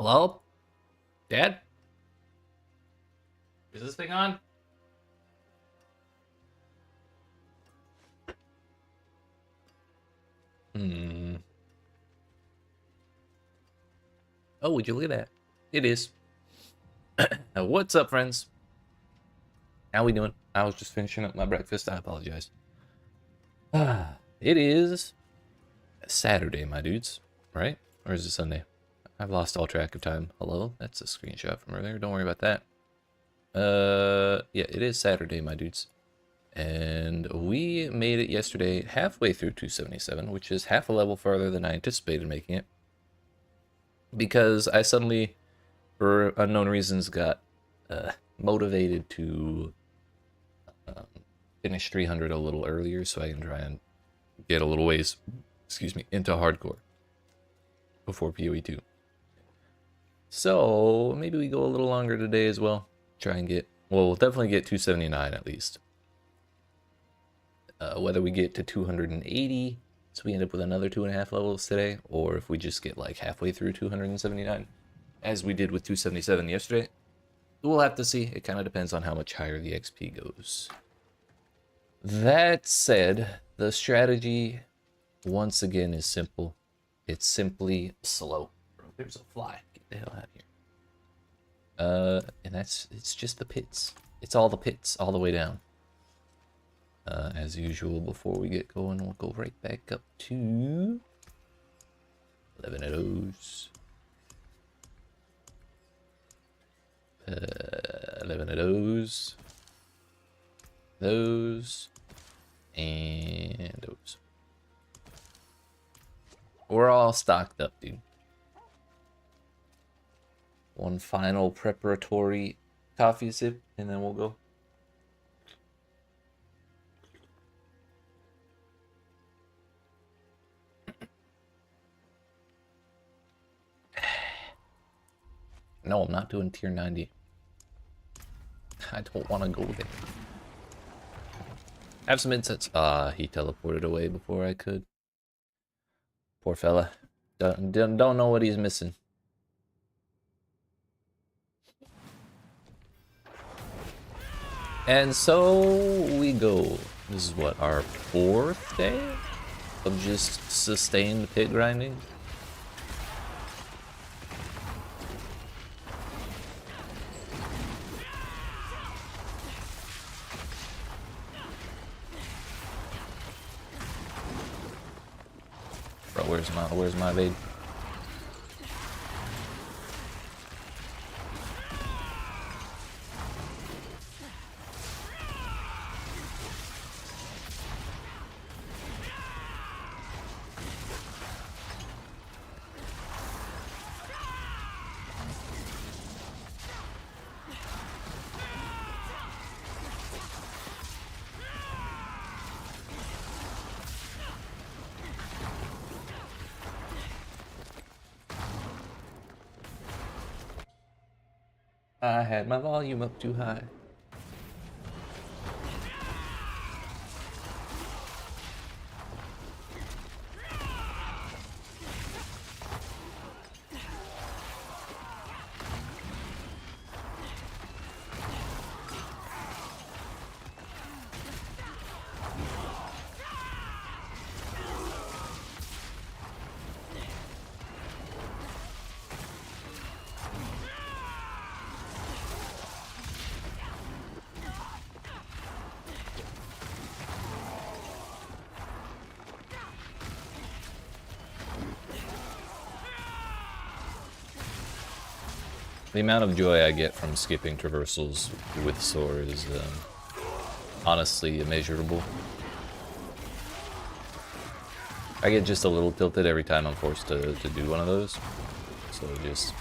Hello? Dad? Is this thing on? Oh, would you look at that? It is. What's up, friends? How we doing? I was just finishing up my breakfast. I apologize. It is Saturday, my dudes. Right? Or is it Sunday? I've lost all track of time. Hello? That's a screenshot from earlier. Don't worry about that. Yeah, it is Saturday, my dudes. And we made it yesterday halfway through 277, which is half a level farther than I anticipated making it. Because I suddenly, for unknown reasons, got motivated to finish 300 a little earlier so I can try and get a little ways, into hardcore before PoE 2. So maybe we go a little longer today as well. Try and get, well, we'll definitely get 279 at least. Whether we get to 280, so we end up with another 2.5 levels today, or if we just get like halfway through 279, as we did with 277 yesterday, we'll have to see. It kind of depends on how much higher the XP goes. That said, the strategy, once again, is simple. It's simply slow. There's a fly. Get the hell out of here. And it's just the pits. It's all the pits, all the way down. As usual, before we get going, we'll go right back up to 11 of those. 11 of those. Those. And those. We're all stocked up, dude. One final preparatory coffee sip, and then we'll go. No, I'm not doing tier 90. I don't want to go there. Have some incense. He teleported away before I could. Poor fella. Don't know what he's missing. And so we go. This is what, our 4th day of just sustained pit grinding? Bro, where's my evade? I had my volume up too high. The amount of joy I get from skipping traversals with sword is honestly immeasurable. I get just a little tilted every time I'm forced to do one of those. So just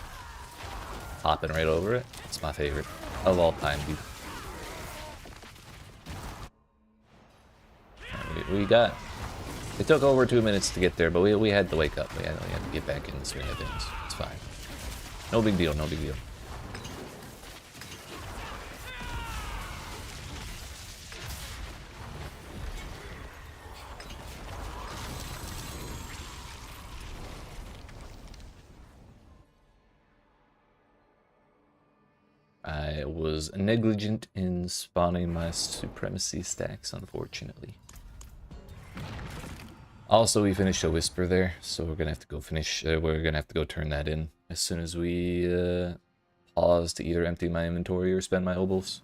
hopping right over it. It's my favorite of all time, dude. We got... It took over 2 minutes to get there, but we had to wake up. We had to get back in the swing of things. It's fine. No big deal, no big deal. I was negligent in spawning my supremacy stacks, unfortunately. Also, we finished a whisper there, so we're gonna have to go finish. We're gonna have to go turn that in as soon as we pause to either empty my inventory or spend my obels.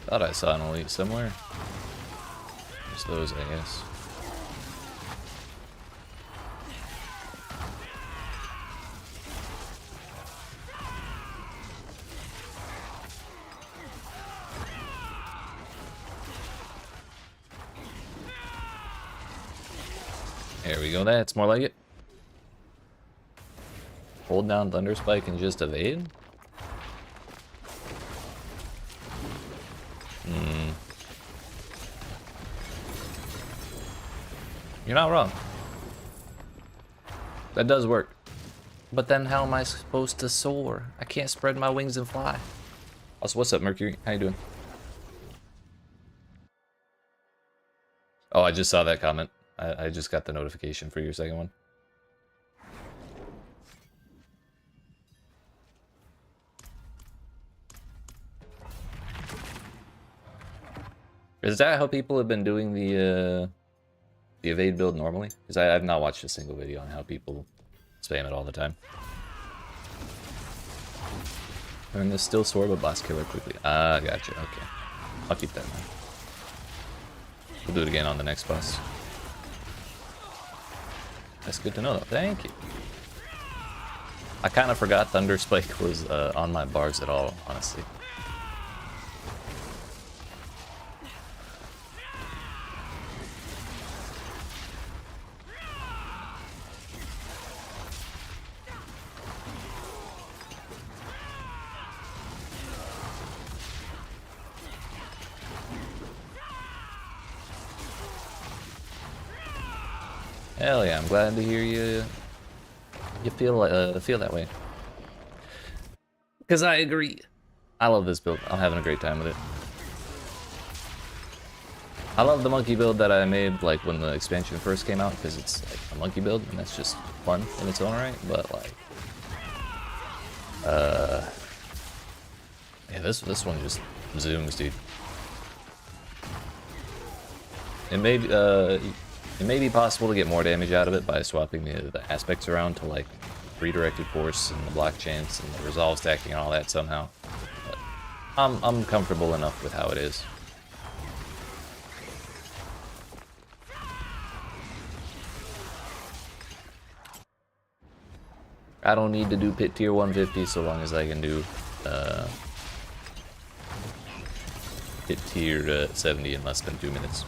Thought I saw an elite somewhere. Just those, I guess. There we go, that's more like it. Hold down Thunder Spike and just evade? You're not wrong. That does work. But then how am I supposed to soar? I can't spread my wings and fly. Also, what's up, Mercury? How you doing? Oh, I just saw that comment. I just got the notification for your second one. Is that how people have been doing the evade build normally? Because I've not watched a single video on how people spam it all the time. Learn this still soar but boss killer quickly. Ah, gotcha. Okay. I'll keep that in mind. We'll do it again on the next boss. That's good to know though. Thank you. I kind of forgot Thunder Spike was on my bars at all, honestly. Hell yeah, I'm glad to hear you feel that way. Because I agree. I love this build. I'm having a great time with it. I love the monkey build that I made like when the expansion first came out, because it's like a monkey build and that's just fun in its own right, but like yeah, this one just zooms, dude. It may be possible to get more damage out of it by swapping the aspects around to like redirected force and the block chance and the resolve stacking and all that somehow. But I'm comfortable enough with how it is. I don't need to do pit tier 150 so long as I can do pit tier 70 in less than 2 minutes.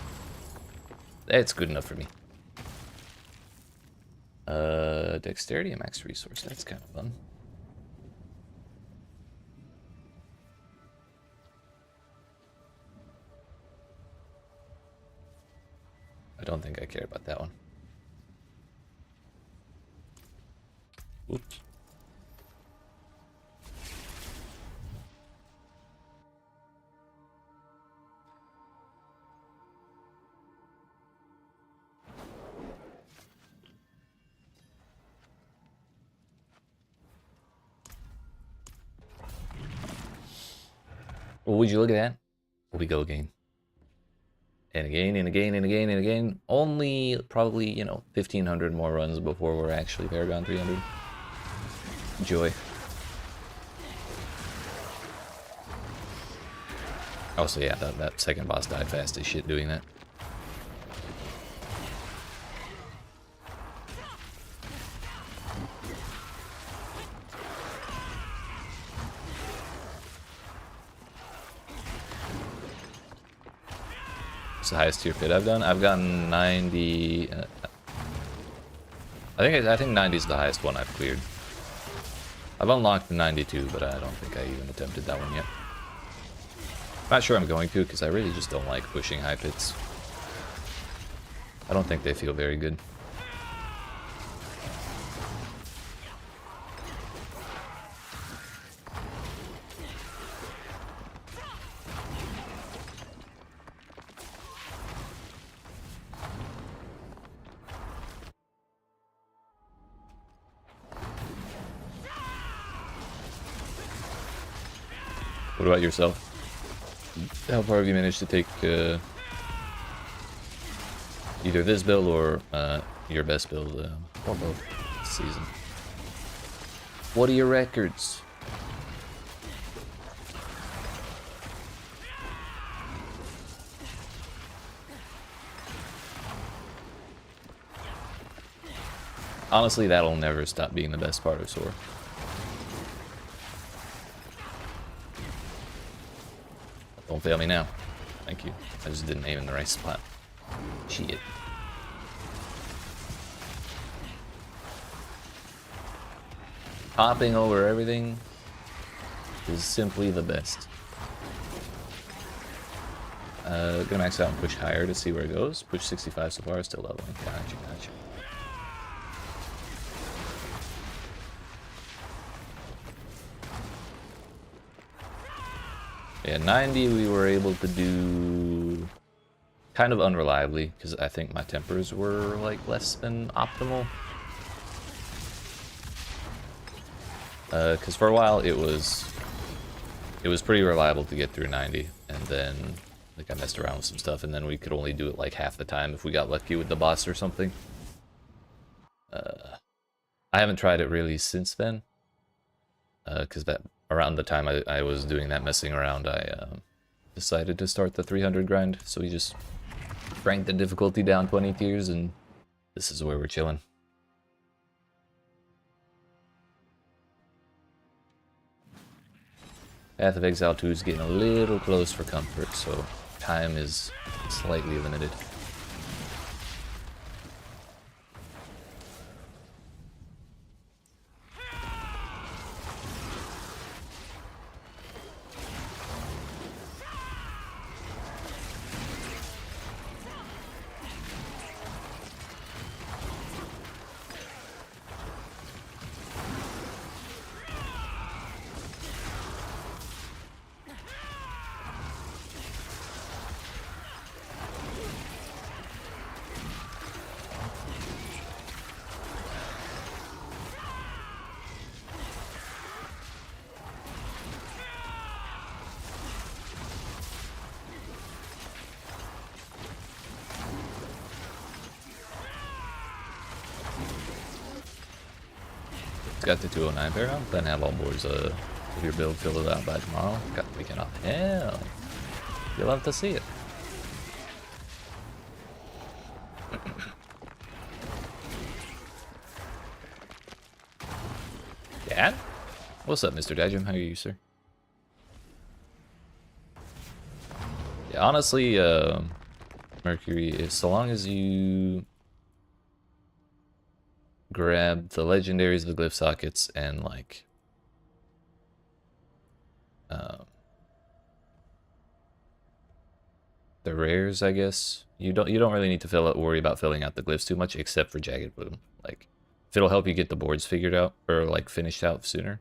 That's good enough for me. Dexterity and max resource, that's kind of fun. I don't think I care about that one. Oops. Well, would you look at that? We go again. And again, and again, and again, and again. Only probably, you know, 1,500 more runs before we're actually Paragon 300. Joy. Also, yeah, that second boss died fast as shit doing that. It's the highest tier fit I've done. I've gotten 90. I think 90 is the highest one I've cleared. I've unlocked 92, but I don't think I even attempted that one yet. Not sure I'm going to, because I really just don't like pushing high pits. I don't think they feel very good. What about yourself? How far have you managed to take either this build or your best build, or both this season? What are your records? Honestly, that'll never stop being the best part of SOAR. Don't fail me now. Thank you. I just didn't aim in the right spot. Shit. Hopping over everything is simply the best. Gonna max out and push higher to see where it goes. Push 65 so far, still leveling. Gotcha, gotcha. Yeah, 90 we were able to do kind of unreliably, because I think my tempers were like less than optimal. Because for a while it was pretty reliable to get through 90, and then like I messed around with some stuff, and then we could only do it like half the time if we got lucky with the boss or something. I haven't tried it really since then, because that around the time I was doing that messing around, I decided to start the 300 grind, so we just cranked the difficulty down 20 tiers, and this is where we're chilling. Path of Exile 2 is getting a little close for comfort, so time is slightly limited. Got the 209 Paragon, then have all boards with your build filled out by tomorrow. Got the weekend off. Hell, you'll love to see it. Dad? What's up, Mr. Dajum? How are you, sir? Yeah, honestly, Mercury, is so long as you grab the legendaries, the glyph sockets, and like the rares, I guess you don't really need to worry about filling out the glyphs too much, except for Jagged Bloom. Like, if it'll help you get the boards figured out or like finished out sooner,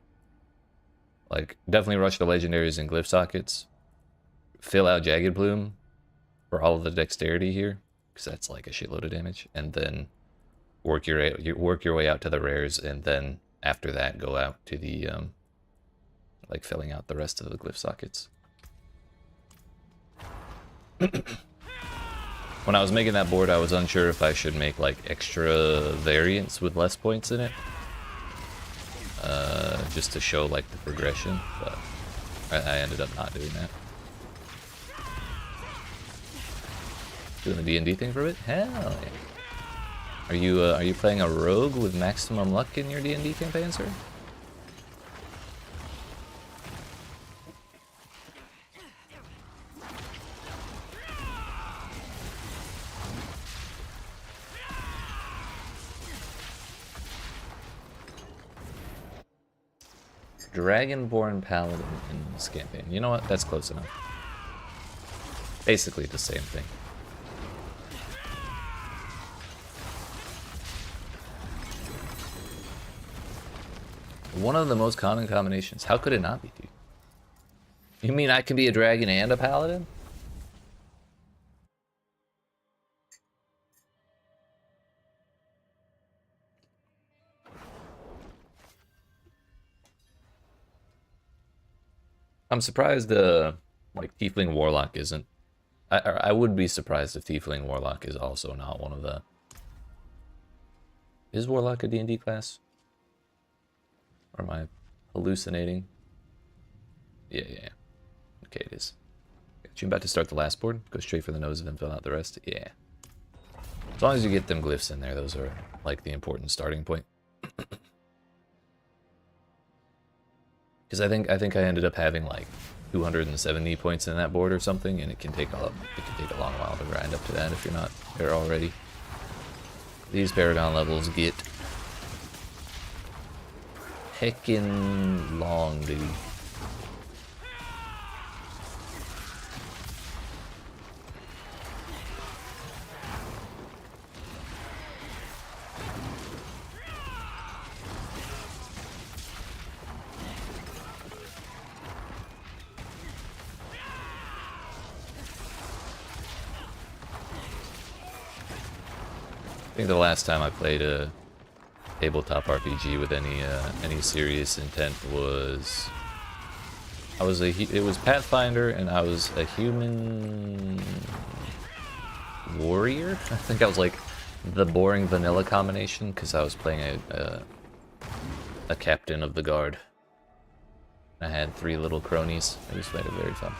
like definitely rush the legendaries and glyph sockets. Fill out Jagged Bloom for all of the dexterity here, because that's like a shitload of damage, and then work your way out to the rares, and then after that go out to the like filling out the rest of the glyph sockets. When I was making that board, I was unsure if I should make like extra variants with less points in it. Just to show like the progression, but I ended up not doing that. Doing the D&D thing for a bit? Hell yeah. Are you playing a rogue with maximum luck in your D&D campaign, sir? Dragonborn Paladin in this campaign. You know what? That's close enough. Basically the same thing. One of the most common combinations. How could it not be, dude? You mean I can be a dragon and a paladin? I'm surprised like Tiefling Warlock isn't. I would be surprised if Tiefling Warlock is also not one of the. Is Warlock a D&D class? Or am I hallucinating? Yeah. Okay, it is. Got you about to start the last board? Go straight for the nose and then fill out the rest? Yeah. As long as you get them glyphs in there, those are like the important starting point. Because I think I ended up having like 270 points in that board or something, and it can take a long while to grind up to that if you're not there already. These Paragon levels get heckin' long, dude. I think the last time I played a tabletop RPG with any serious intent was it was Pathfinder, and I was a human warrior. I think I was like the boring vanilla combination because I was playing a captain of the guard. I had 3 little cronies. It was very fun.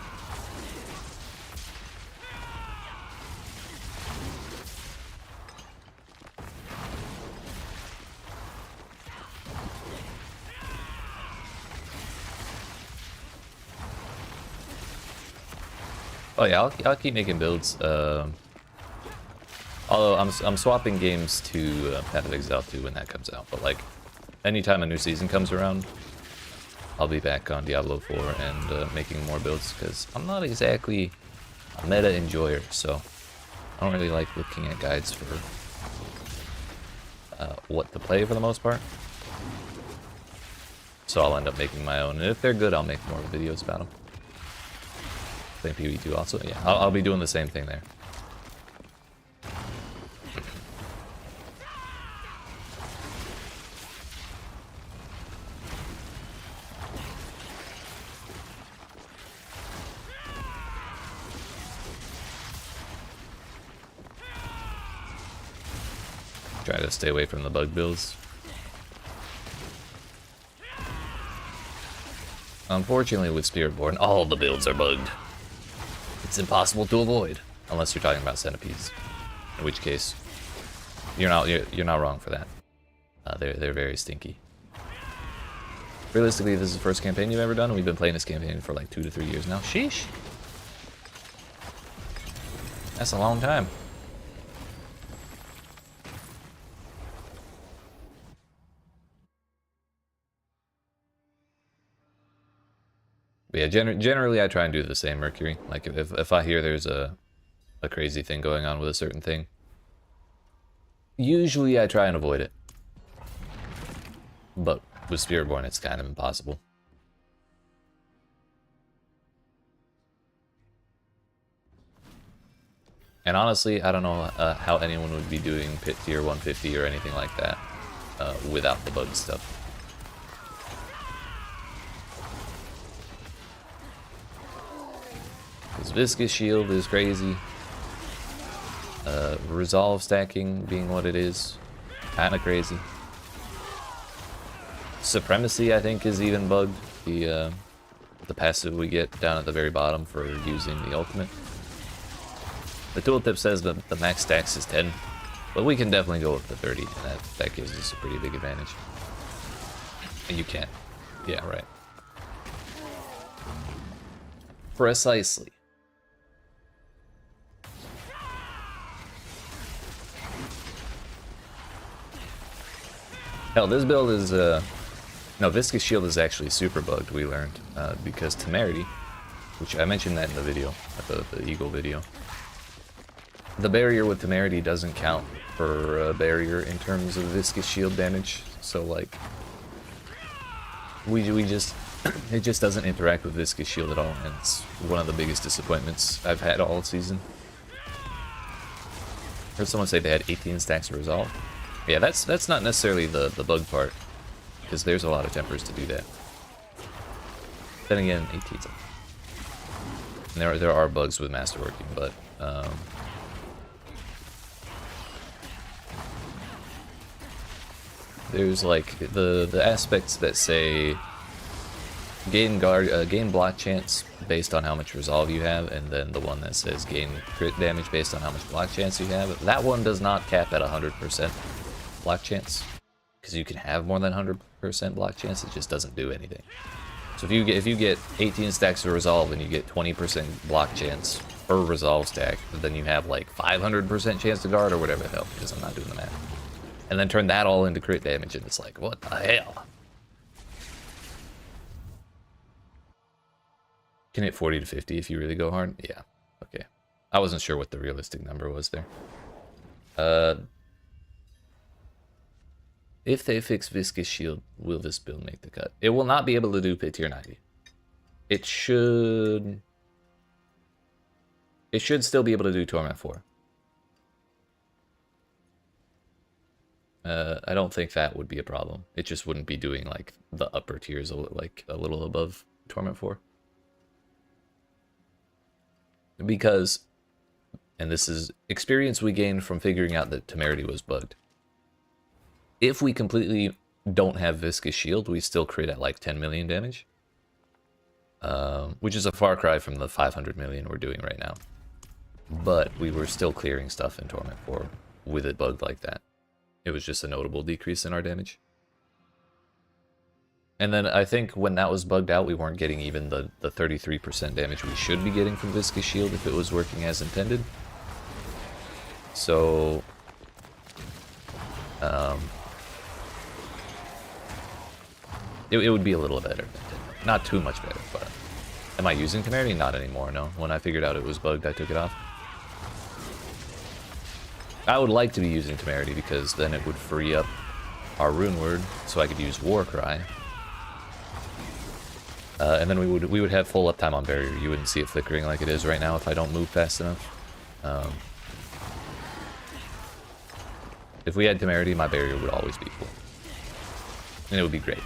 Oh yeah, I'll keep making builds. Although I'm swapping games to Path of Exile 2 when that comes out. But like, anytime a new season comes around, I'll be back on Diablo 4 and making more builds because I'm not exactly a meta enjoyer, so I don't really like looking at guides for what to play for the most part. So I'll end up making my own, and if they're good, I'll make more videos about them. Same PvE2 also. Yeah, I'll be doing the same thing there. Try to stay away from the bug builds. Unfortunately, with Spiritborn, all the builds are bugged. It's impossible to avoid, unless you're talking about centipedes, in which case you're not wrong for that. They're very stinky. Realistically, this is the first campaign you've ever done, and we've been playing this campaign for like 2 to 3 years now. Sheesh, that's a long time. But yeah, generally I try and do the same Mercury. Like if I hear there's a crazy thing going on with a certain thing, usually I try and avoid it. But with Spiritborn, it's kind of impossible. And honestly, I don't know how anyone would be doing pit tier 150 or anything like that without the bug stuff. His viscous shield is crazy. Resolve stacking being what it is, kinda crazy. Supremacy, I think, is even bugged. The passive we get down at the very bottom for using the ultimate. The tooltip says that the max stacks is 10, but we can definitely go up to 30, and that gives us a pretty big advantage. You can't. Yeah, right. Precisely. Hell, this build is, no, Viscous Shield is actually super bugged, we learned, because Temerity, which I mentioned that in the video, the Eagle video. The barrier with Temerity doesn't count for a barrier in terms of Viscous Shield damage, so like, we just, it just doesn't interact with Viscous Shield at all, and it's one of the biggest disappointments I've had all season. Heard someone say they had 18 stacks of Resolve. Yeah, that's not necessarily the bug part, because there's a lot of tempers to do that. Then again, 18. And there are bugs with Masterworking, but there's like the aspects that say gain block chance based on how much resolve you have, and then the one that says gain crit damage based on how much block chance you have. That one does not cap at 100% block chance, because you can have more than 100% block chance. It just doesn't do anything. So if you get 18 stacks of resolve and you get 20% block chance per resolve stack, then you have like 500% chance to guard or whatever the hell, because I'm not doing the math. And then turn that all into crit damage, and it's like, what the hell? Can hit 40 to 50 if you really go hard? Yeah, okay. I wasn't sure what the realistic number was there. If they fix Viscous Shield, will this build make the cut? It will not be able to do Pit Tier 90. It should still be able to do Torment 4. I don't think that would be a problem. It just wouldn't be doing like the upper tiers, like a little above Torment 4. Because, and this is experience we gained from figuring out that Temerity was bugged. If we completely don't have Viscous Shield, we still crit at like 10 million damage. Which is a far cry from the 500 million we're doing right now. But we were still clearing stuff in Torment 4 with it bugged like that. It was just a notable decrease in our damage. And then I think when that was bugged out, we weren't getting even the 33% damage we should be getting from Viscous Shield if it was working as intended. So it would be a little better. Not too much better, but am I using Temerity? Not anymore, no. When I figured out it was bugged, I took it off. I would like to be using Temerity because then it would free up our Rune Word, so I could use Warcry. And then we would have full uptime on Barrier. You wouldn't see it flickering like it is right now if I don't move fast enough. If we had Temerity, my Barrier would always be full. And it would be great.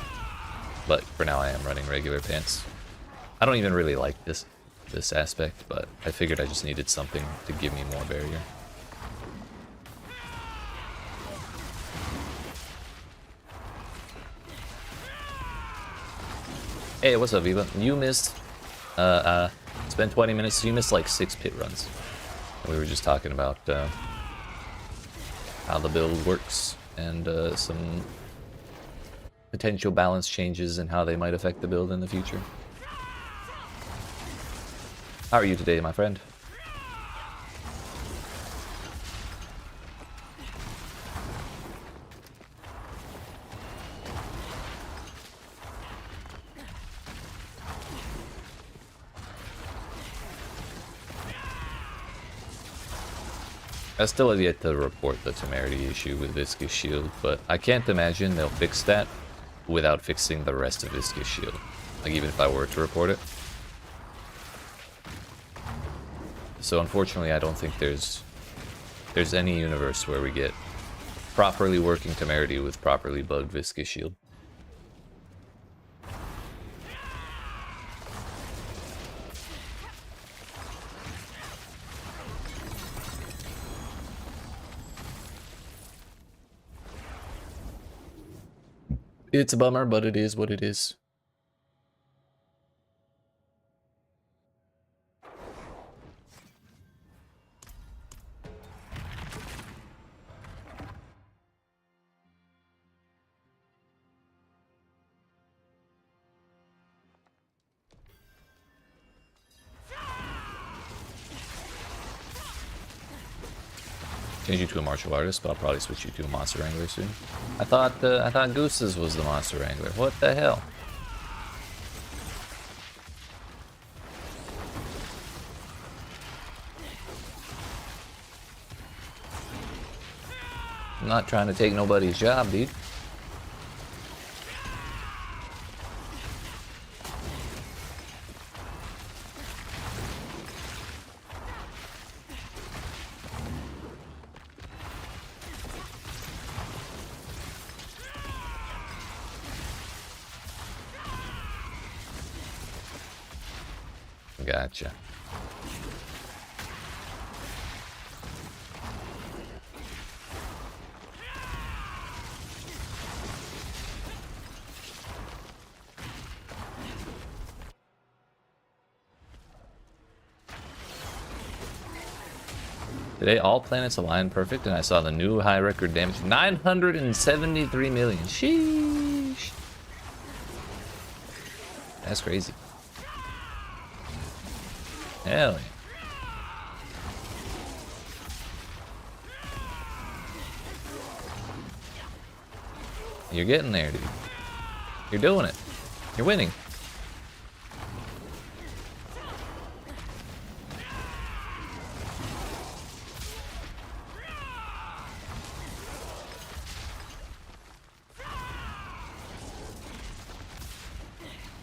But for now I am running regular pants. I don't even really like this aspect, but I figured I just needed something to give me more Barrier. Hey, what's up, Viva? You missed, it's been 20 minutes, so you missed like 6 pit runs. We were just talking about how the build works and some potential balance changes and how they might affect the build in the future. How are you today, my friend? I still have yet to report the Temerity issue with Viscous Shield, but I can't imagine they'll fix that without fixing the rest of Viscous Shield. Like, even if I were to report it. So unfortunately, I don't think there's any universe where we get properly working Temerity with properly bugged Viscous Shield. It's a bummer, but it is what it is. Change you to a martial artist, but I'll probably switch you to a monster wrangler soon. I thought Goose's was the monster wrangler. What the hell? I'm not trying to take nobody's job, dude. Gotcha. Today, all planets aligned perfect, and I saw the new high record damage. 973 million. Sheesh. That's crazy. Hell yeah. You're getting there, dude. You're doing it. You're winning.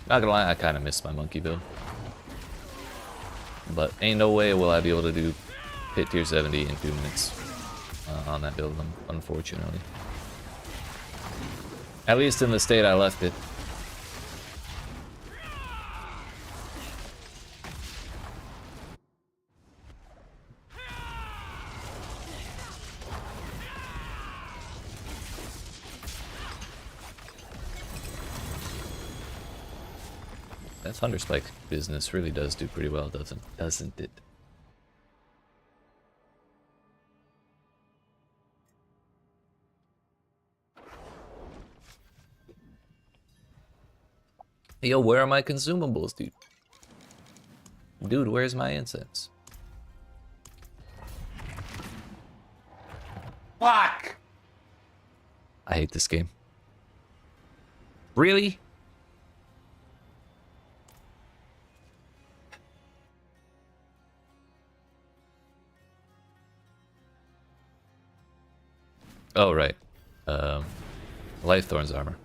Not gonna lie, I kind of missed my monkey build. But ain't no way will I be able to do hit tier 70 in 2 minutes on that build, unfortunately. At least in the state I left it. That Thunderspike business really does do pretty well, doesn't it? Yo, where are my consumables, dude? Dude, where's my incense? Fuck! I hate this game. Really? Oh, right. Life Thorn's armor.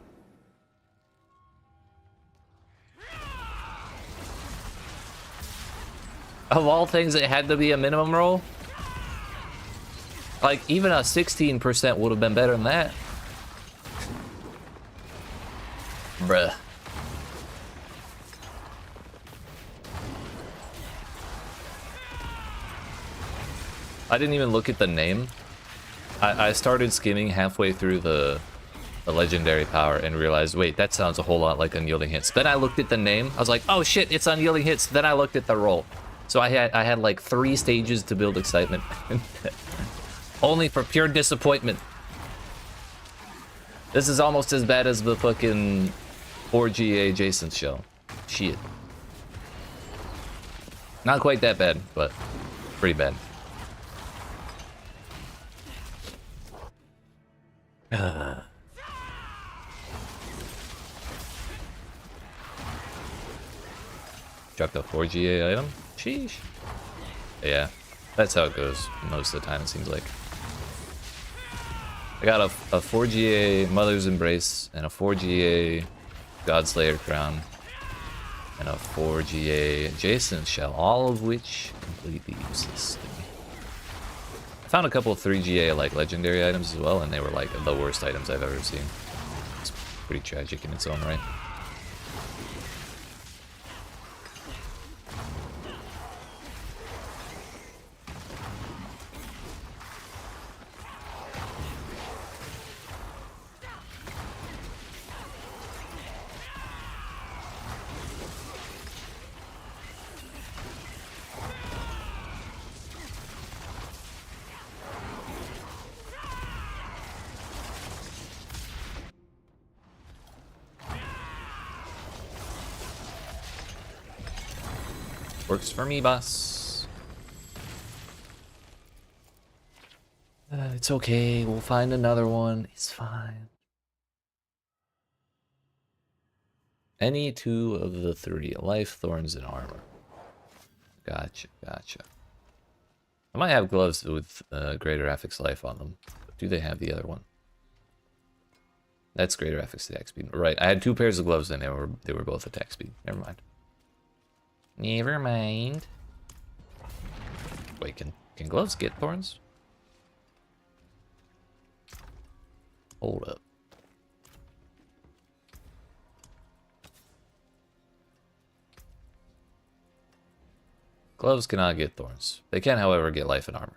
Of all things, it had to be a minimum roll? Like, even a 16% would have been better than that. Bruh. I didn't even look at the name. I started skimming halfway through the legendary power and realized, wait, that sounds a whole lot like Unyielding Hits. Then I looked at the name. I was like, oh shit, it's Unyielding Hits. Then I looked at the roll. So I had like 3 stages to build excitement. Only for pure disappointment. This is almost as bad as the fucking 4GA Jason's shell. Shit. Not quite that bad, but pretty bad. Dropped a 4GA item? Sheesh. Yeah, that's how it goes most of the time, it seems like. I got a 4GA Mother's Embrace and a 4GA Godslayer Crown and a 4GA Jason's Shell, all of which completely useless to me. I found a couple of 3GA like legendary items as well, and they were like the worst items I've ever seen. It's pretty tragic in its own right. Works for me, boss. It's okay. We'll find another one. It's fine. Any two of the three. Life, thorns, and armor. Gotcha, gotcha. I might have gloves with greater affix life on them. Do they have the other one? That's greater affix attack speed. Right, I had two pairs of gloves and they were both attack speed. Never mind. Never mind. Wait, can gloves get thorns? Hold up. Gloves cannot get thorns. They can, however, get life and armor.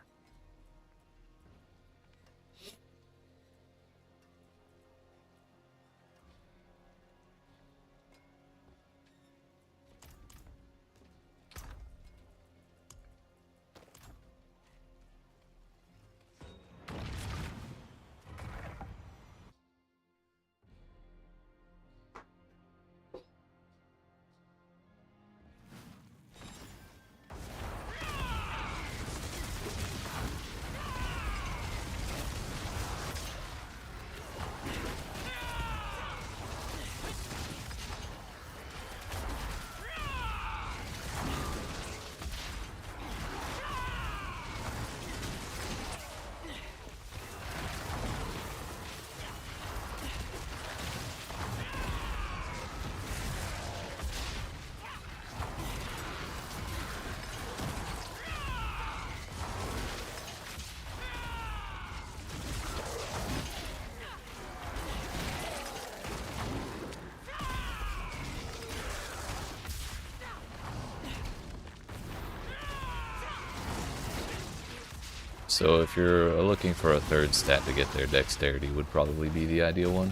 So if you're looking for a third stat to get there, dexterity would probably be the ideal one.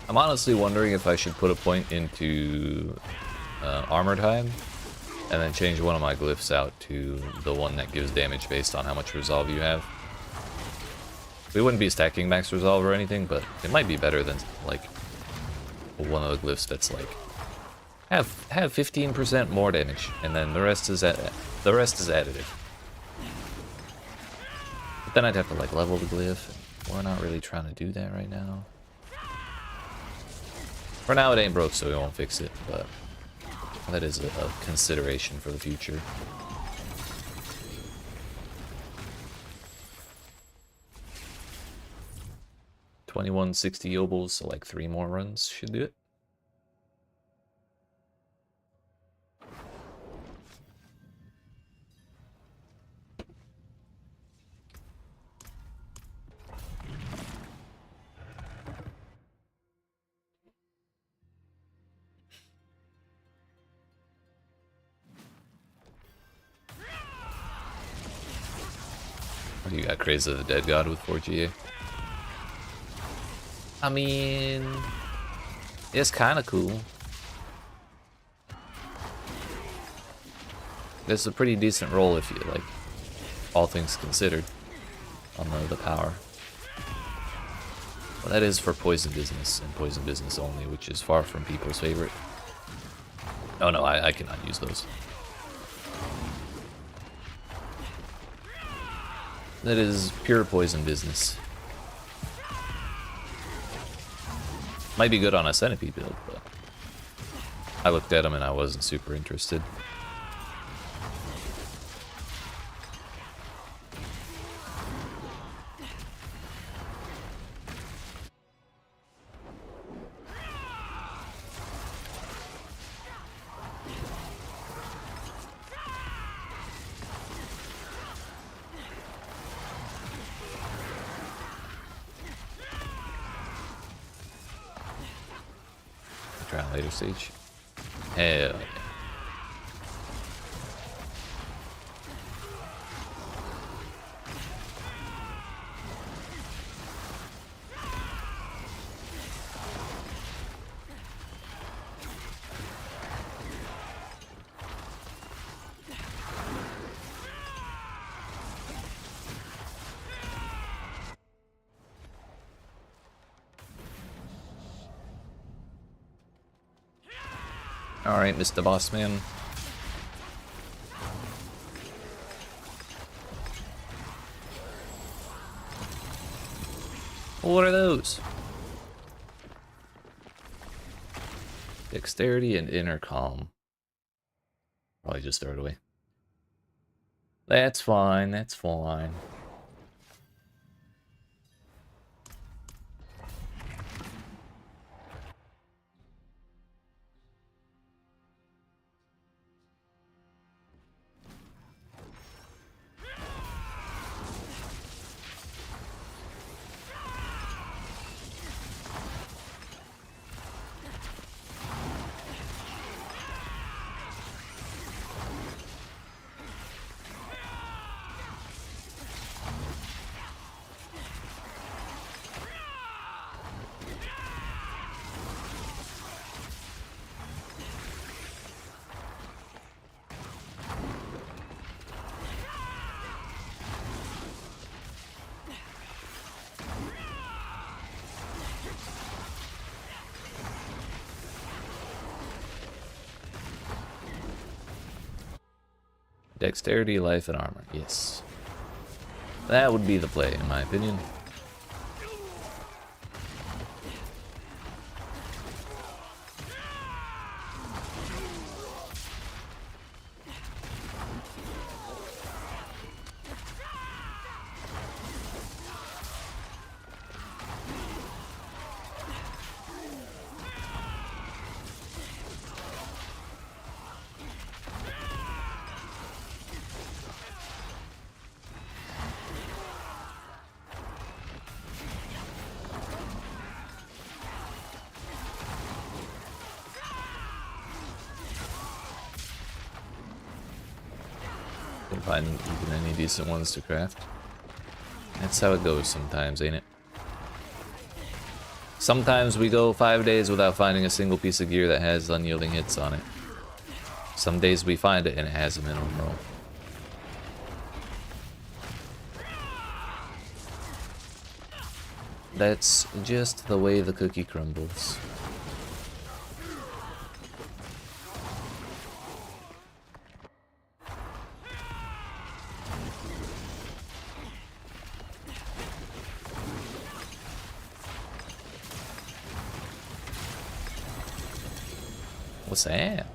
I'm honestly wondering if I should put a point into Armored Hide, and then change one of my glyphs out to the one that gives damage based on how much resolve you have. We wouldn't be stacking max resolve or anything, but it might be better than like one of the glyphs that's like have 15% more damage, and then the rest is additive. But then I'd have to like level the glyph, and we're not really trying to do that right now. For now, it ain't broke, so we won't fix it, but that is a consideration for the future. $21.60 obols, so like 3 more runs should do it. You got Craze of the Dead God with 4GA. I mean, it's kind of cool. It's a pretty decent roll if you like, all things considered, on the power. Well, that is for Poison Business, and Poison Business only, which is far from people's favorite. Oh no, I cannot use those. That is pure Poison Business. Might be good on a Centipede build, but I looked at them and I wasn't super interested. Try on later stage. Hell yeah. Alright, Mr. Boss Man. What are those? Dexterity and inner calm. Probably just throw it away. That's fine, that's fine. Dexterity, life, and armor. Yes. That would be the play, in my opinion. Can find even any decent ones to craft. That's how it goes sometimes, ain't it? Sometimes we go 5 days without finding a single piece of gear that has unyielding hits on it. Some days we find it and it has a minimum roll. That's just the way the cookie crumbles. What's that?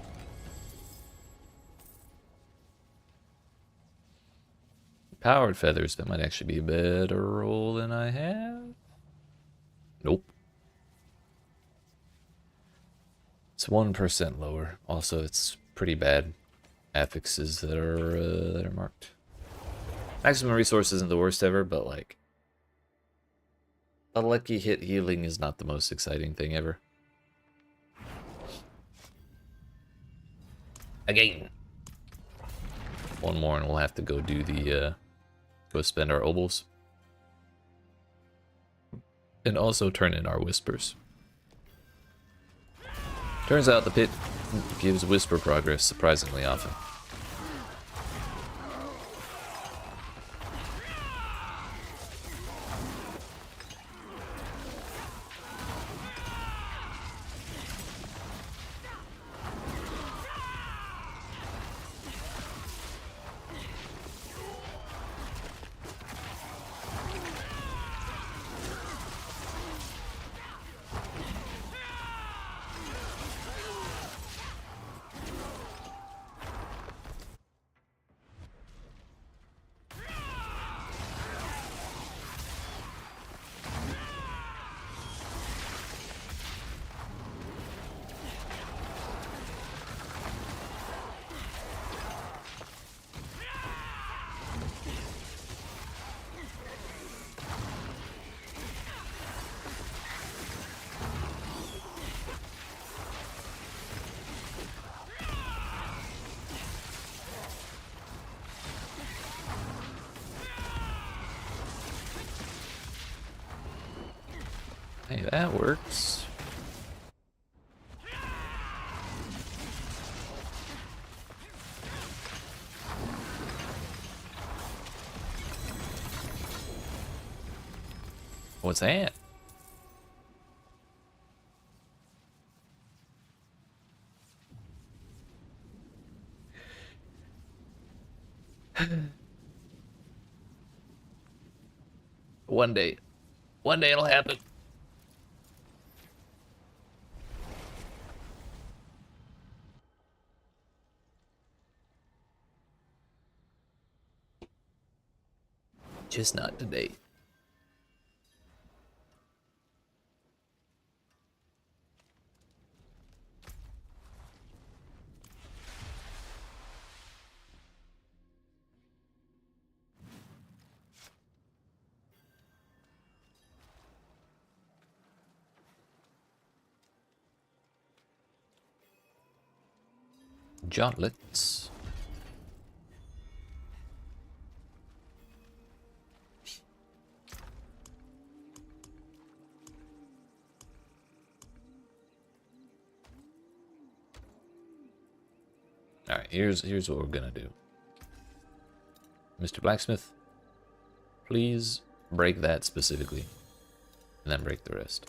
Powered feathers. That might actually be a better roll than I have. Nope. It's 1% lower. Also, it's pretty bad affixes that are marked. Maximum resource isn't the worst ever, but like a lucky hit healing is not the most exciting thing ever. Again. One more and we'll have to go do the go spend our obols. And also turn in our whispers. Turns out the pit gives whisper progress surprisingly often. Hey, that works. What's that? One day. One day it'll happen. Just not today. Gauntlets. Alright, here's what we're gonna do. Mr. Blacksmith, please break that specifically, and then break the rest.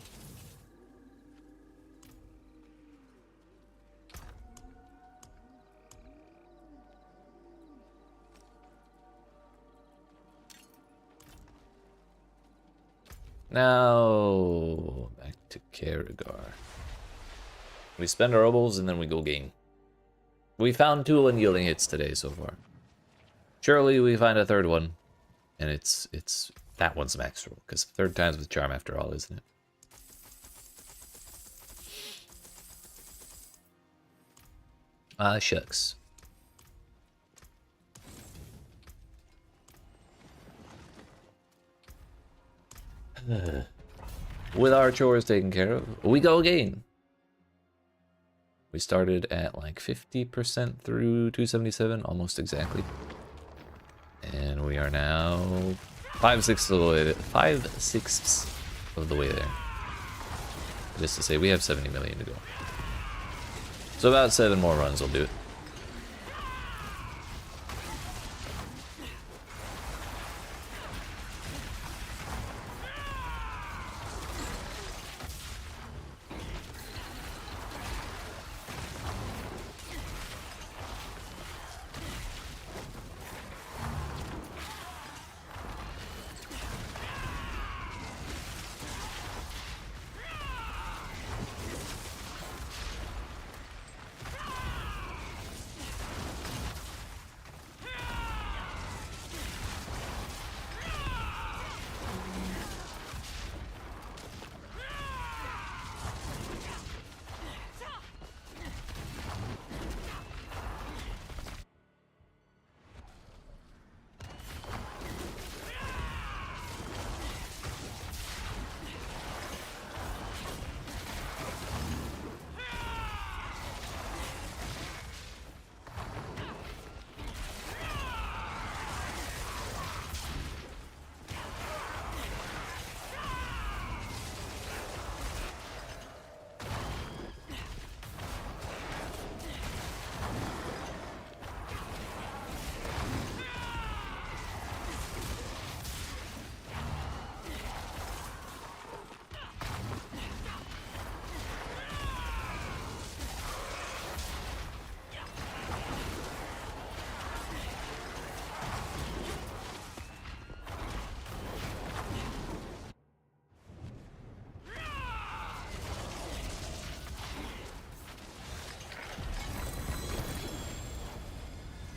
Now, back to Karagar. We spend our obols and then we go gain. We found 2 unyielding hits today so far. Surely we find a 3rd one, and it's that one's max roll, because 3rd time's with charm after all, isn't it? Ah, shucks. With our chores taken care of, we go again. We started at like 50% through 277, almost exactly. And we are now 5/6 of the way there. 5/6 of the way there. Just to say, we have 70 million to go. So about 7 more runs will do it.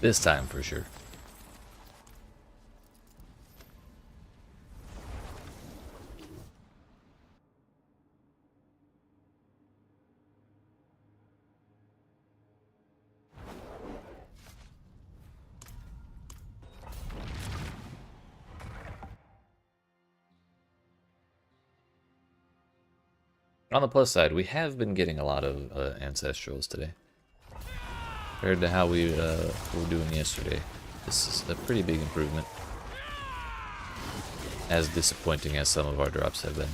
This time for sure. On the plus side, we have been getting a lot of ancestrals today. Compared to how we were doing yesterday. This is a pretty big improvement. As disappointing as some of our drops have been.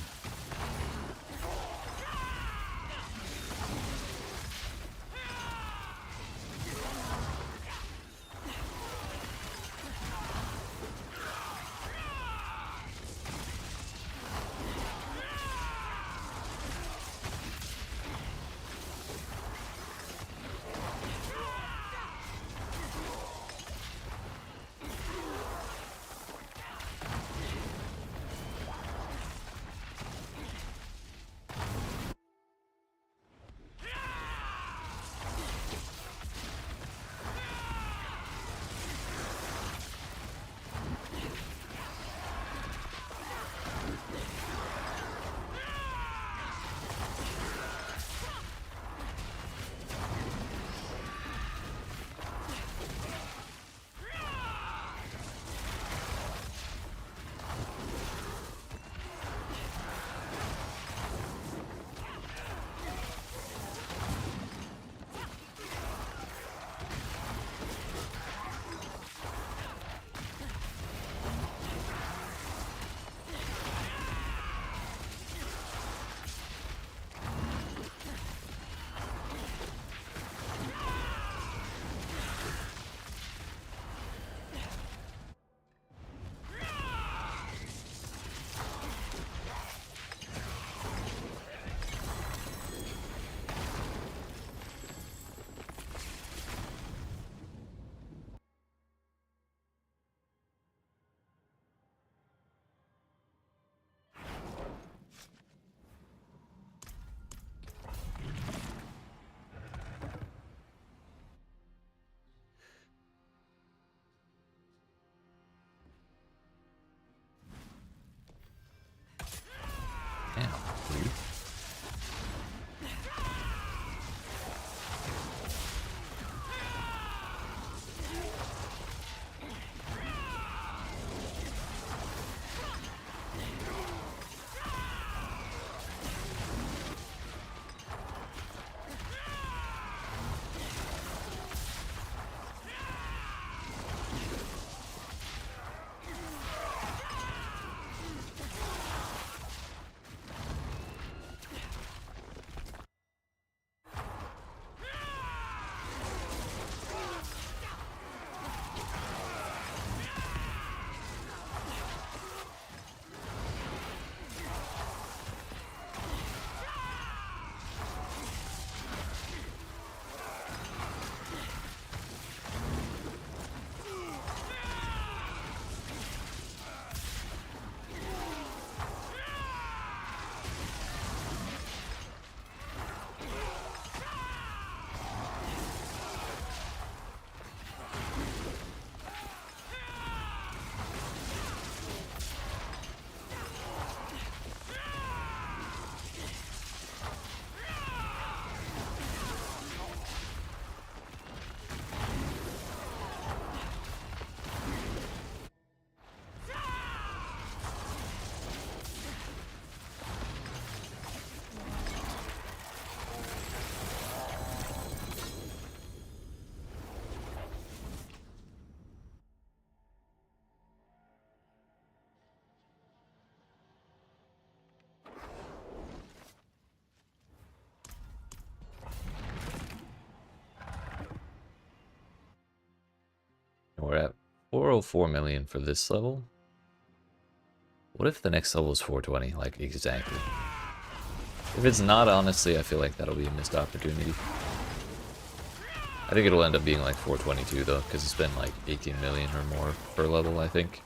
404 million for this level. What if the next level is 420? Like, exactly. If it's not, honestly, I feel like that'll be a missed opportunity. I think it'll end up being like 422 though, because it's been like 18 million or more per level, I think.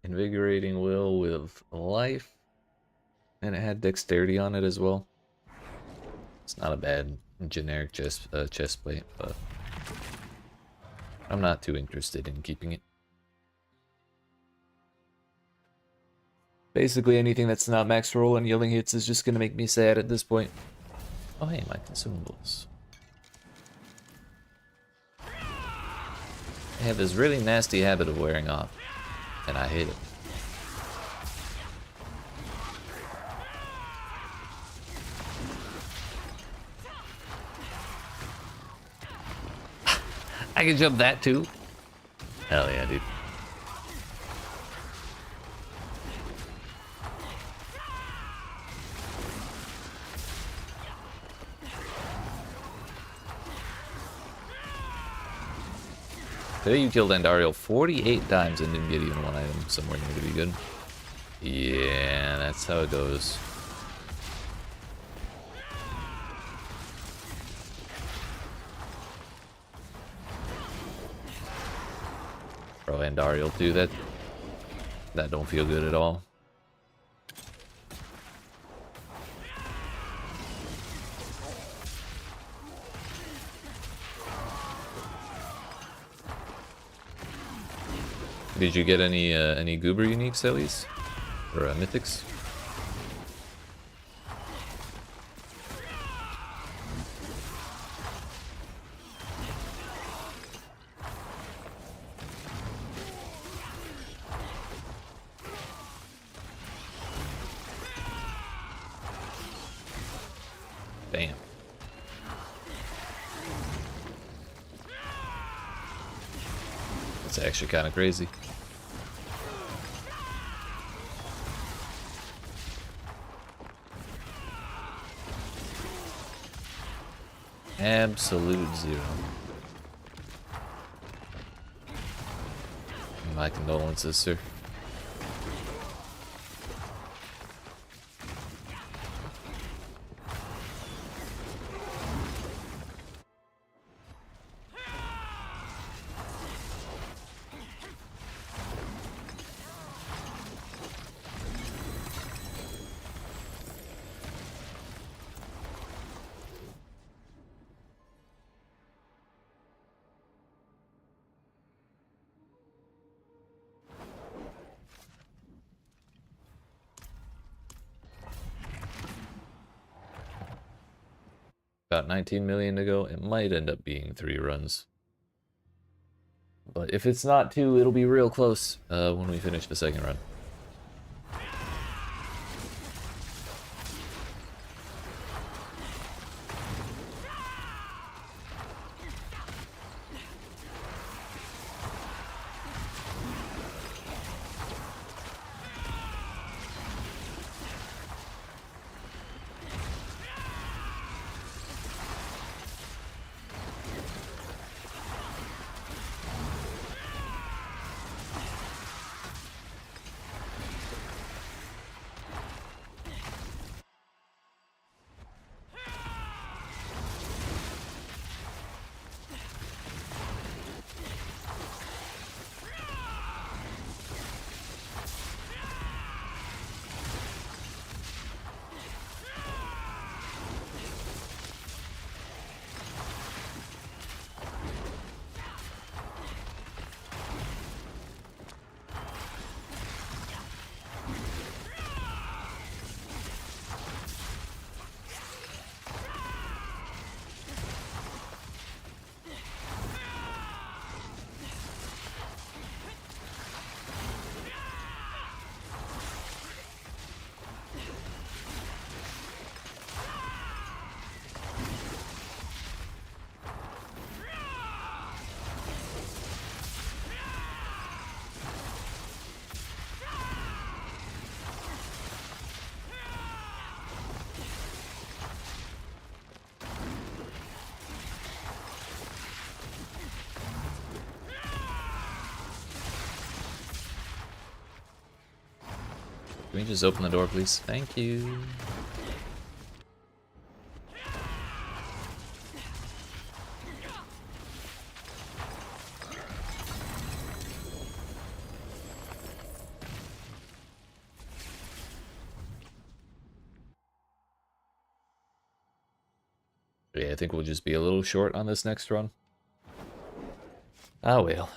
Invigorating will with life. And it had dexterity on it as well. It's not a bad generic chest plate, but I'm not too interested in keeping it. Basically anything that's not max roll and yielding hits is just gonna make me sad at this point. Oh hey, my consumables. I have this really nasty habit of wearing off, and I hate it. I can jump that too? Hell yeah, dude. Today you killed Andariel 48 times and didn't get even one item somewhere near to be good. Yeah, that's how it goes. Bro, Andariel too, that don't feel good at all. Did you get any Goober uniques at least? Or mythics? Damn. That's actually kind of crazy. Absolute zero. My condolences, sir. about 19 million to go. It might end up being 3 runs. But if it's not 2, it'll be real close when we finish the second run. Can we just open the door, please? Thank you. Yeah, I think we'll just be a little short on this next run. Ah, well.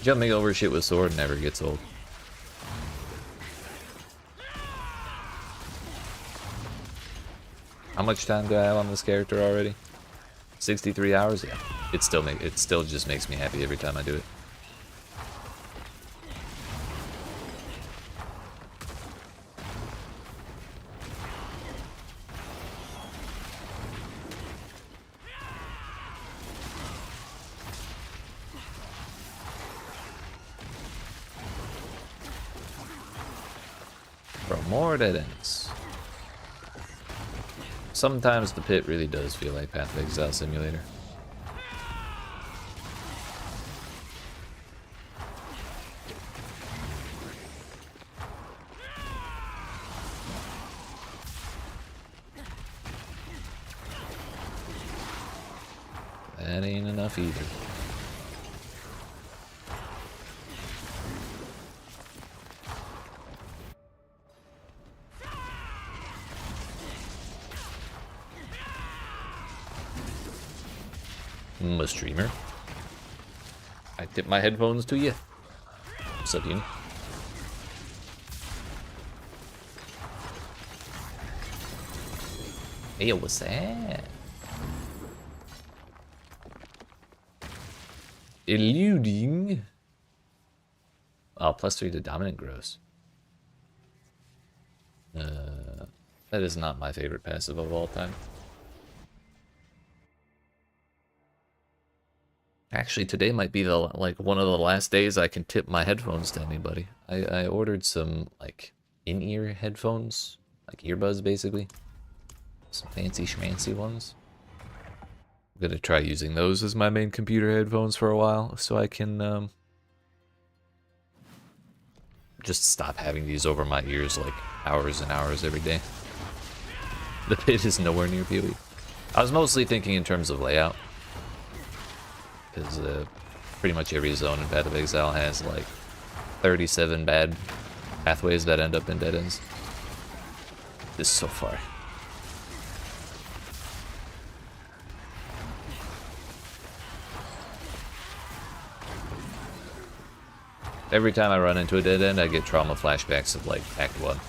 Jumping over shit with sword never gets old. How much time do I have on this character already? 63 hours? Yeah. It still just makes me happy every time I do it. More dead ends. Sometimes the pit really does feel like Path of Exile Simulator. That ain't enough either. A streamer. I tip my headphones to you. What's up, Uni? Hey, what's that? Eluding. Oh, +3 to dominant gross. That is not my favorite passive of all time. Actually, today might be the one of the last days I can tip my headphones to anybody. I ordered some like in-ear headphones, like earbuds basically. Some fancy schmancy ones. I'm gonna try using those as my main computer headphones for a while, so I can just stop having these over my ears like hours and hours every day. The pit is nowhere near PoE. I was mostly thinking in terms of layout, because pretty much every zone in Path of Exile has like 37 bad pathways that end up in dead ends. This so far. Every time I run into a dead end, I get trauma flashbacks of like Act 1.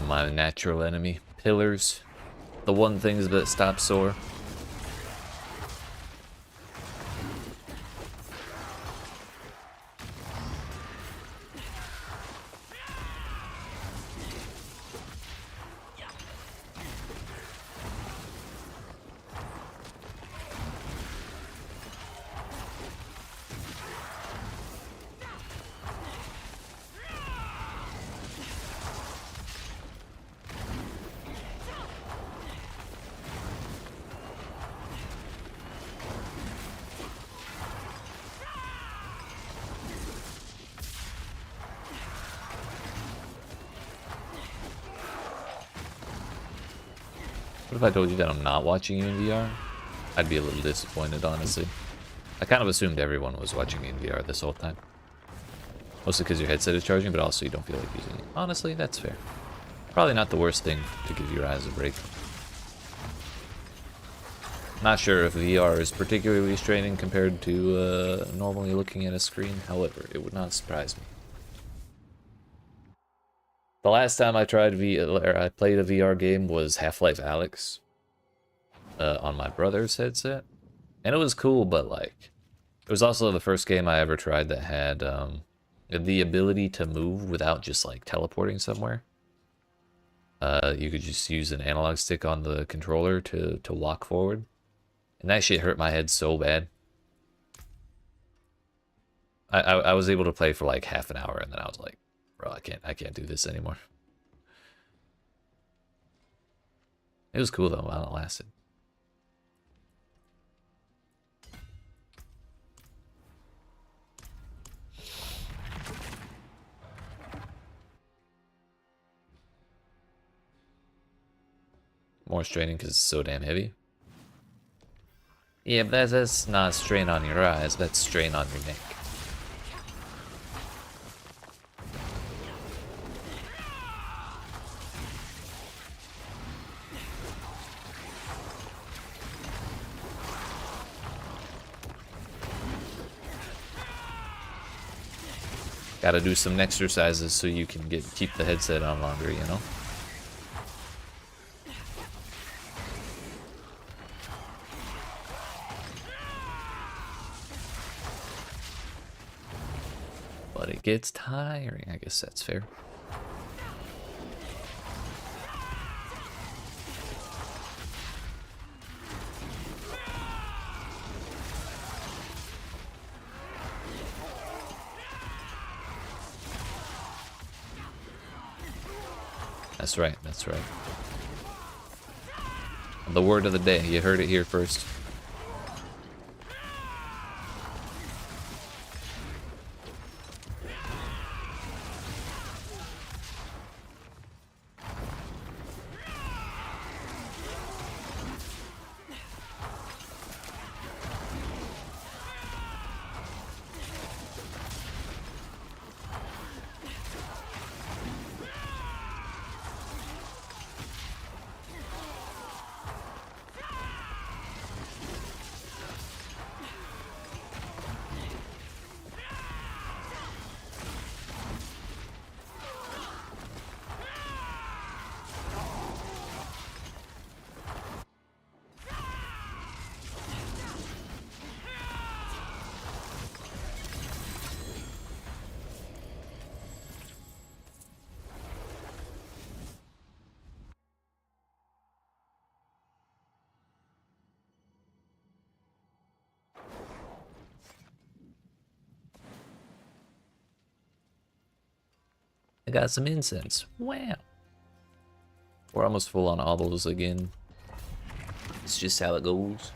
My natural enemy, pillars, the one things that stop sore. What if I told you that I'm not watching you in VR? I'd be a little disappointed, honestly. I kind of assumed everyone was watching me in VR this whole time. Mostly because your headset is charging, but also you don't feel like using it. Honestly, that's fair. Probably not the worst thing to give your eyes a break. Not sure if VR is particularly straining compared to normally looking at a screen. However, it would not surprise me. The last time I played a VR game was Half-Life Alyx on my brother's headset, and it was cool. But like, it was also the first game I ever tried that had the ability to move without just like teleporting somewhere. You could just use an analog stick on the controller to walk forward, and that shit hurt my head so bad. I was able to play for like half an hour, and then I was like, bro, I can't do this anymore. It was cool though while it lasted. More straining because it's so damn heavy. Yeah, but that's not strain on your eyes, that's strain on your neck. Gotta do some exercises so you can keep the headset on longer, you know? But it gets tiring, I guess that's fair. That's right, that's right. The word of the day, you heard it here first. I got some incense. Wow. We're almost full on all those again. It's just how it goes.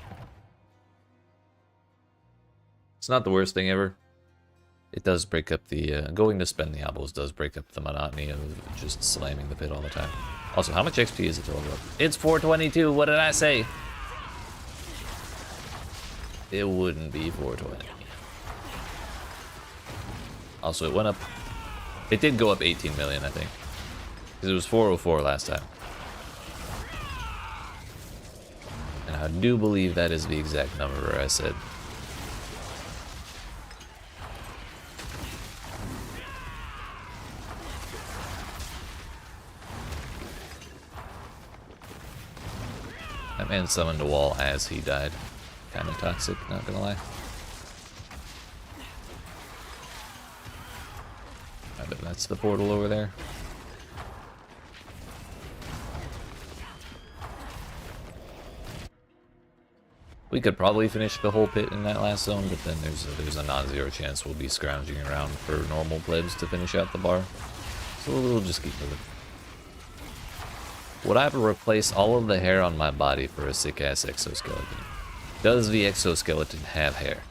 It's not the worst thing ever. It does break up the, going to spend the obos does break up the monotony of just slamming the pit all the time. Also, how much XP is it to level up? It's 422, what did I say? It wouldn't be 420. Also, it went up, it did go up 18 million, I think. Because it was 404 last time. And I do believe that is the exact number I said. That man summoned a wall as he died. Kinda toxic, not gonna lie. I bet that's the portal over there. We could probably finish the whole pit in that last zone, but then there's a non-zero chance we'll be scrounging around for normal plebs to finish out the bar. So we'll just keep moving. Would I ever replace all of the hair on my body for a sick-ass exoskeleton? Does the exoskeleton have hair?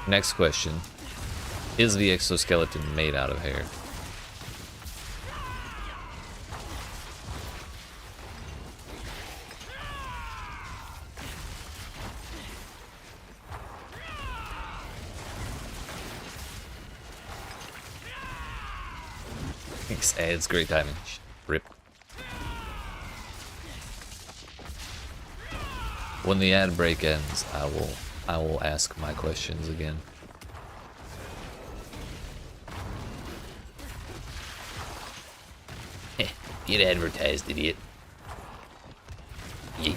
Next question. Is the exoskeleton made out of hair? Thanks, adds great timing. Rip. When the ad break ends, I will ask my questions again. Get advertised, idiot. Yeet.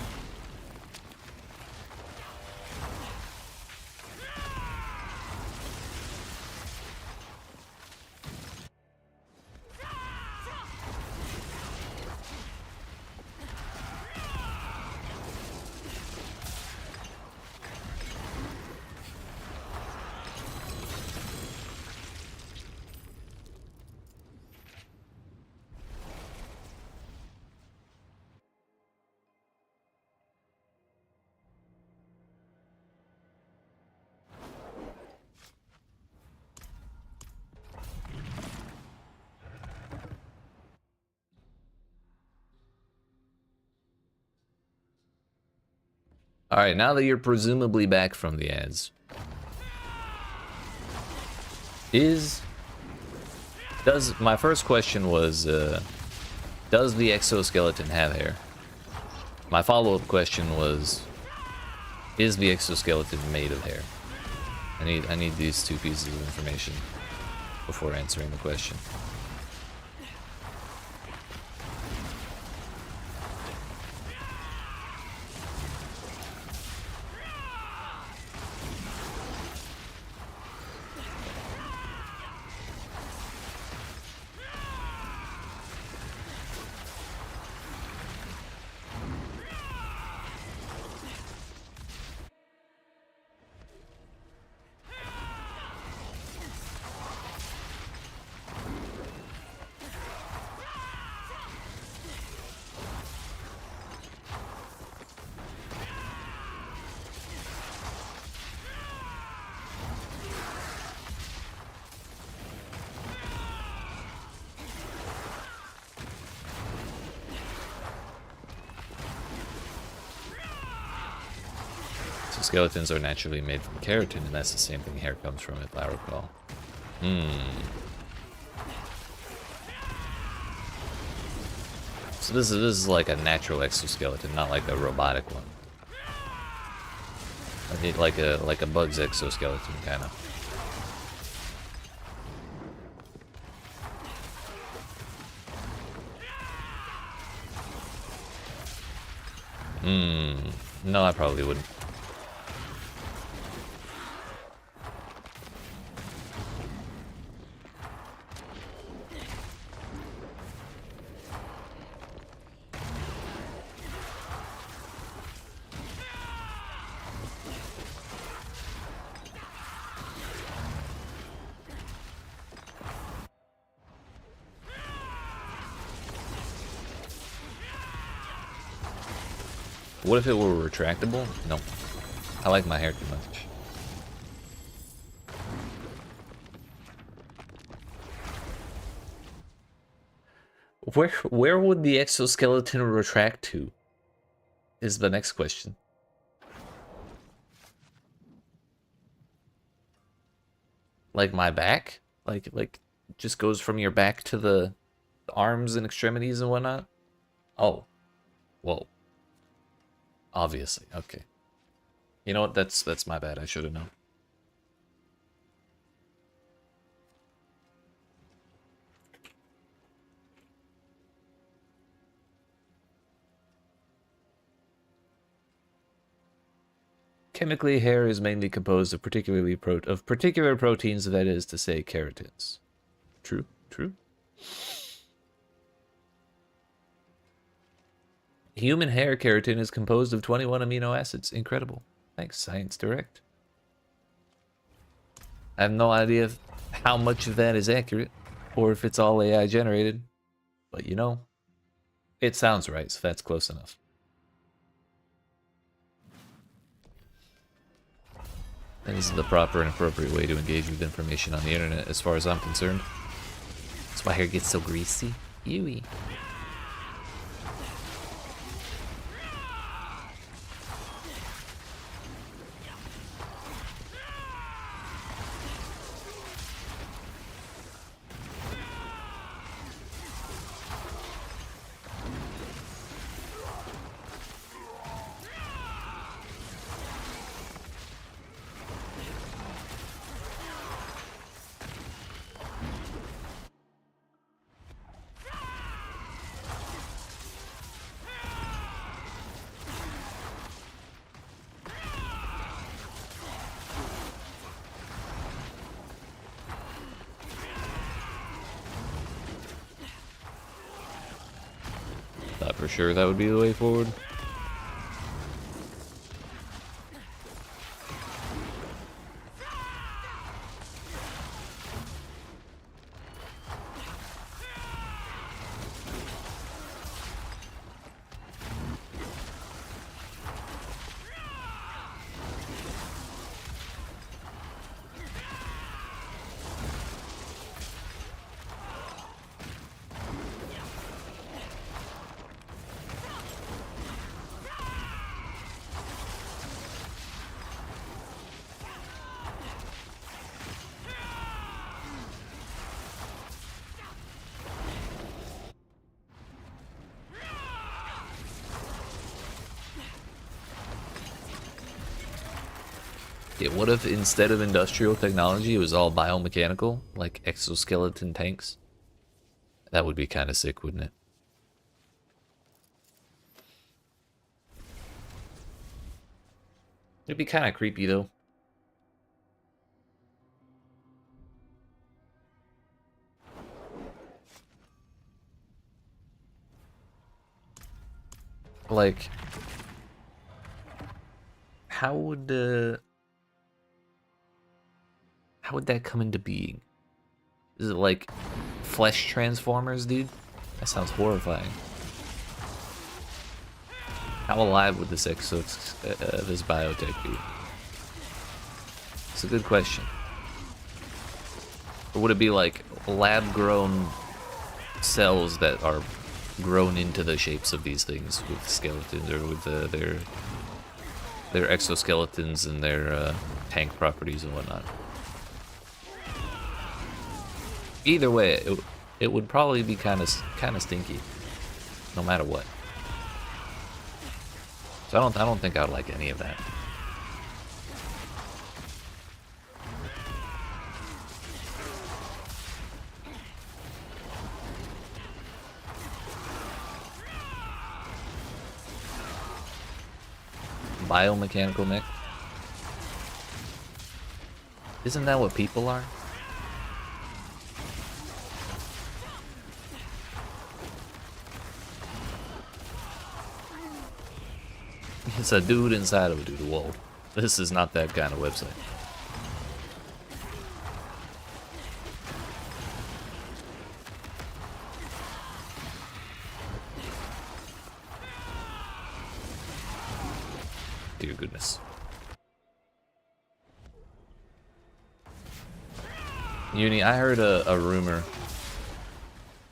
Alright, now that you're presumably back from the ads, my first question was, does the exoskeleton have hair? My follow-up question was, is the exoskeleton made of hair? I need these two pieces of information before answering the question. Skeletons are naturally made from keratin, and that's the same thing hair comes from, if I recall. So this is like a natural exoskeleton, not like a robotic one. I need like a bug's exoskeleton, kind of. No, I probably wouldn't. What if it were retractable? No. I like my hair too much. Where would the exoskeleton retract to? Is the next question. Like my back? Like just goes from your back to the arms and extremities and whatnot? Oh. Whoa. Obviously. Okay. You know what? That's my bad. I should have known. Chemically, hair is mainly composed of particular proteins, that is to say, keratins. True, true. Human hair keratin is composed of 21 amino acids. Incredible. Thanks, Science Direct. I have no idea how much of that is accurate, or if it's all AI generated. But you know, it sounds right, so that's close enough. And this is the proper and appropriate way to engage with information on the internet, as far as I'm concerned. That's why hair gets so greasy. Ewy. Thought for sure that would be the way forward. Yeah, what if instead of industrial technology, it was all biomechanical, like exoskeleton tanks? That would be kind of sick, wouldn't it? It'd be kind of creepy, though. Like, how would that come into being? Is it like flesh transformers, dude? That sounds horrifying. How alive would this this biotech be? It's a good question. Or would it be like lab-grown cells that are grown into the shapes of these things with skeletons, or with their exoskeletons and their tank properties and whatnot? Either way, it would probably be kind of stinky, no matter what. So I don't think I would like any of that. Biomechanical mech. Isn't that what people are? It's a dude inside of a dude. Whoa. This is not that kind of website. dear goodness. Uni, I heard a rumor,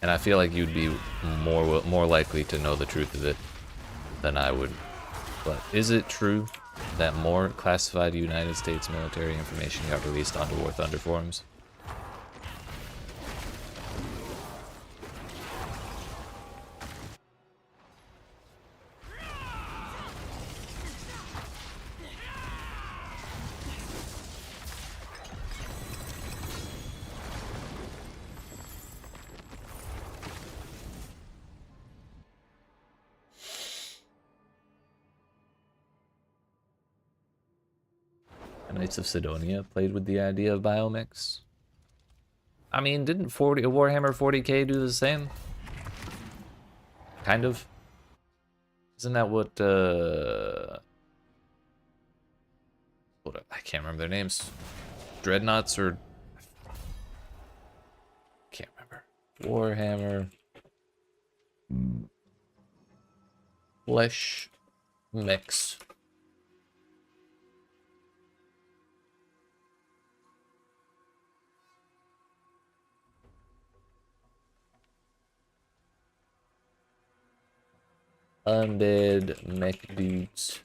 and I feel like you'd be more likely to know the truth of it than I would. But is it true that more classified United States military information got released onto War Thunder forums? Knights of Sidonia played with the idea of biomix. I mean, didn't Warhammer 40k do the same? Kind of. Isn't that what I can't remember their names. Dreadnoughts or can't remember. Warhammer Flesh Mix. Undead mech dudes.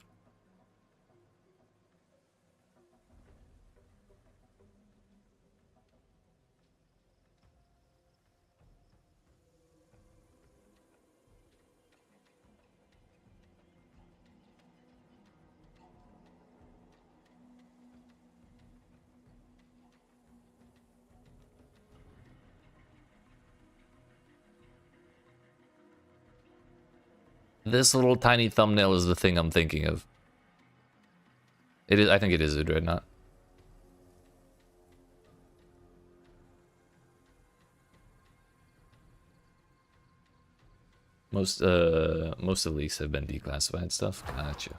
This little tiny thumbnail is the thing I'm thinking of. It is. I think it is a dreadnought. Most of the leaks have been declassified stuff. Gotcha.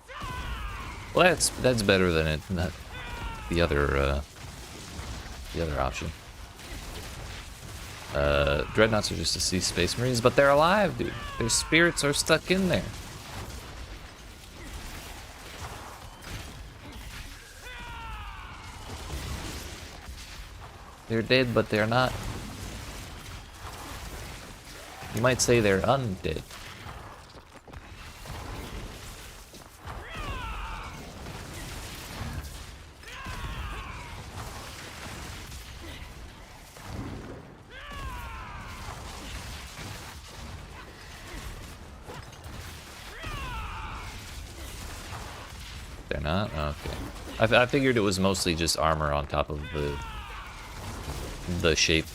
Well, that's better than it. Not the other option. Dreadnoughts are just to see Space Marines, but they're alive, dude. Their spirits are stuck in there. They're dead, but they're not. You might say they're undead. They're not? Okay. I figured it was mostly just armor on top of the shape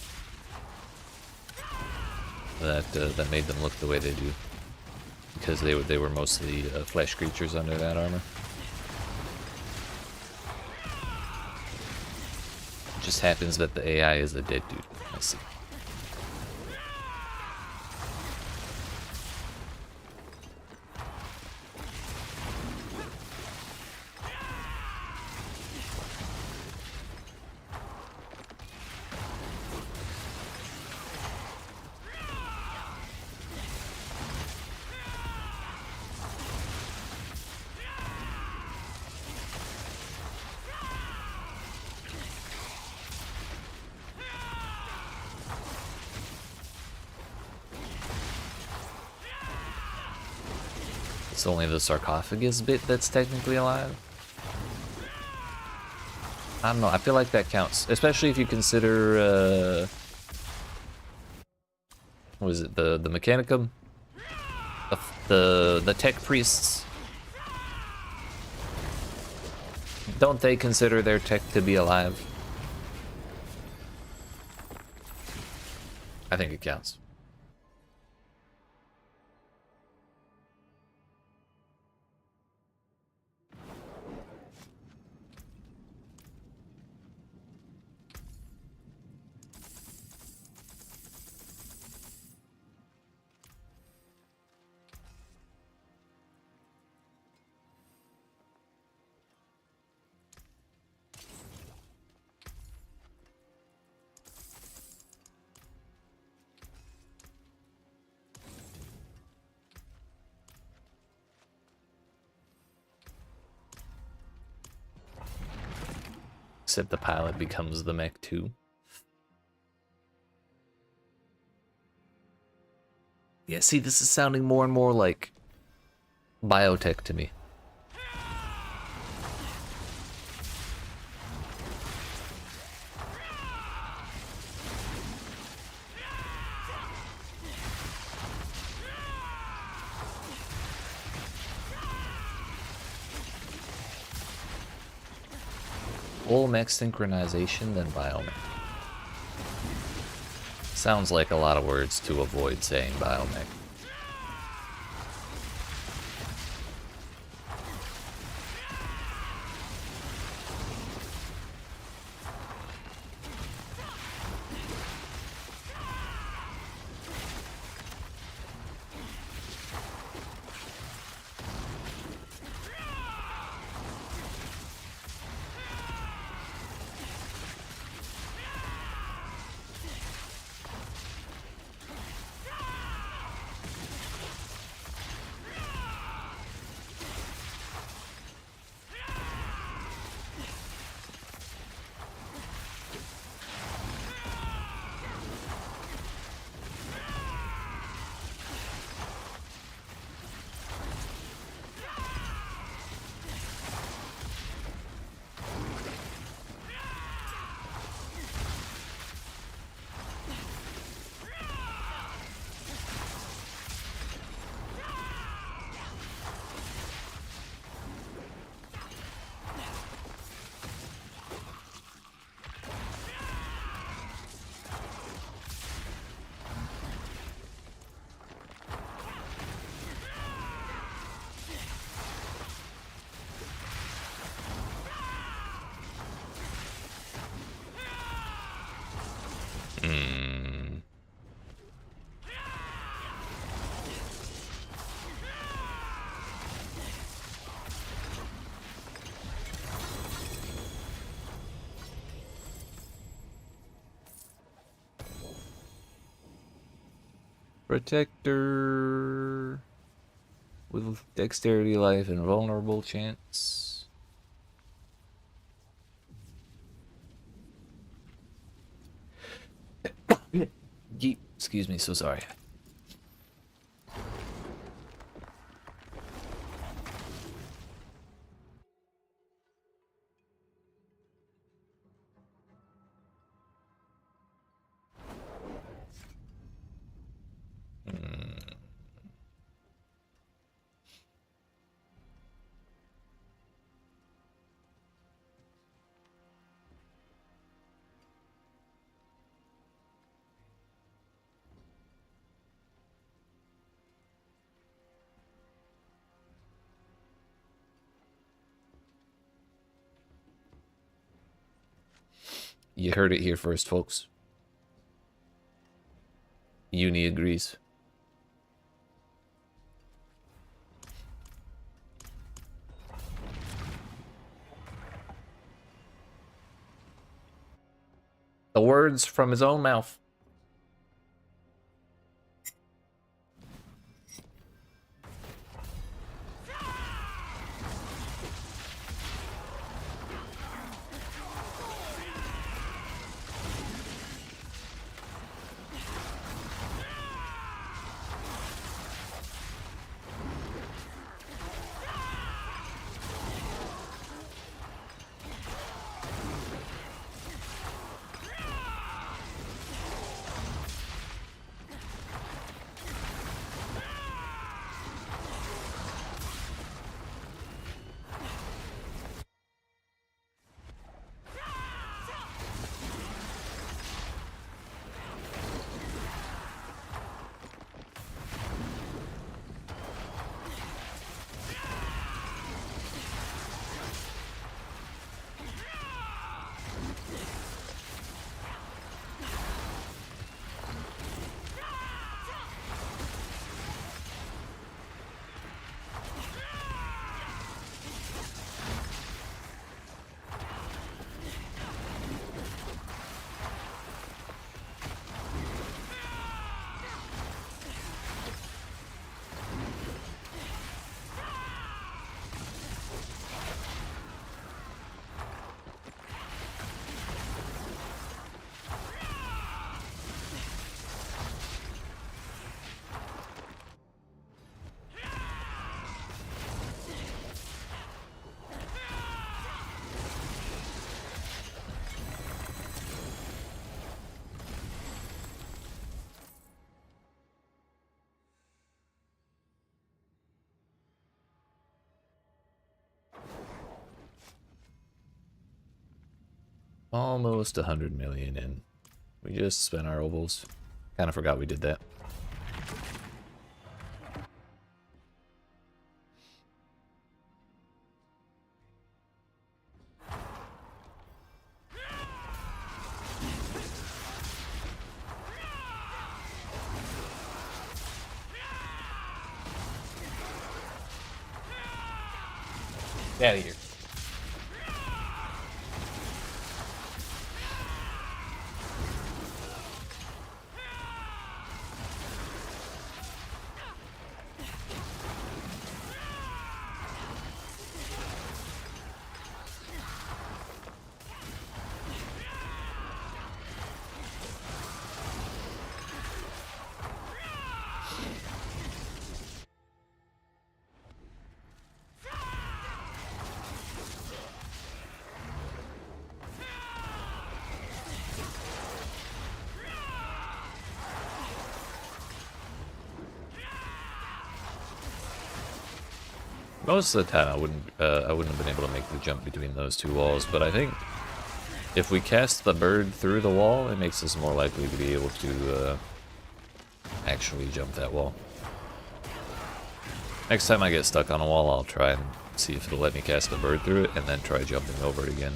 that made them look the way they do, because they were mostly flesh creatures under that armor. It just happens that the AI is a dead dude. I see. It's only the sarcophagus bit that's technically alive. I don't know, I feel like that counts. Especially if you consider, what is it, the Mechanicum? The tech priests. Don't they consider their tech to be alive? I think it counts. except the pilot becomes the mech too. Yeah, see, this is sounding more and more like biotech to me. Full mech synchronization, then biomech. Sounds like a lot of words to avoid saying biomech. Protector with dexterity, life, and vulnerable chance. YEET. Excuse me, so sorry. You heard it here first, folks. Uni agrees. The words from his own mouth. almost 100 million in. We just spent our ovals. Kind of forgot we did that. Get out of here. Most of the time, I wouldn't have been able to make the jump between those two walls, but I think if we cast the bird through the wall, it makes us more likely to be able to actually jump that wall. Next time I get stuck on a wall, I'll try and see if it'll let me cast the bird through it, and then try jumping over it again.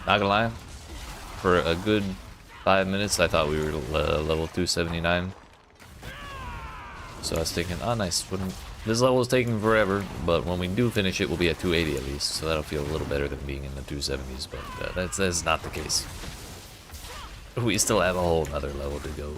Not gonna lie, for a good 5 minutes I thought we were level 279. So I was thinking, oh nice, this level is taking forever, but when we do finish it we'll be at 280 at least, so that'll feel a little better than being in the 270s, but that's not the case. We still have a whole other level to go.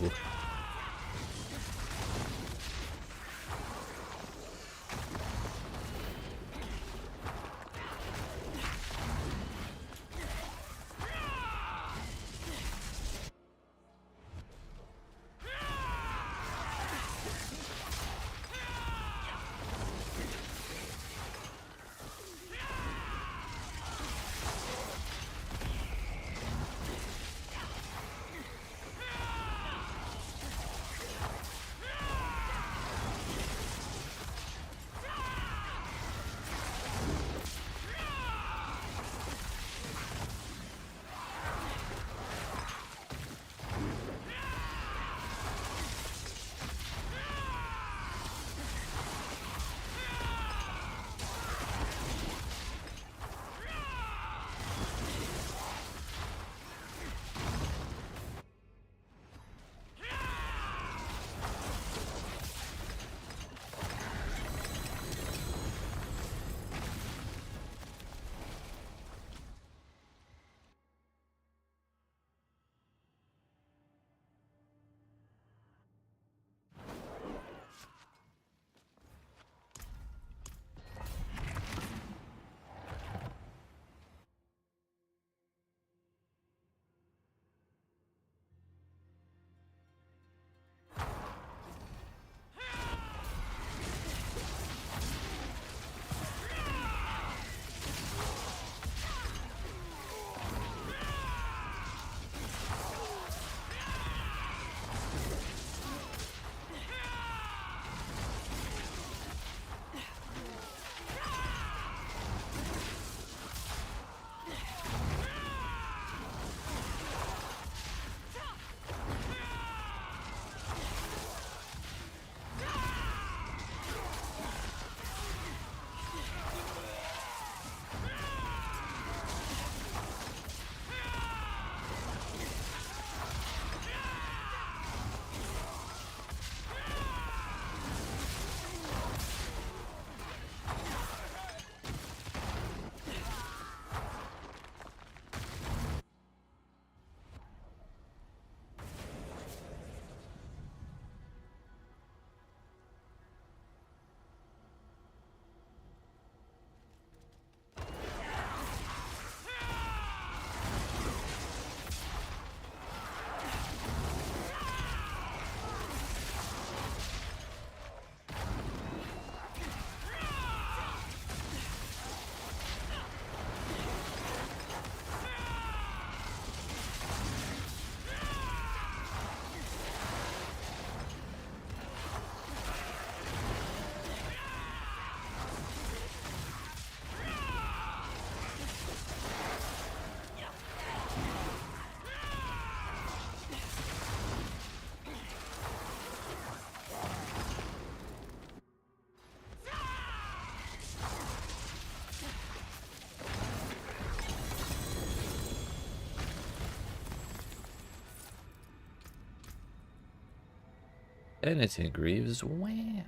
Penitent Greaves. Wham.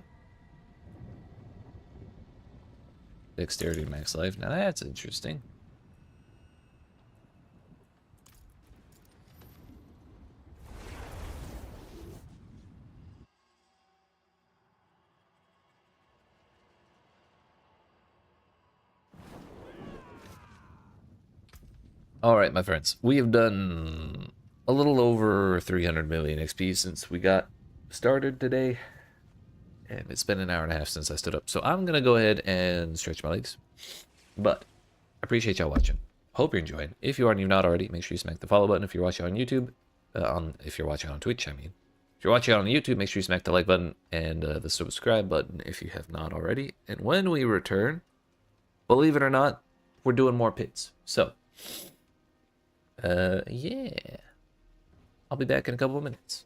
Dexterity max life. Now that's interesting. Alright, my friends. We have done a little over 300 million XP since we got started today. And it's been an hour and a half since I stood up. So I'm going to go ahead and stretch my legs. But I appreciate y'all watching. Hope you're enjoying. If you are and you're not already, make sure you smack the follow button if you're watching on YouTube. If you're watching on Twitch, I mean. If you're watching on YouTube, make sure you smack the like button and the subscribe button if you have not already. And when we return, believe it or not, we're doing more pits. So, yeah. I'll be back in a couple of minutes.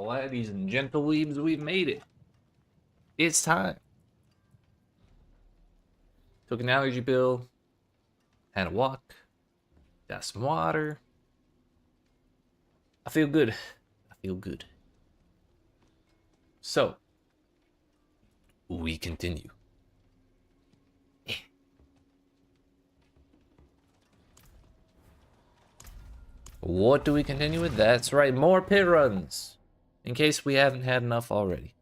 Ladies and gentle weebs, we've made it. It's time. Took an allergy pill, had a walk, got some water. I feel good. I feel good. So, we continue. What do we continue with? That's right, more pit runs. In case we haven't had enough already.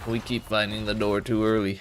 We keep finding the door too early.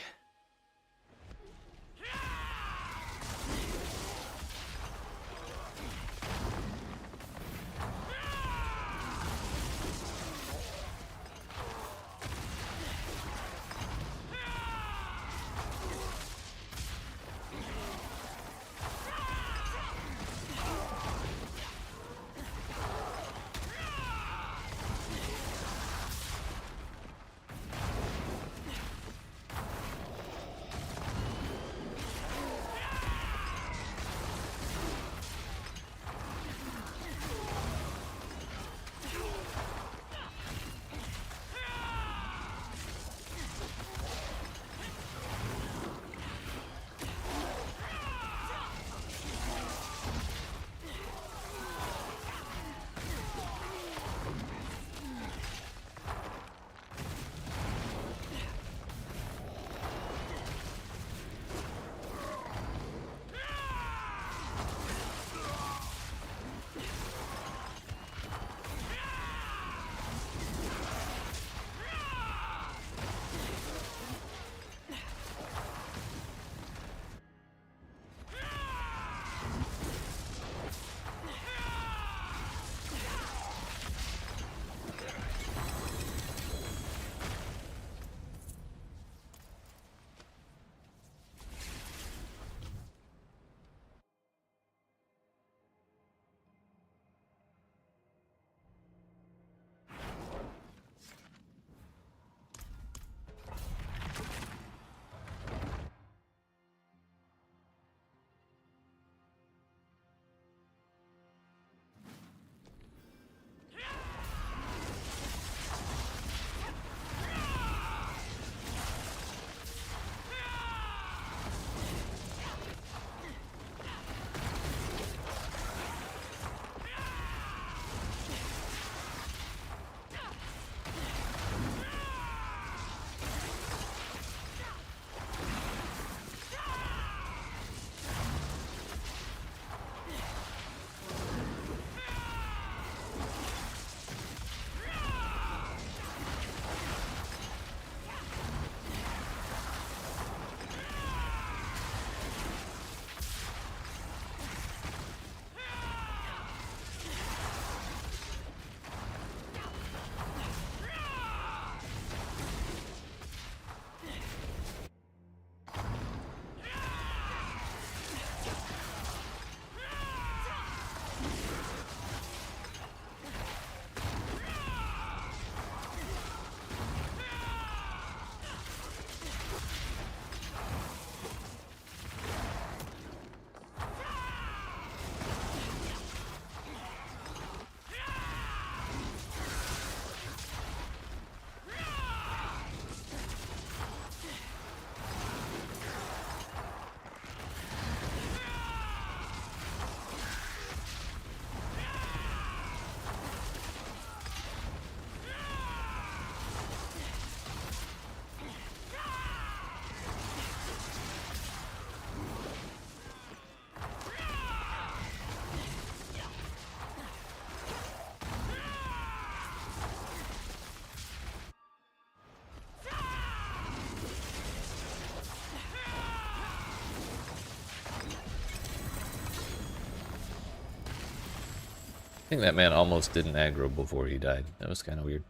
I think that man almost didn't aggro before he died. That was kind of weird.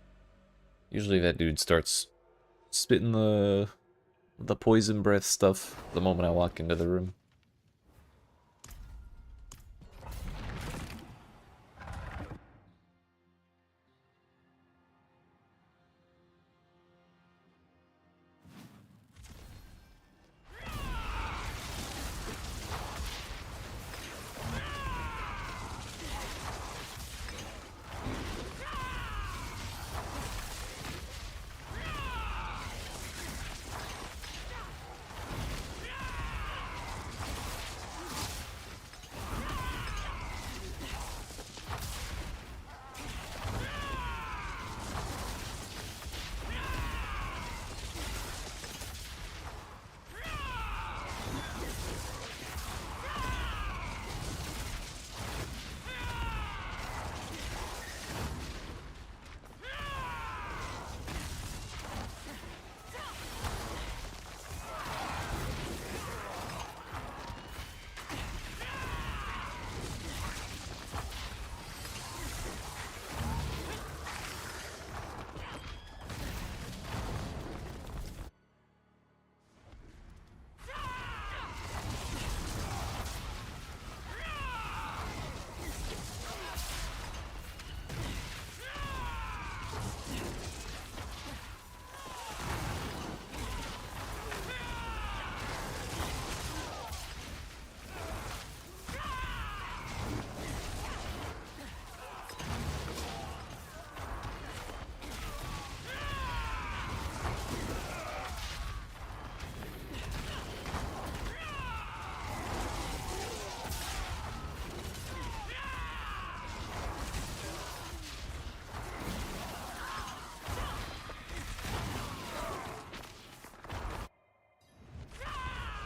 Usually that dude starts spitting the poison breath stuff the moment I walk into the room.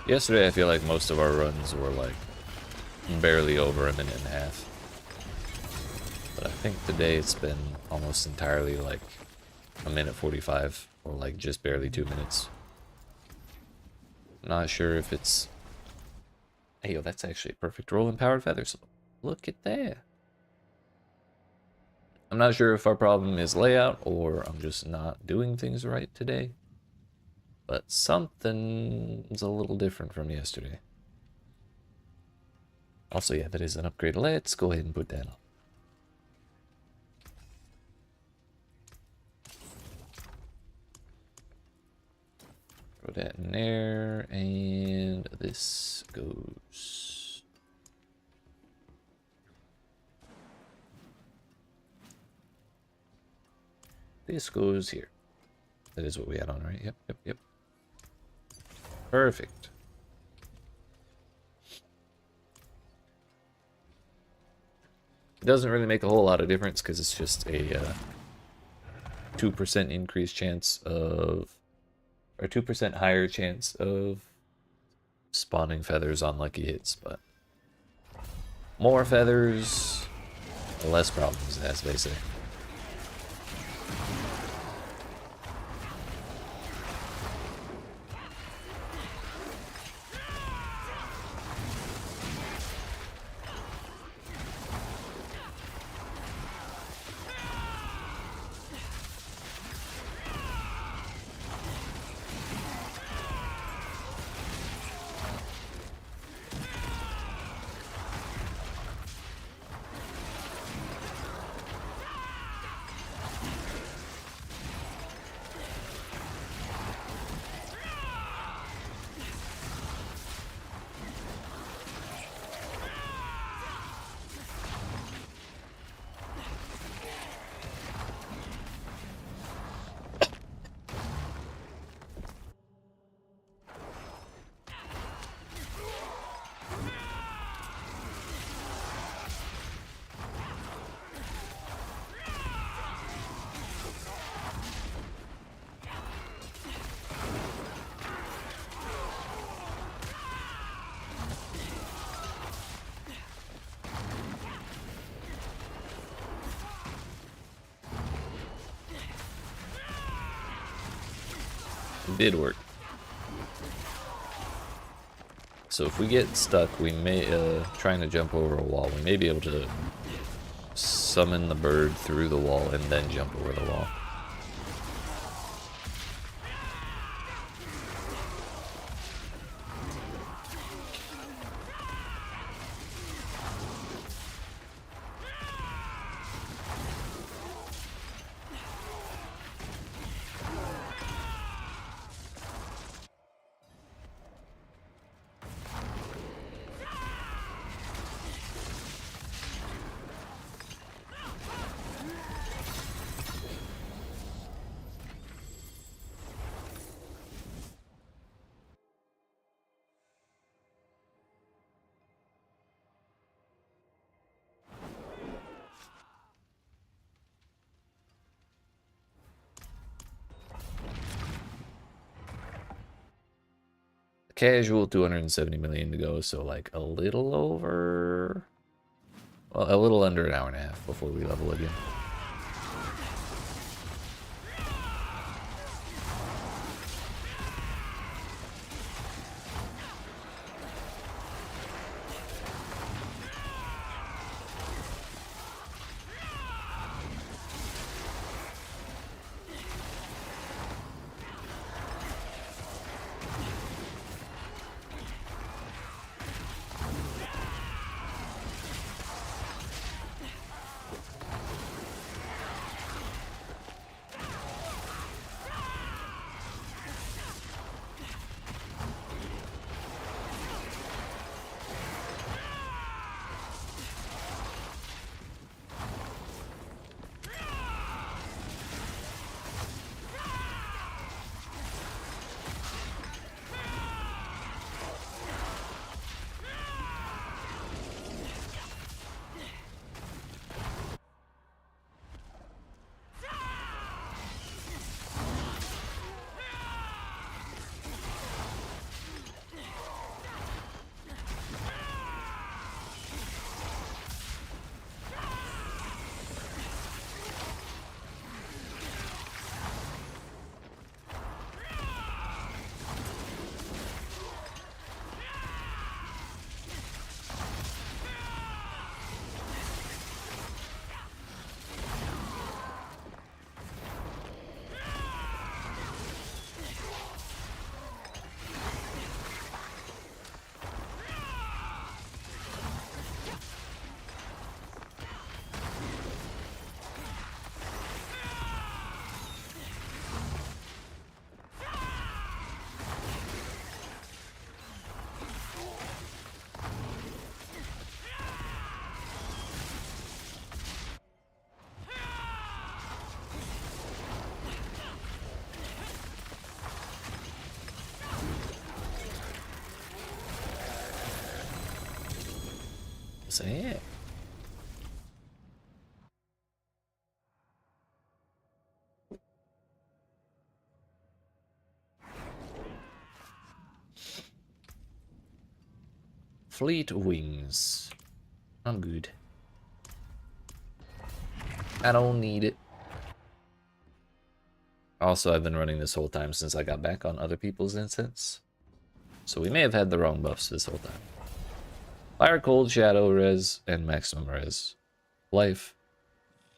Yesterday, I feel like most of our runs were like barely over a minute and a half. But I think today it's been almost entirely like a minute 45 or like just barely 2 minutes. Not sure if it's... Hey, yo, that's actually a perfect roll in Powered Feathers. Look at that. I'm not sure if our problem is layout or I'm just not doing things right today. But something's a little different from yesterday. Also, yeah, that is an upgrade. Let's go ahead and put that on. Throw that in there, and this goes. This goes here. That is what we had on, right? Yep, yep, yep. Perfect. It doesn't really make a whole lot of difference because it's just a 2% increased chance of, or 2% higher chance of spawning feathers on lucky hits, but more feathers, less problems, as they say. It did work. So if we get stuck, we may, trying to jump over a wall, we may be able to summon the bird through the wall and then jump over the wall. Casual 270 million to go, so like a little over, well, a little under an hour and a half before we level again. Say it. Fleet wings. I'm good. I don't need it. Also, I've been running this whole time since I got back on other people's instance. So we may have had the wrong buffs this whole time. Fire, Cold, Shadow, Res, and Maximum Res. Life,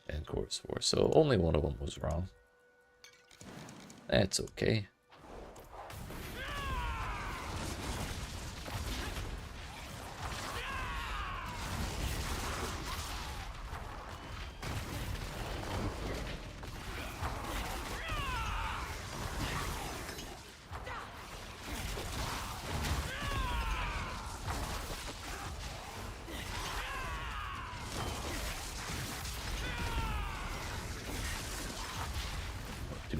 and Chorus 4. So only one of them was wrong. That's okay.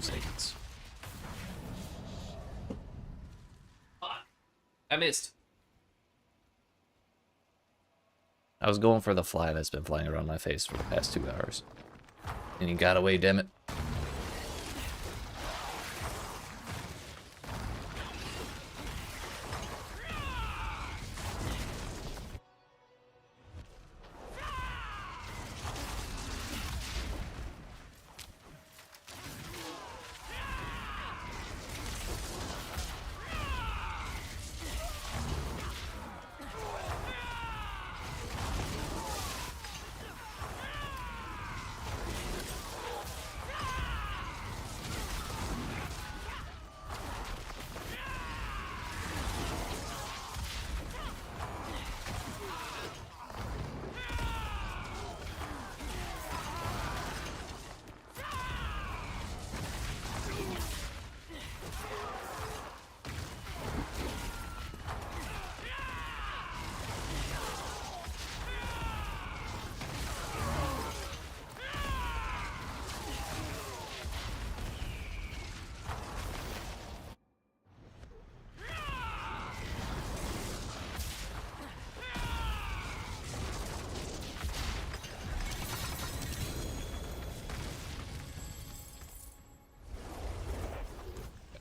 Seconds. I missed. I was going for the fly that's been flying around my face for the past 2 hours. And he got away, damn it.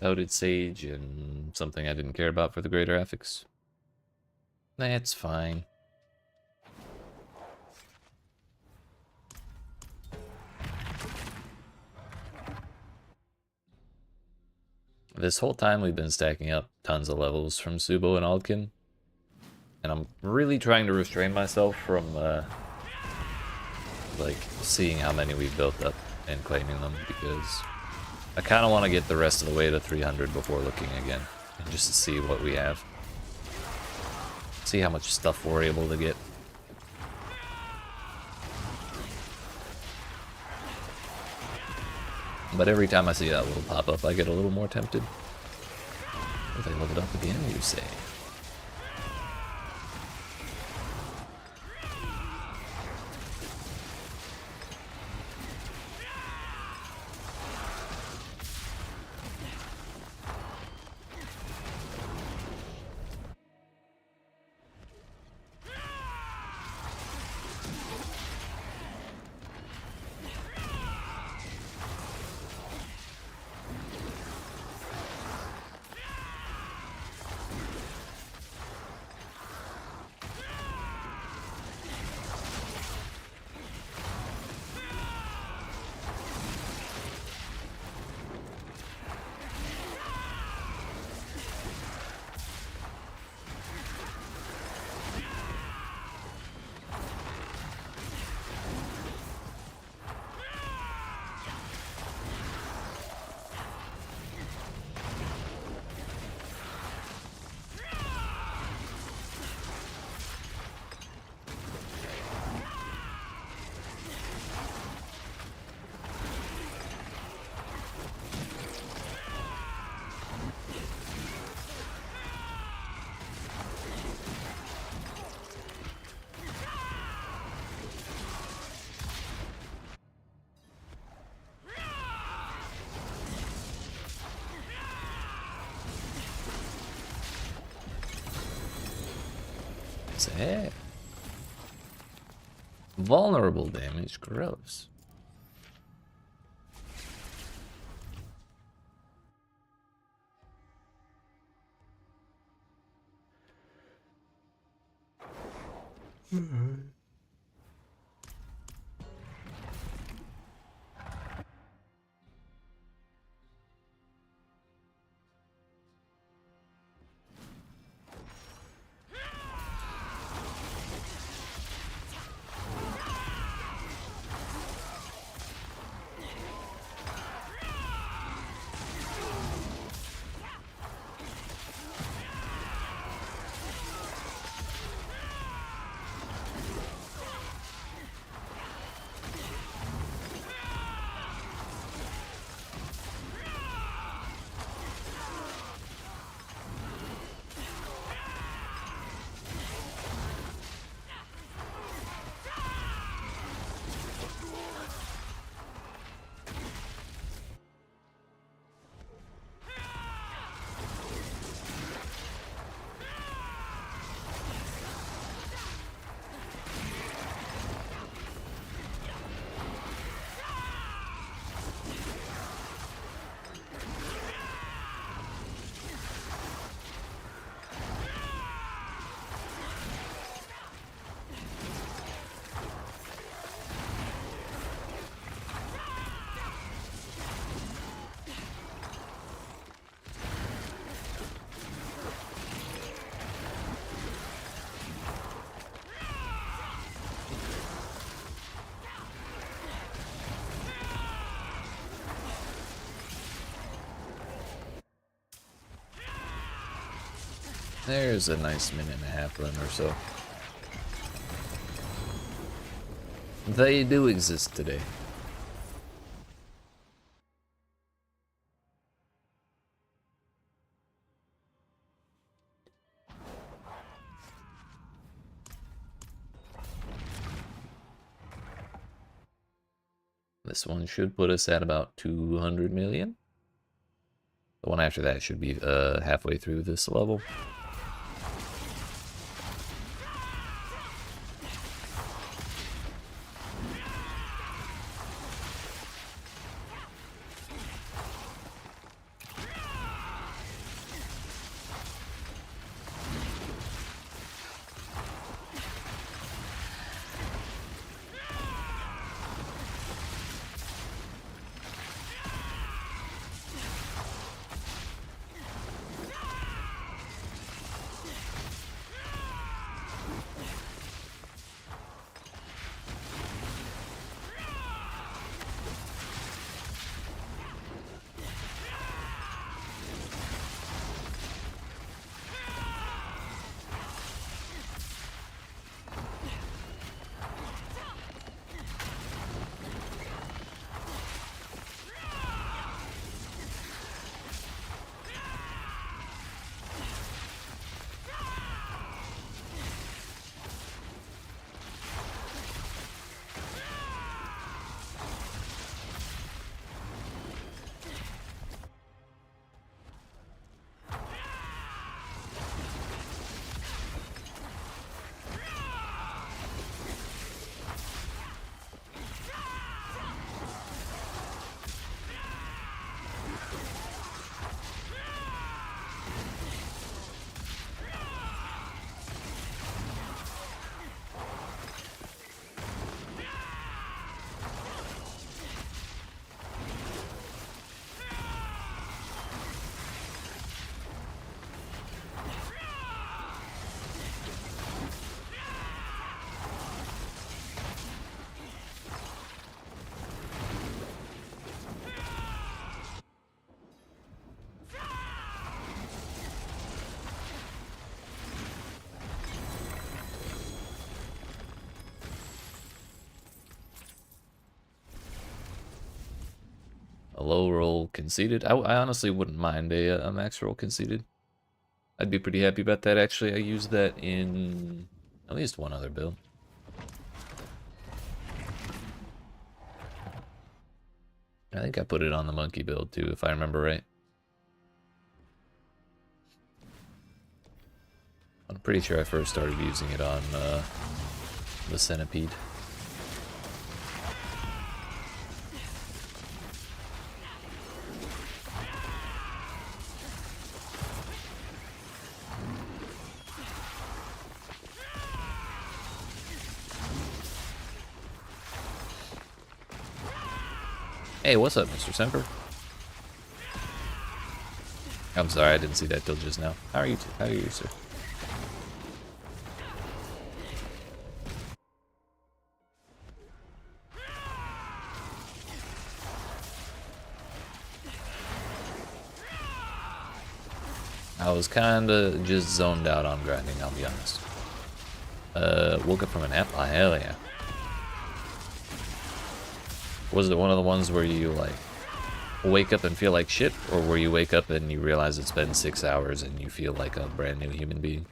Outed Sage and something I didn't care about for the greater graphics. That's fine. This whole time we've been stacking up tons of levels from Subo and Aldkin. And I'm really trying to restrain myself from, like, seeing how many we've built up and claiming them, because I kind of want to get the rest of the way to 300 before looking again, and just to see what we have. See how much stuff we're able to get. But every time I see that little pop-up, I get a little more tempted. Will they level it up again, you say? Hey. Vulnerable damage, gross. There's a nice minute and a half run or so. They do exist today. This one should put us at about 200 million. The one after that should be halfway through this level. A low roll conceded. I honestly wouldn't mind a max roll conceded. I'd be pretty happy about that, actually. I used that in at least one other build. I think I put it on the monkey build, too, if I remember right. I'm pretty sure I first started using it on the centipede. Hey, what's up, Mr. Semper? I'm sorry, I didn't see that till just now. How are you, how are you, sir? I was kinda just zoned out on grinding, I'll be honest. Woke up from a nap? Oh, hell yeah. Was it one of the ones where you, like, wake up and feel like shit? Or where you wake up and you realize it's been 6 hours and you feel like a brand new human being?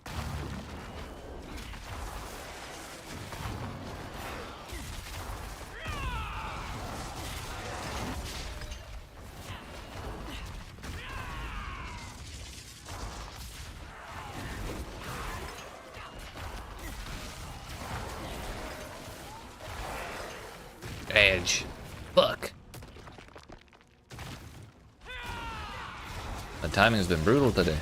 Edge. Fuck. The timing's been brutal today.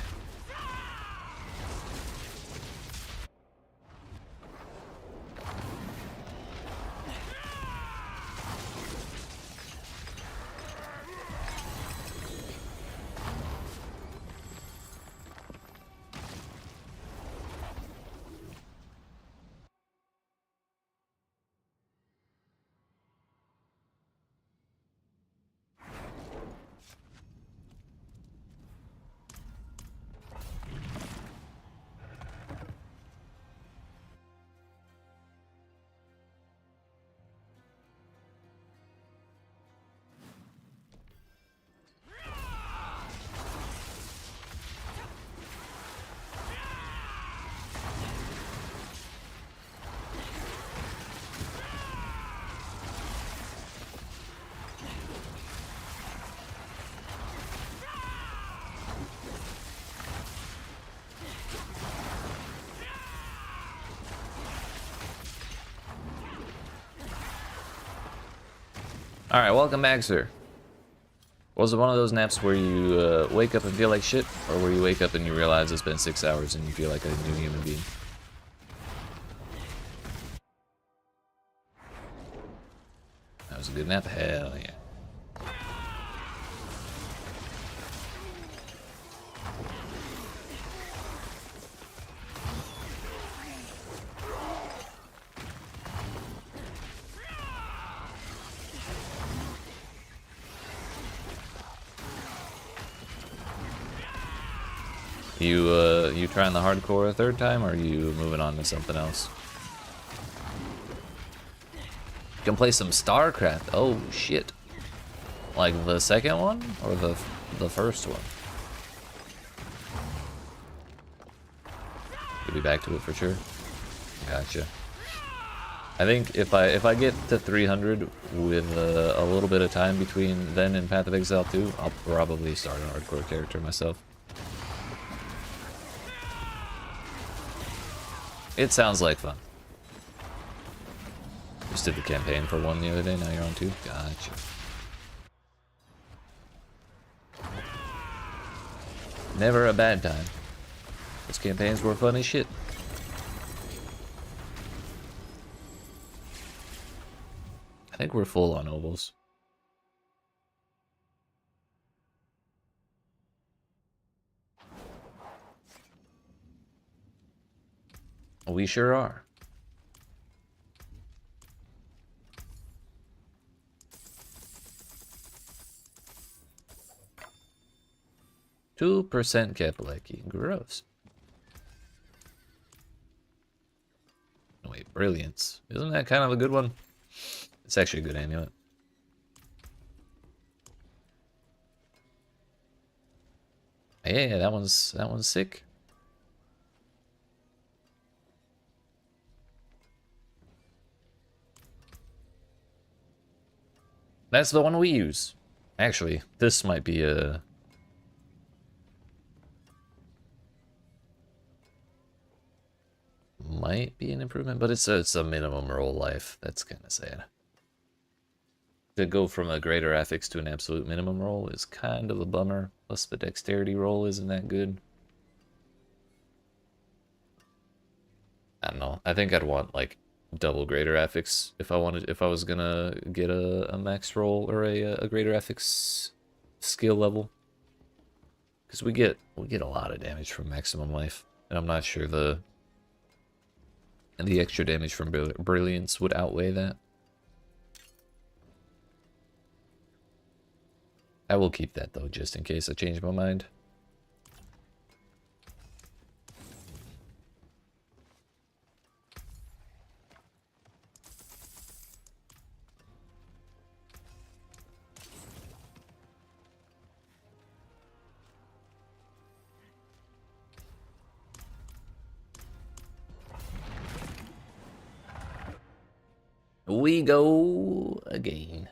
Alright, welcome back, sir. Was it one of those naps where you wake up and feel like shit? Or where you wake up and you realize it's been 6 hours and you feel like a new human being? That was a good nap? Hell yeah. You trying the hardcore a third time, or are you moving on to something else? You can play some StarCraft. Oh shit! Like the second one or the first one? Could be back to it for sure. Gotcha. I think if I get to 300 with a little bit of time between then and Path of Exile 2, I'll probably start a hardcore character myself. It sounds like fun. Just did the campaign for one the other day, now you're on two? Gotcha. Never a bad time. Those campaigns were fun as shit. I think we're full on ovals. We sure are. %2 Kapaleki. Gross. Oh, wait, Brilliance. Isn't that kind of a good one? It's actually a good amulet. Yeah, that one's sick. That's the one we use. Actually, this might be a... Might be an improvement, but it's a minimum roll life. That's kind of sad. To go from a greater affix to an absolute minimum roll is kind of a bummer. Plus the dexterity roll isn't that good. I don't know. I think I'd want like double greater affix if I was gonna get a max roll or a greater affix skill level. Because we get a lot of damage from maximum life, and I'm not sure the extra damage from brilliance would outweigh that. I will keep that though, just in case I change my mind. We go again.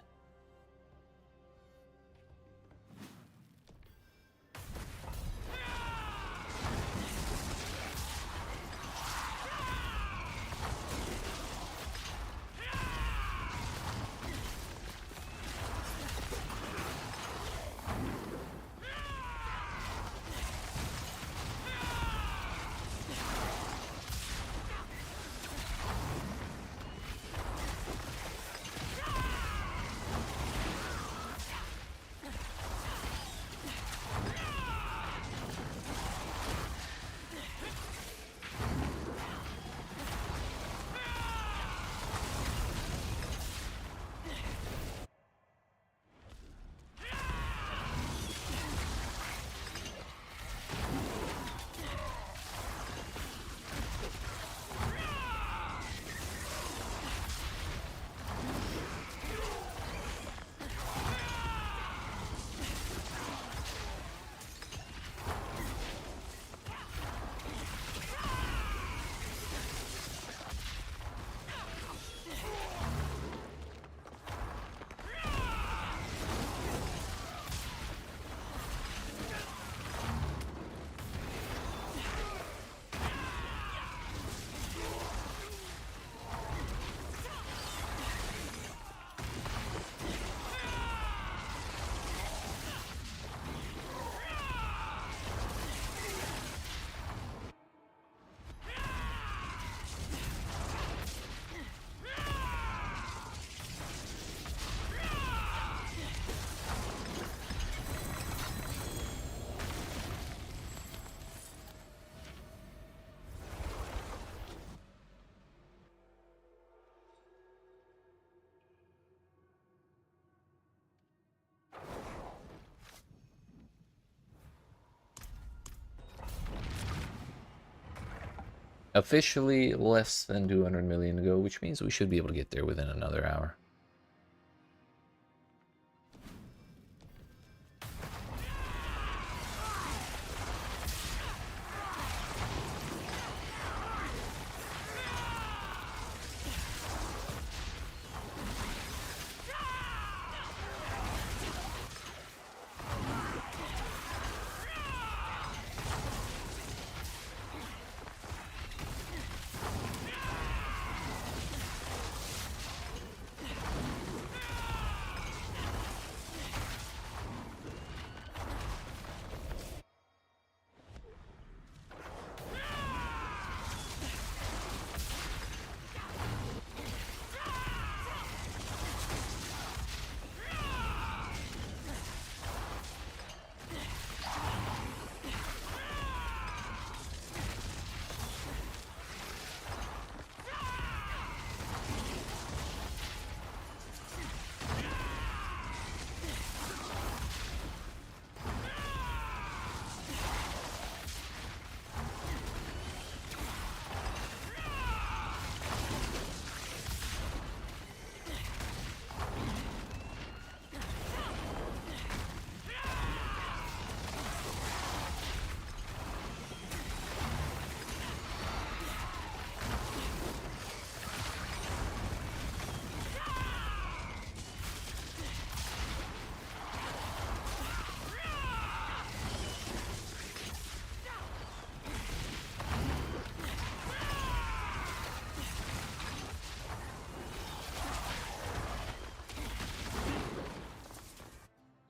Officially less than 200 million to go, which means we should be able to get there within another hour.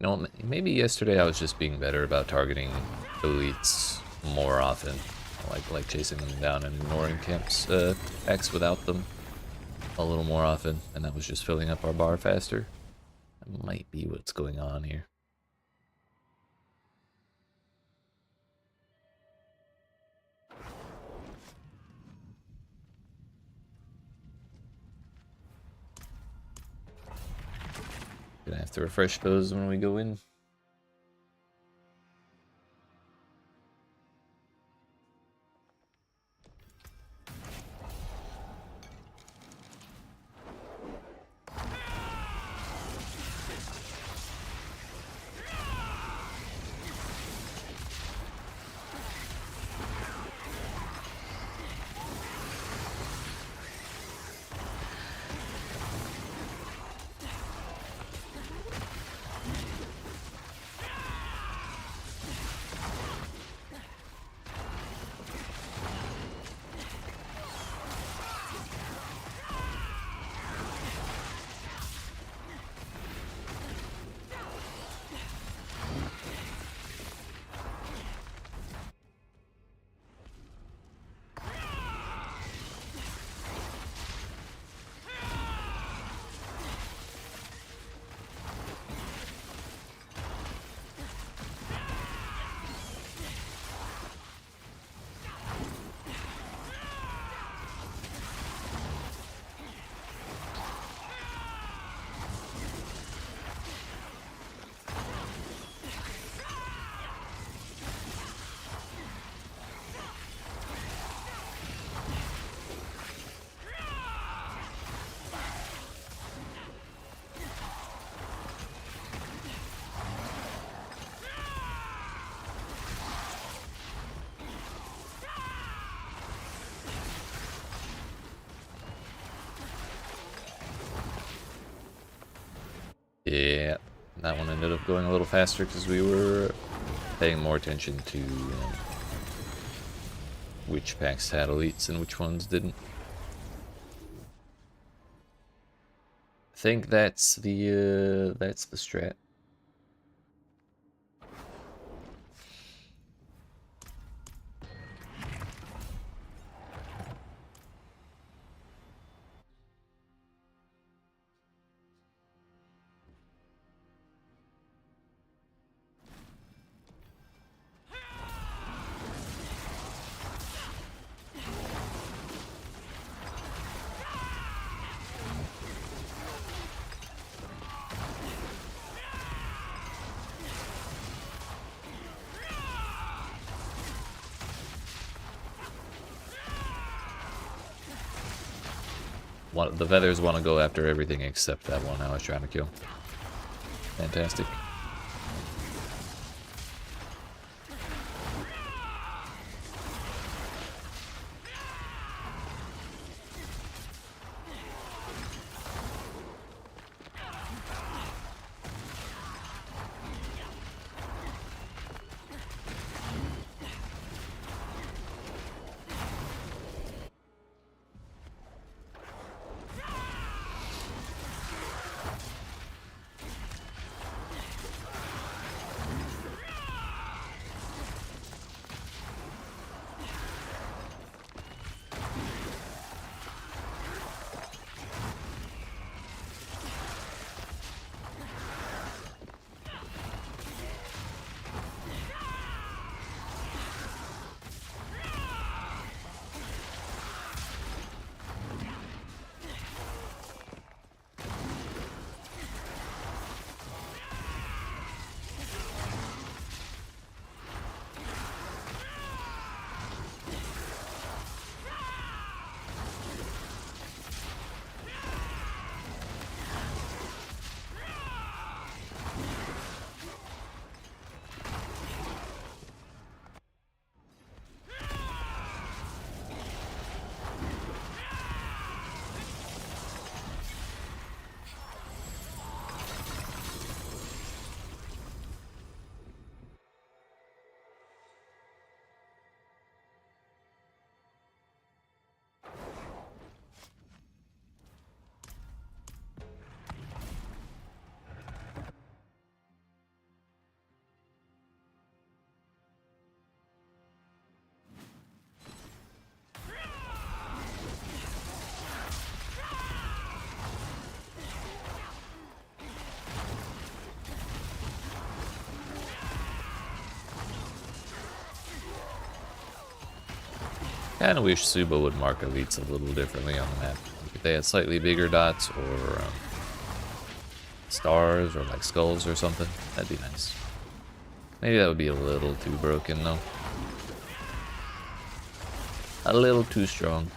know, maybe yesterday I was just being better about targeting elites more often. Like chasing them down and ignoring camps X without them a little more often, and that was just filling up our bar faster. That might be what's going on here. Gonna have to refresh those when we go in. Yeah, that one ended up going a little faster because we were paying more attention to which packs had elites and which ones didn't. I think that's the strat. The feathers want to go after everything except that one I was trying to kill. Fantastic. Kinda wish Suba would mark elites a little differently on the map. Like if they had slightly bigger dots or stars or like skulls or something, that'd be nice. Maybe that would be a little too broken though. A little too strong.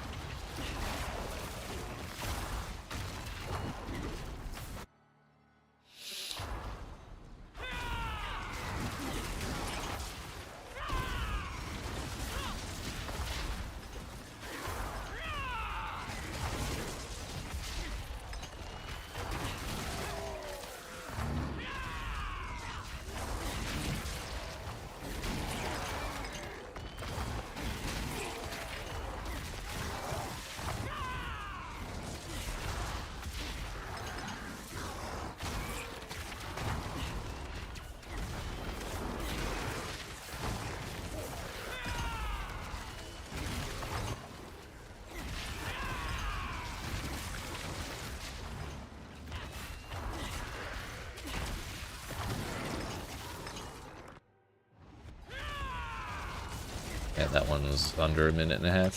Yeah, that one was under a minute and a half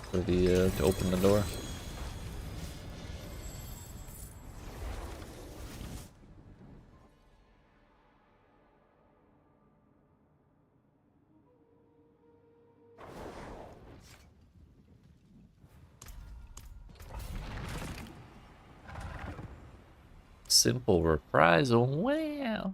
for the to open the door. Simple reprisal, wow.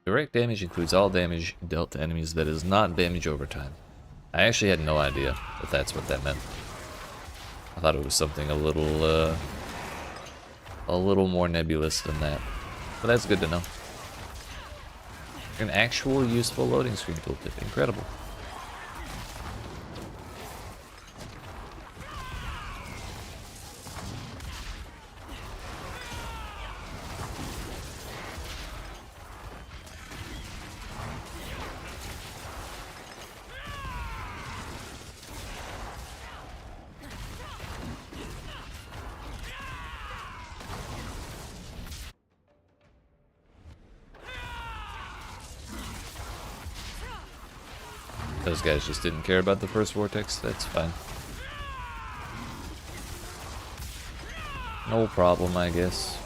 Direct damage includes all damage dealt to enemies that is not damage over time. I actually had no idea if that's what that meant. I thought it was something a little more nebulous than that. But that's good to know. An actual useful loading screen tooltip. Incredible. Those guys just didn't care about the first vortex, that's fine. No problem, I guess.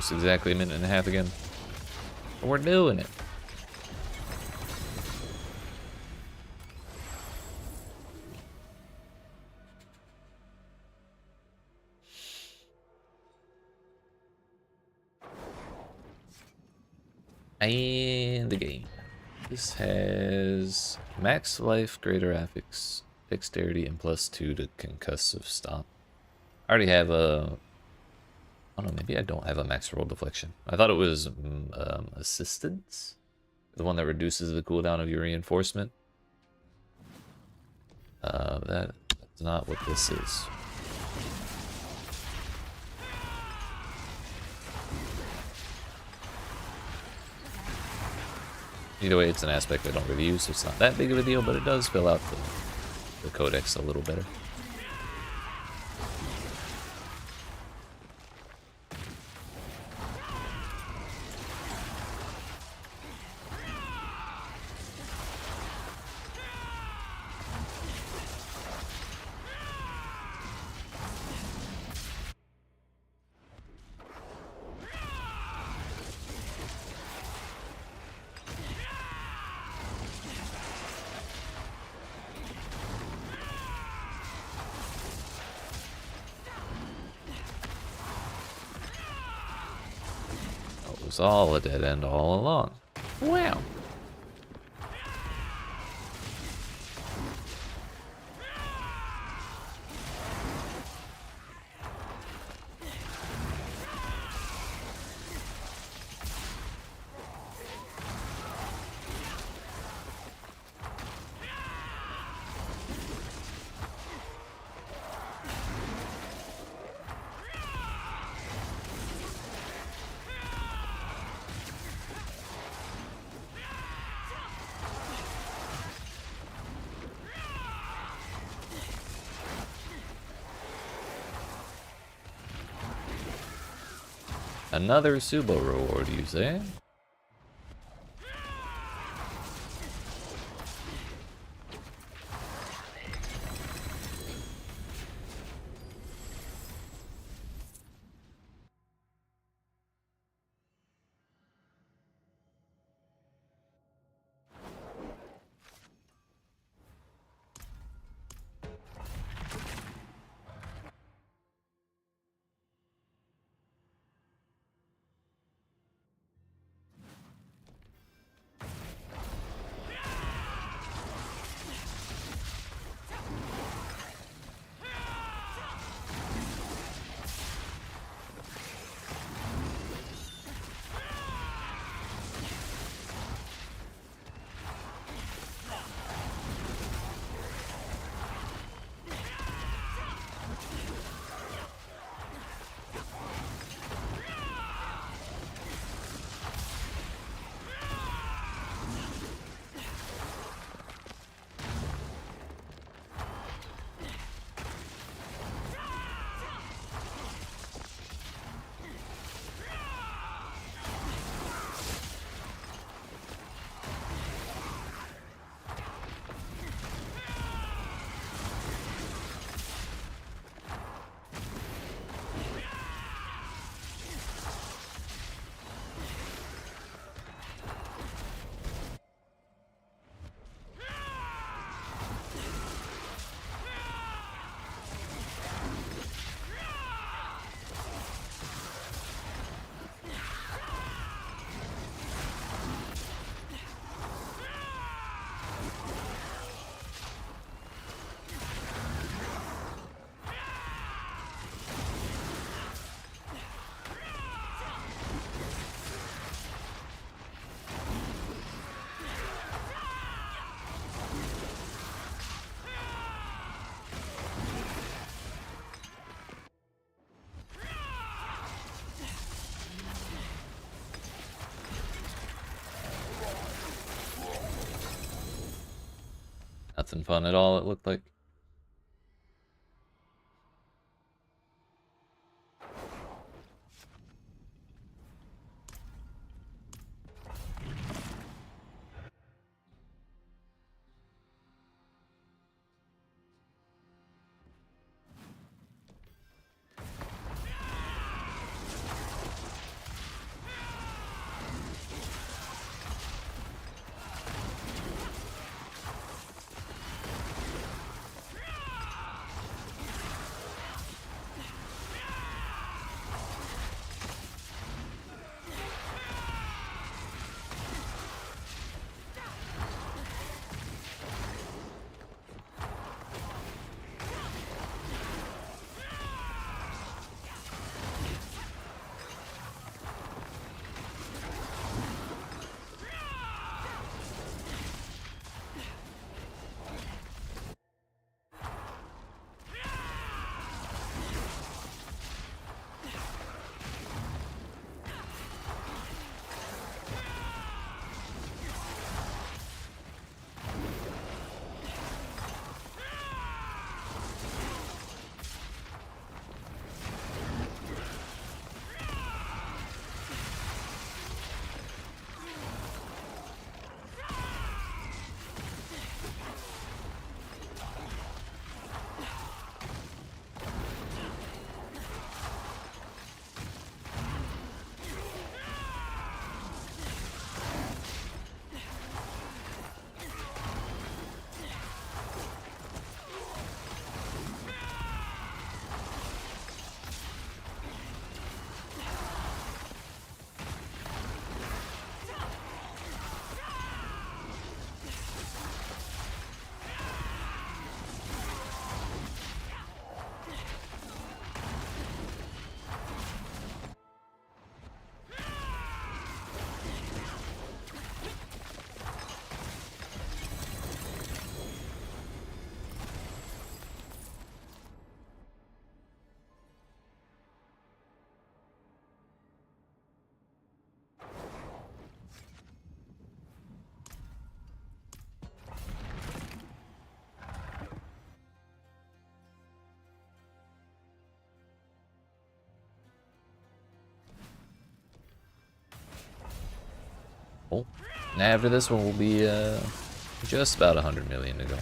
almost exactly a minute and a half again. We're doing it. And the game. This has max life, greater affix, dexterity, and +2 to concussive stop. I already have a... I don't know, maybe I don't have a max roll deflection. I thought it was assistance? The one that reduces the cooldown of your reinforcement. That's not what this is. Either way, it's an aspect I don't really use, so it's not that big of a deal, but it does fill out the codex a little better. It was all a dead end all along. Wow. Another Subo reward, you say? Nothing fun at all, it looked like. Oh, and after this one will be just about 100 million to go.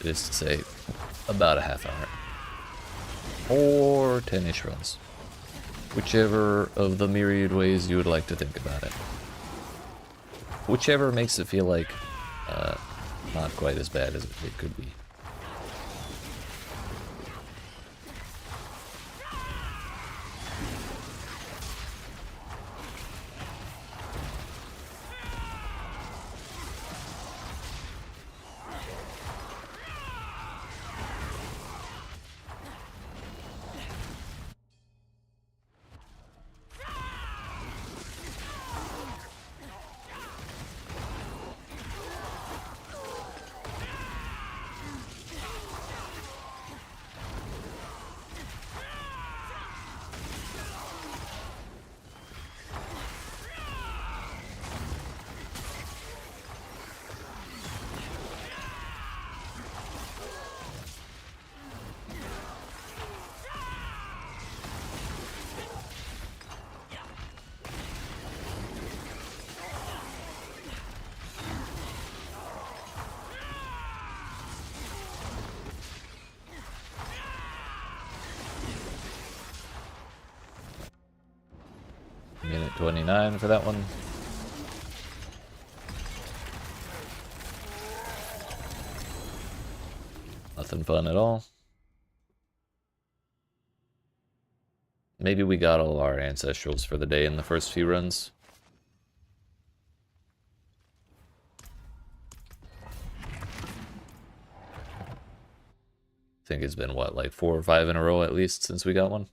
It is to say, about a half hour. Or 10-ish runs. Whichever of the myriad ways you would like to think about it. Whichever makes it feel like not quite as bad as it could be. Minute 29 for that one. Nothing fun at all. Maybe we got all our ancestrals for the day in the first few runs. I think it's been, what, like 4 or 5 in a row at least since we got one?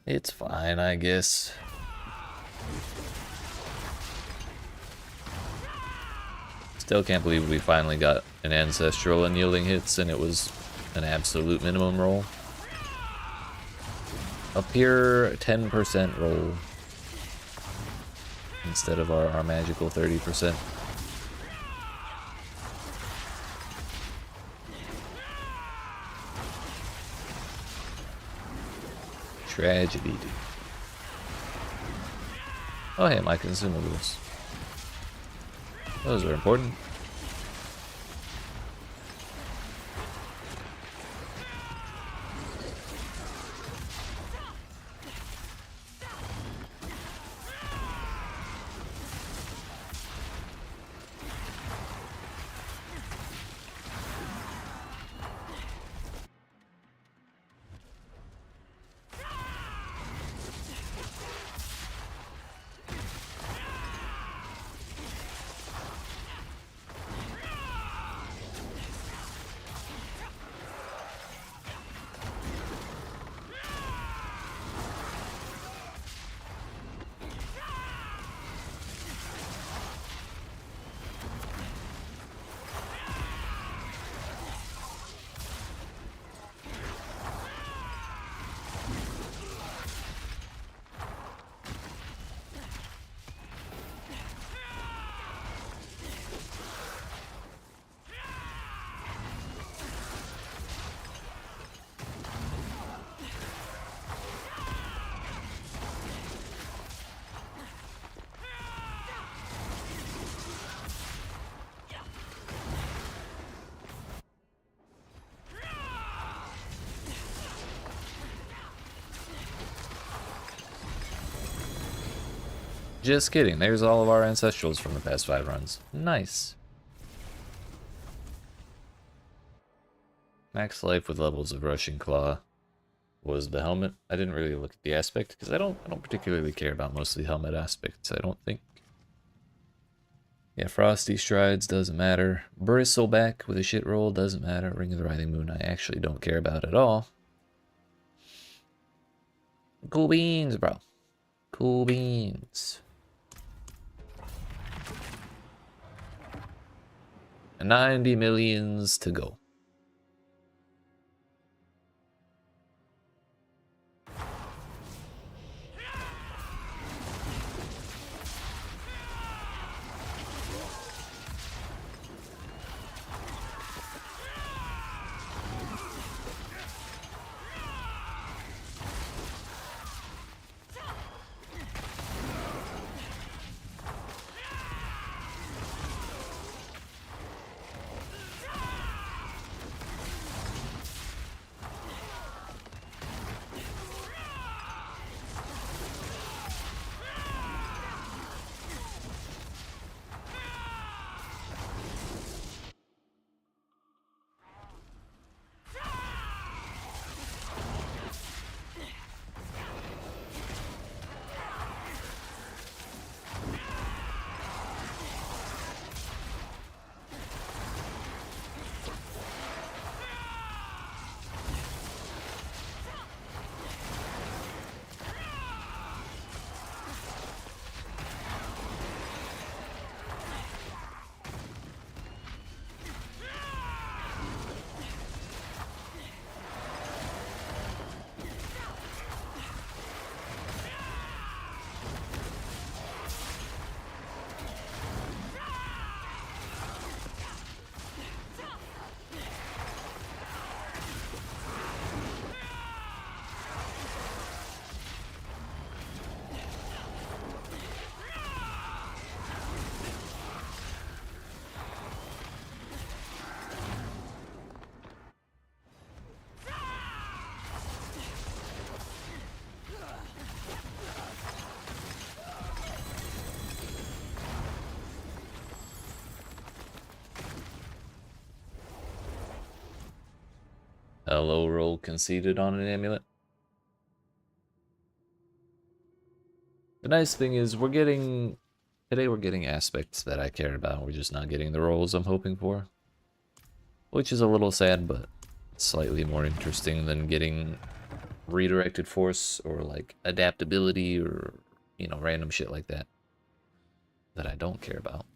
It's fine, I guess. Still can't believe we finally got an ancestral and yielding hits and it was an absolute minimum roll. A pure 10% roll instead of our magical 30%. Tragedy, dude. Oh hey, my consumables. Those are important. Just kidding, there's all of our ancestrals from the past 5 runs. Nice. Max life with levels of Rushing Claw was the helmet. I didn't really look at the aspect because I don't particularly care about mostly helmet aspects, I don't think. Yeah, Frosty Strides doesn't matter. Bristleback with a shit roll doesn't matter. Ring of the Writhing Moon I actually don't care about at all. Cool beans, bro. Cool beans. 90 millions to go. A low roll conceded on an amulet. The nice thing is today we're getting aspects that I care about. We're just not getting the rolls I'm hoping for. Which is a little sad, but slightly more interesting than getting redirected force or like adaptability or, you know, random shit like that I don't care about.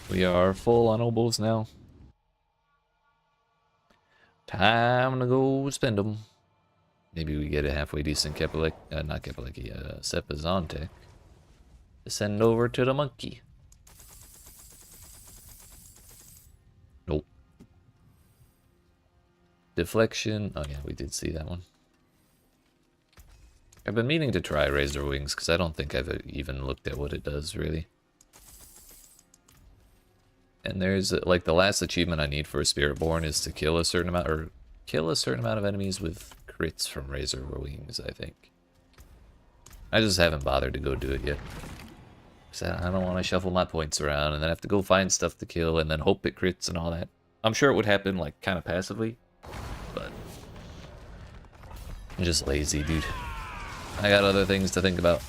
We are full on oboes now. Time to go spend them. Maybe we get a halfway decent not Kepaleki, Sepazante to send over to the monkey. Nope. Deflection. Oh yeah, we did see that one. I've been meaning to try Razor Wings because I don't think I've even looked at what it does really. And there's like the last achievement I need for a Spiritborn is to kill a certain amount of enemies with crits from Razor Wings, I think. I just haven't bothered to go do it yet. Because I don't want to shuffle my points around and then have to go find stuff to kill and then hope it crits and all that. I'm sure it would happen like kind of passively, but I'm just lazy, dude. I got other things to think about.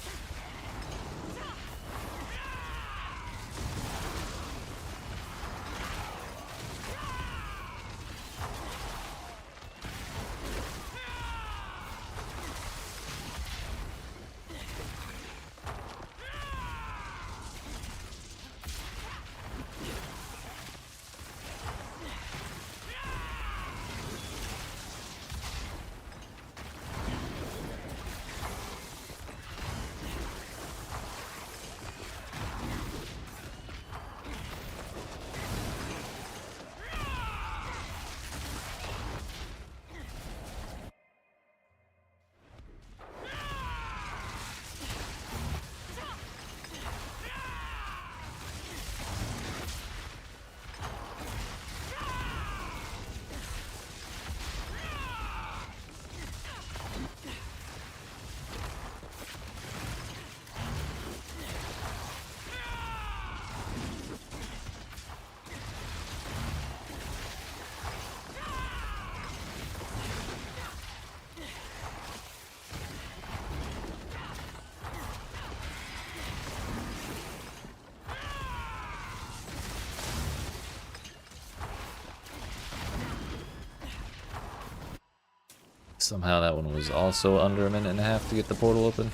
Somehow that one was also under a minute and a half to get the portal open.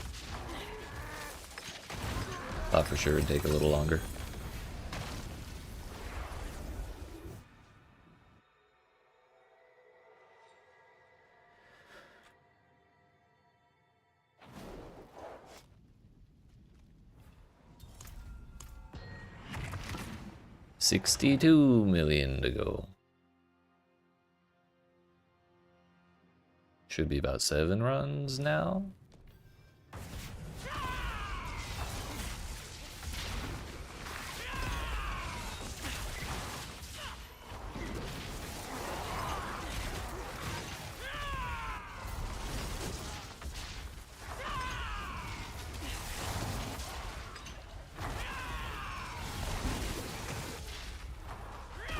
Thought for sure it'd take a little longer. $62 million to go. should be about 7 runs now.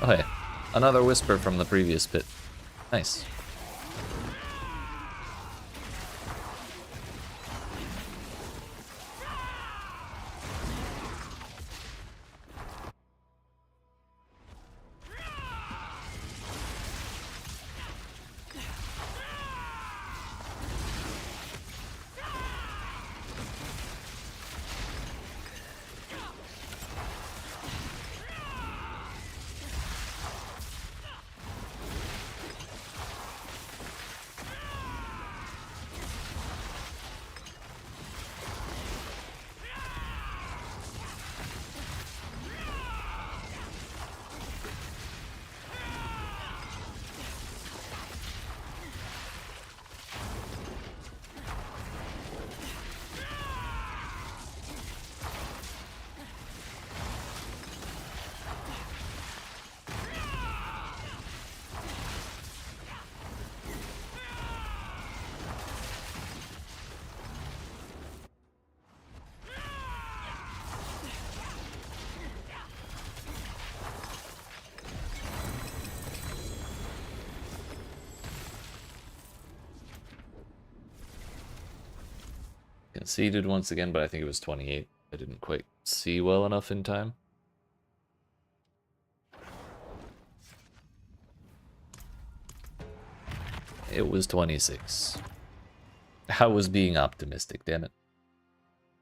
Oh hey, another whisper from the previous pit. Nice. Conceded once again, but I think it was 28. I didn't quite see well enough in time. It was 26. I was being optimistic, damn it.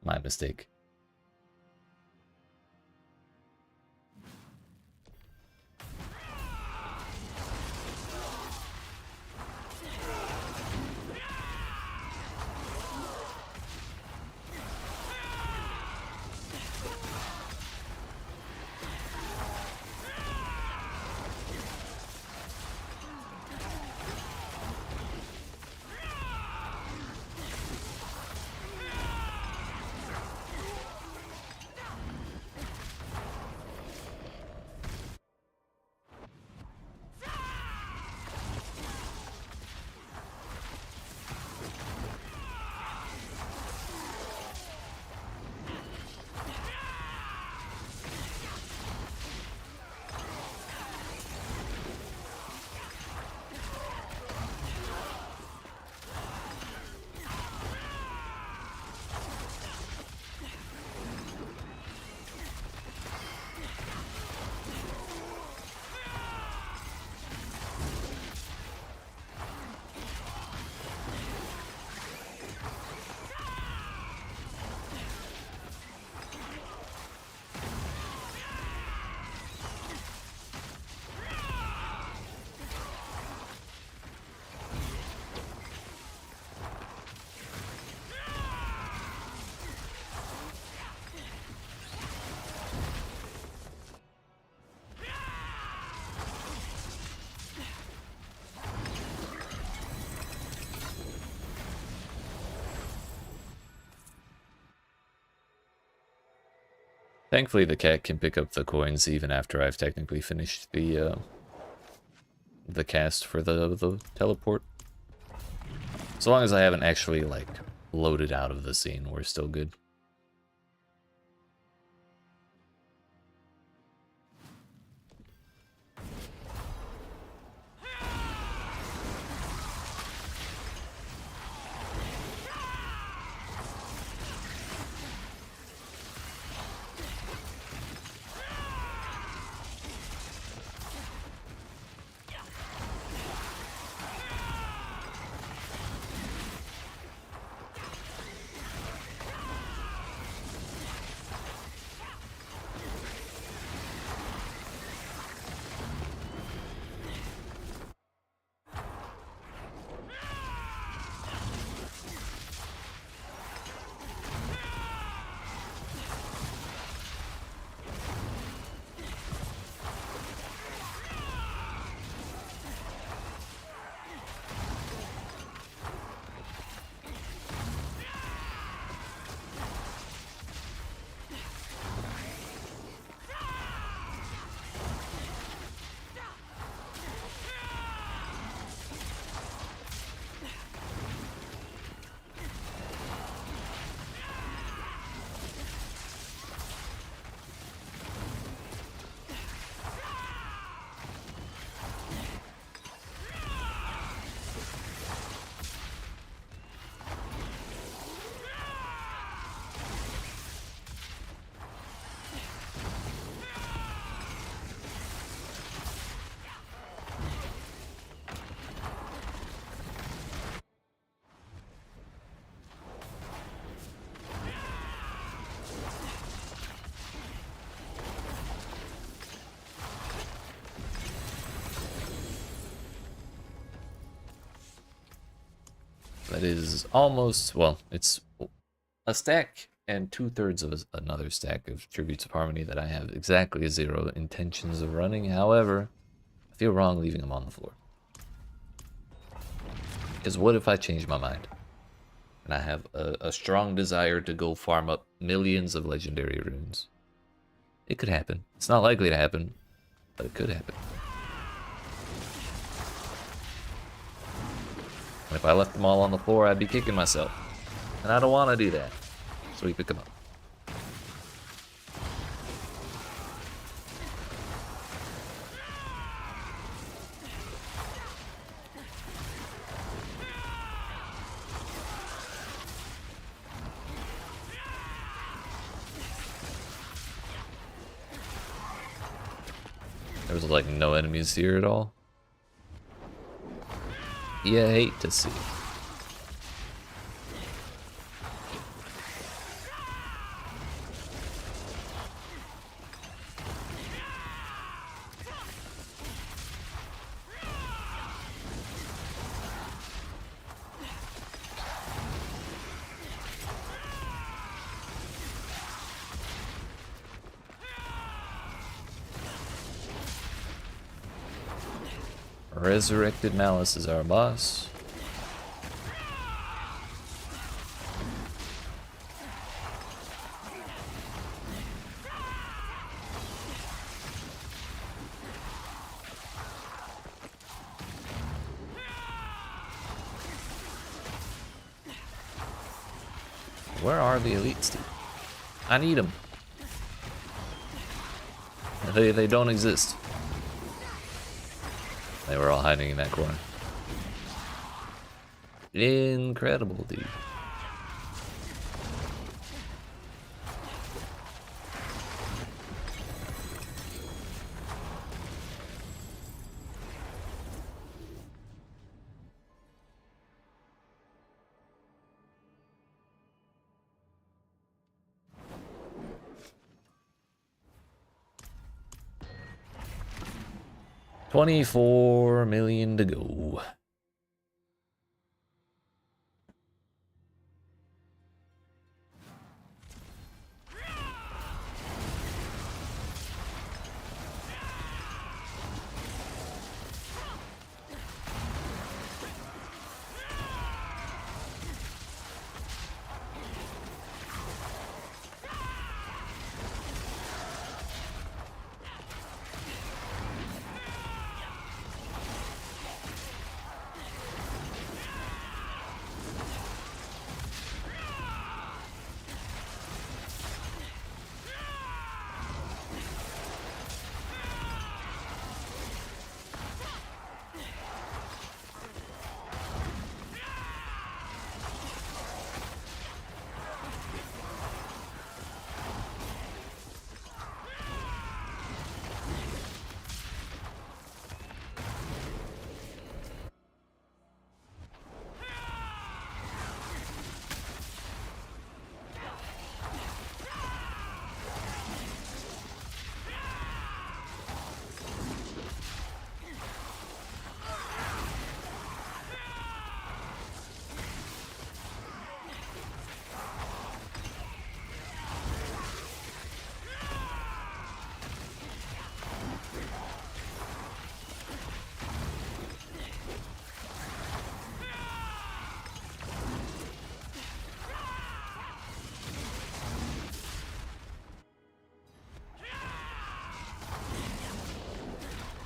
My mistake. Thankfully, the cat can pick up the coins even after I've technically finished the cast for the teleport. So long as I haven't actually, like, loaded out of the scene, we're still good. That is almost, well, it's a stack and 2/3 of another stack of Tributes of Harmony that I have exactly 0 intentions of running. However, I feel wrong leaving them on the floor. Because what if I change my mind? And I have a strong desire to go farm up millions of legendary runes. It could happen. It's not likely to happen, but it could happen. And if I left them all on the floor, I'd be kicking myself. And I don't want to do that. So we pick them up. There was like no enemies here at all. You hate to see. Resurrected Malice is our boss. Where are the elites, dude? I need them. They don't exist. They were all hiding in that corner. Incredible, dude. $24 million to go.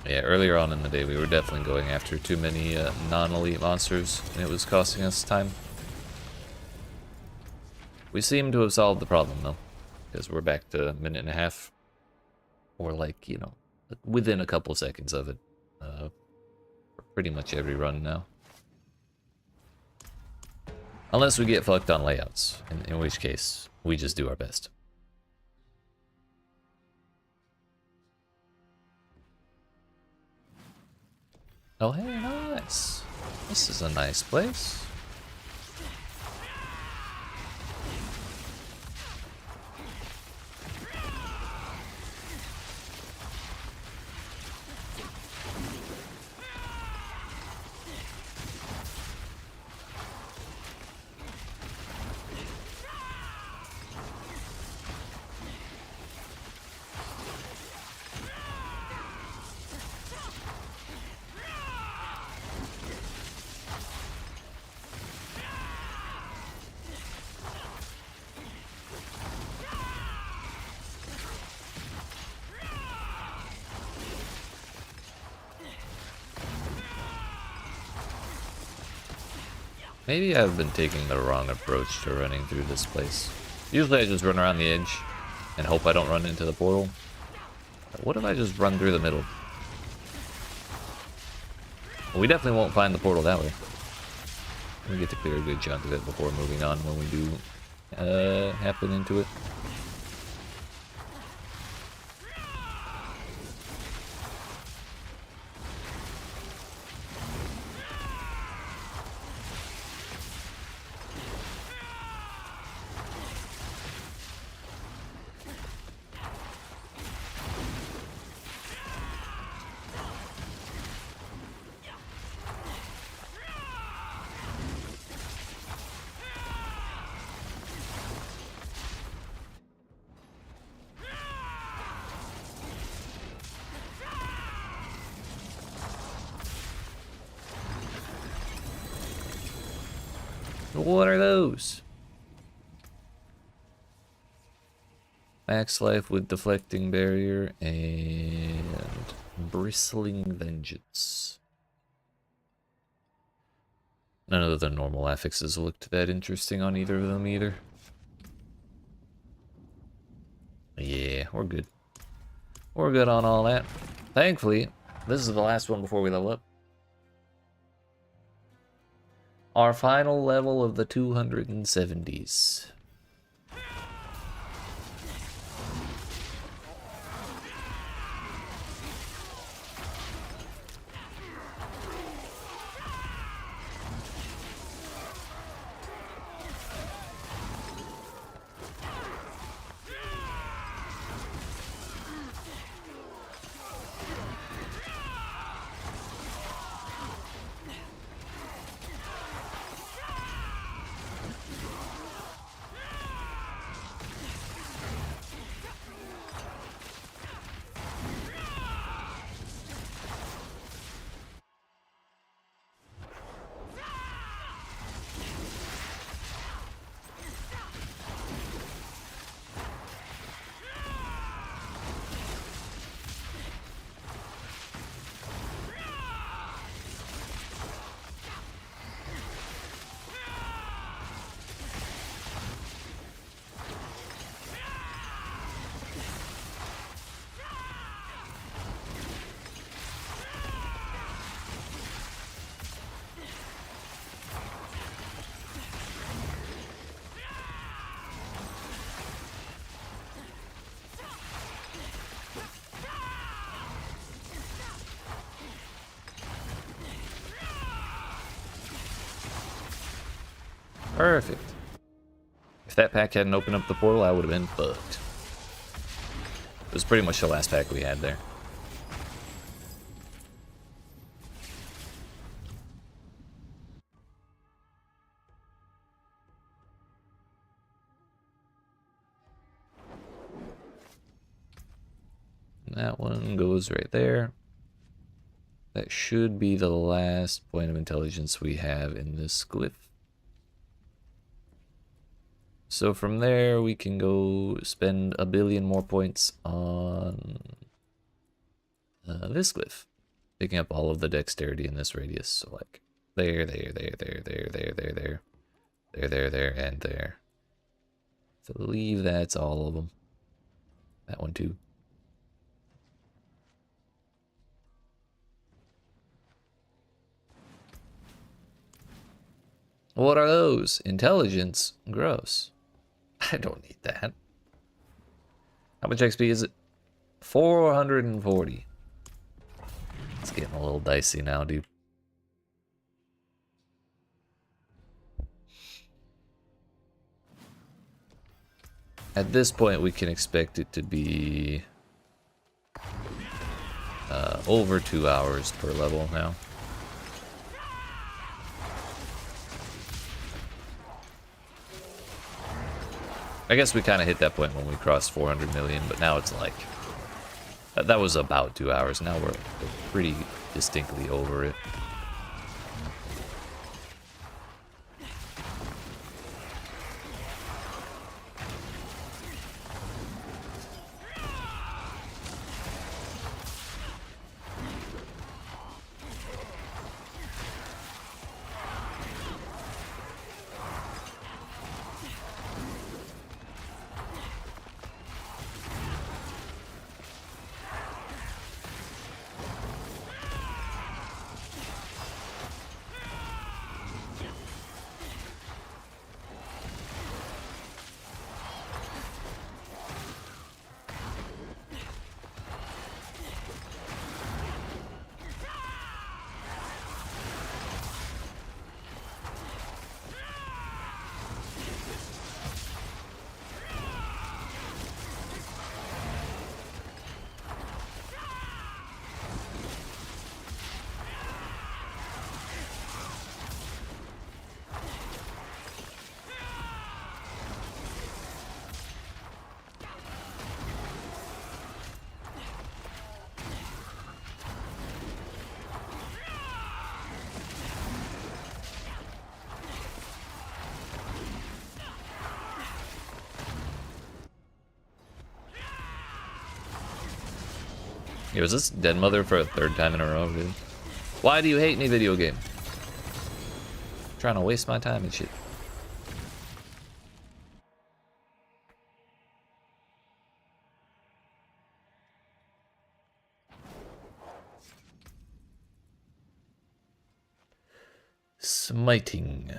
Yeah, earlier on in the day we were definitely going after too many non-elite monsters, and it was costing us time. We seem to have solved the problem though, because we're back to a minute and a half, or like, you know, within a couple seconds of it, for pretty much every run now. Unless we get fucked on layouts, in which case we just do our best. Oh, hey, nice. This is a nice place. Maybe I've been taking the wrong approach to running through this place. Usually I just run around the edge and hope I don't run into the portal. But what if I just run through the middle? Well, we definitely won't find the portal that way. We get to clear a good chunk of it before moving on when we do happen into it. What are those? Max life with deflecting barrier and bristling vengeance. None of the normal affixes looked that interesting on either of them either. Yeah, we're good. We're good on all that. Thankfully, this is the last one before we level up. Our final level of the 270s. Perfect. If that pack hadn't opened up the portal, I would have been fucked. It was pretty much the last pack we had there. And that one goes right there. That should be the last point of intelligence we have in this glyph. So from there, we can go spend 1 billion more points on this glyph, picking up all of the dexterity in this radius. So like there, and there. So I believe that's all of them. That one too. What are those? Intelligence? Gross. I don't need that. How much XP is it? 440. It's getting a little dicey now, dude. At this point, we can expect it to be over 2 hours per level now. I guess we kind of hit that point when we crossed 400 million, but now it's like... that was about 2 hours. Now we're pretty distinctly over it. Yo, is this Dead Mother for a third time in a row, really? Why do you hate me, video game? Trying to waste my time and shit. Smiting.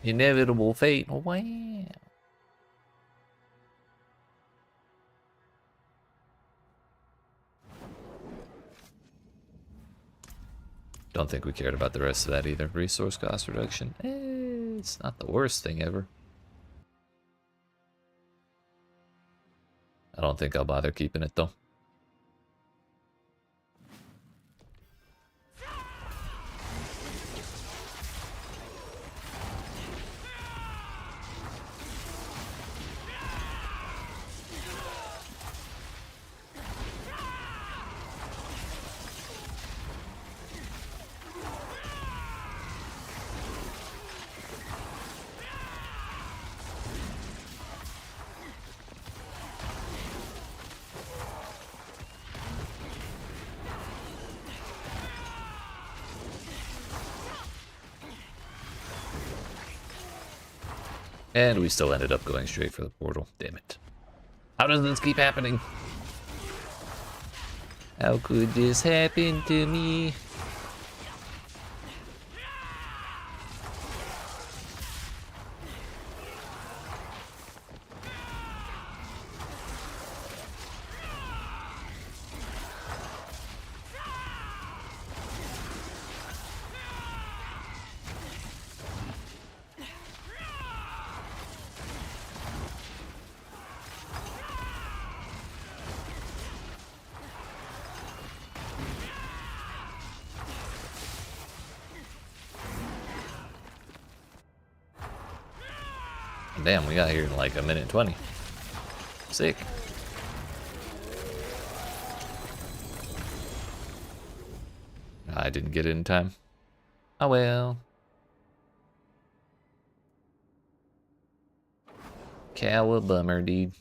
Inevitable fate. Wow. Don't think we cared about the rest of that either. Resource cost reduction. It's not the worst thing ever. I don't think I'll bother keeping it though. And we still ended up going straight for the portal. Damn it. How does this keep happening? How could this happen to me? Damn, we got here in like 1:20. Sick. I didn't get it in time. Oh well. Bummer, dude.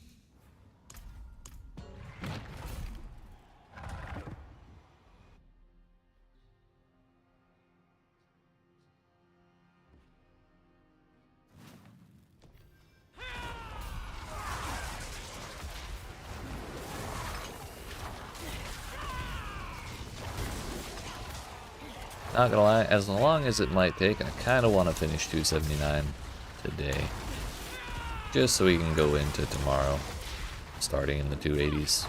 Not gonna lie, as long as it might take, I kind of want to finish 279 today. Just so we can go into tomorrow, starting in the 280s.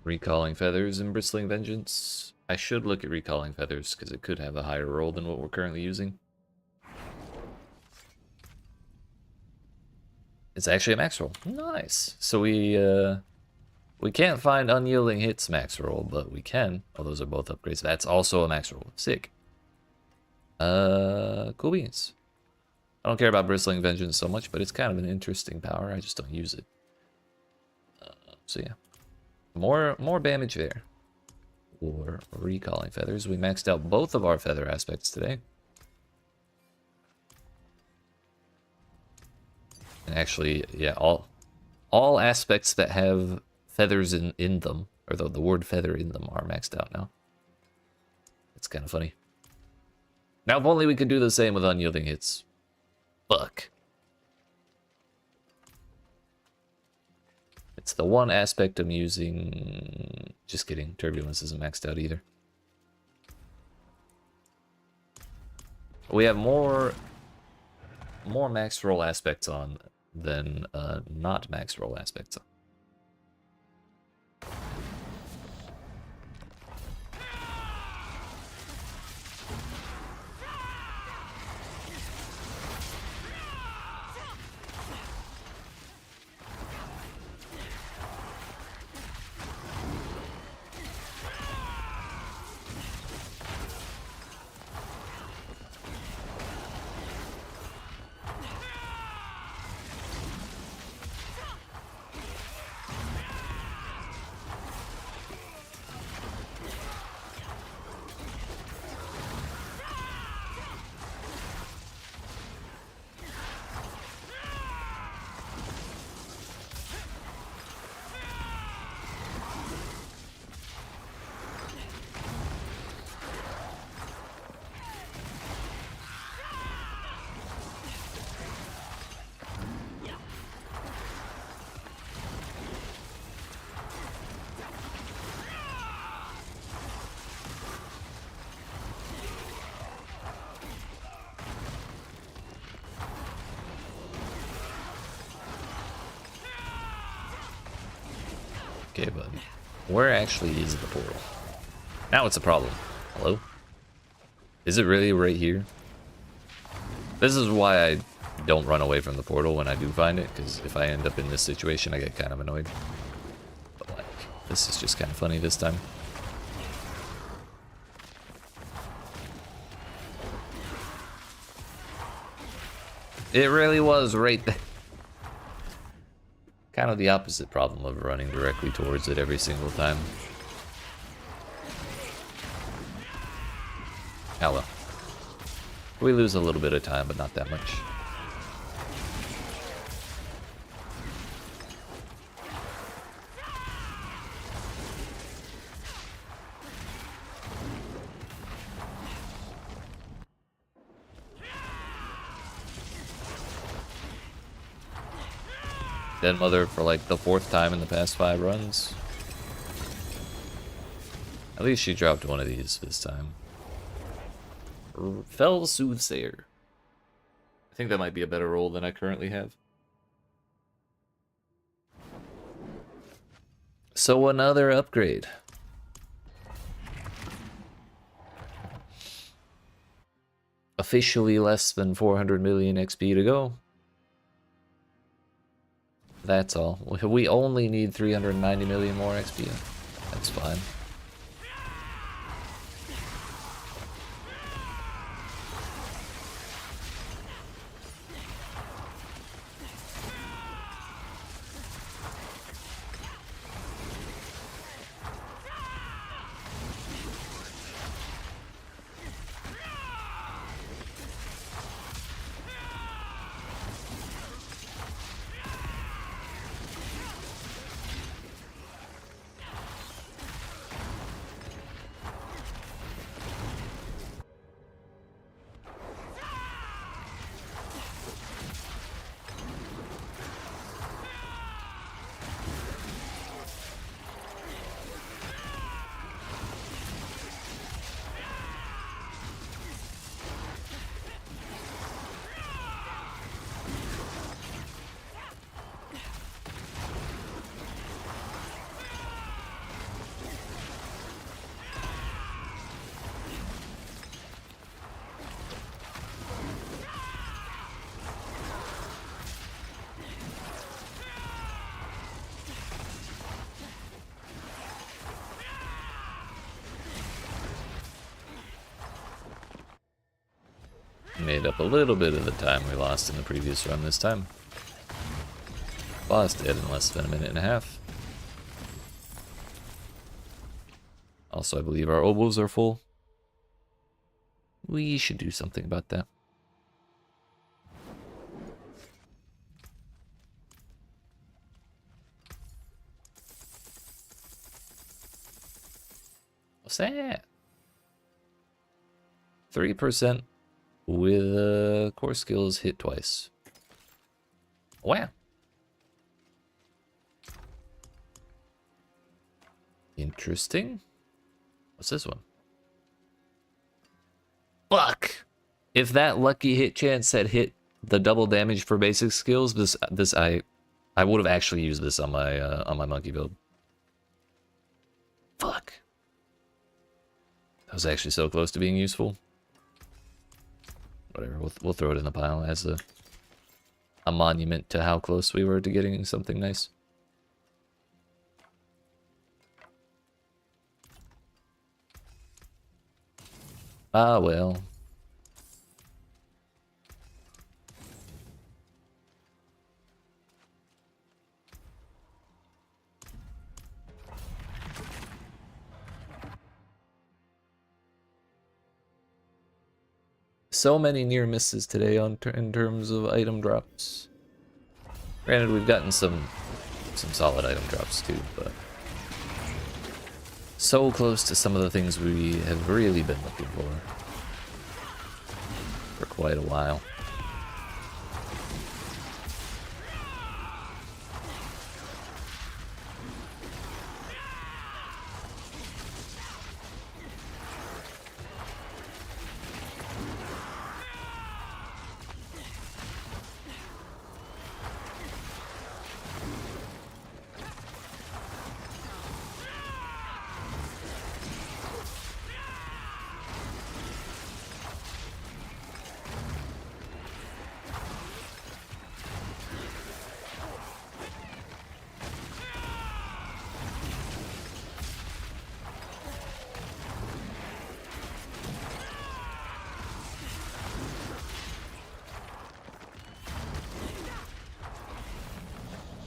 Recalling Feathers and Bristling Vengeance. I should look at Recalling Feathers because it could have a higher roll than what we're currently using. It's actually a max roll. Nice. So we can't find Unyielding Hits max roll, but we can. Oh, those are both upgrades. That's also a max roll. Sick. Cool beans. I don't care about Bristling Vengeance so much, but it's kind of an interesting power. I just don't use it. So yeah. More damage there. Or Recalling Feathers. We maxed out both of our feather aspects today. And actually, yeah, all aspects that have feathers in them, or the word feather in them, are maxed out now. It's kind of funny. Now, if only we could do the same with Unyielding Hits. Fuck. It's the one aspect I'm using. Just kidding. Turbulence isn't maxed out either. We have more max roll aspects on than not max roll aspects on. Okay, but where actually is the portal? Now it's a problem. Hello? Is it really right here? This is why I don't run away from the portal when I do find it, because if I end up in this situation, I get kind of annoyed. But like, this is just kind of funny this time. It really was right there. Kind of the opposite problem of running directly towards it every single time. Oh well. We lose a little bit of time, but not that much. Dead Mother for like the 4th time in the past 5 runs. At least she dropped one of these this time. Fell Soothsayer. I think that might be a better role than I currently have. So another upgrade. Officially less than 400 million XP to go. That's all. We only need 390 million more XP. That's fine. Made up a little bit of the time we lost in the previous run this time. Boss dead in less than a minute and a half. Also, I believe our oboes are full. We should do something about that. What's that? 3% with core skills hit twice. Wow. Interesting. What's this one? Fuck! If that lucky hit chance had hit the double damage for basic skills, I would have actually used this on my monkey build. Fuck. That was actually so close to being useful. Whatever, we'll throw it in the pile as a monument to how close we were to getting something nice. Ah, well. So many near misses today in terms of item drops. Granted, we've gotten some solid item drops too, but so close to some of the things we have really been looking for quite a while.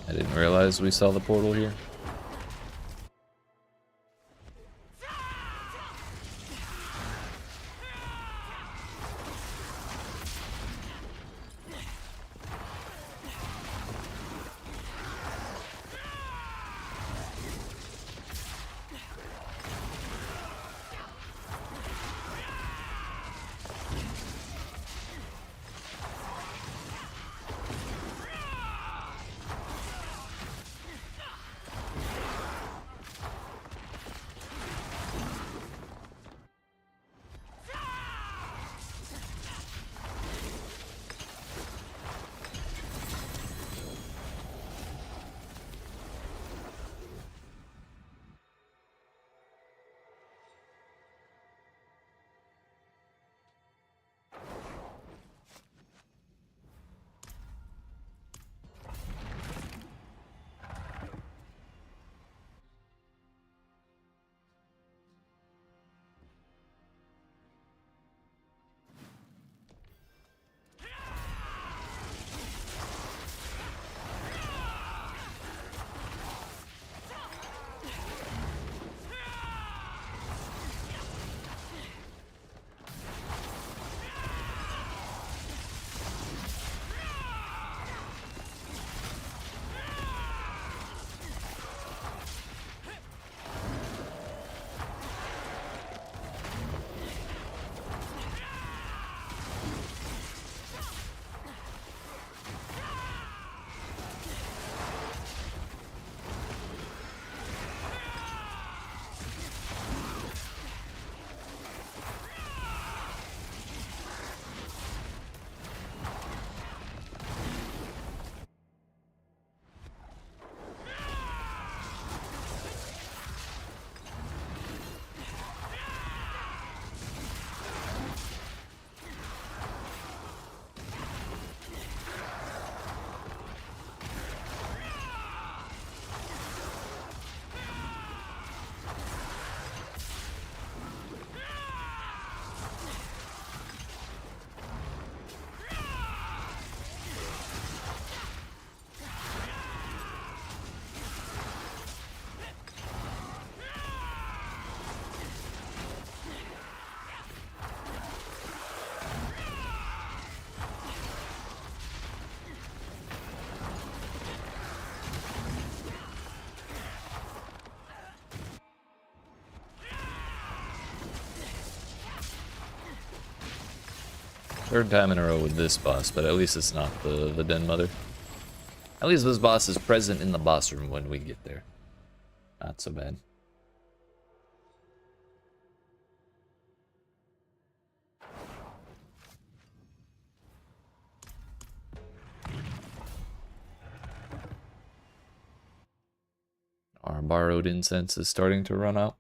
I didn't realize we saw the portal here. Third time in a row with this boss, but at least it's not the Den Mother. At least this boss is present in the boss room when we get there. Not so bad. Our borrowed incense is starting to run out.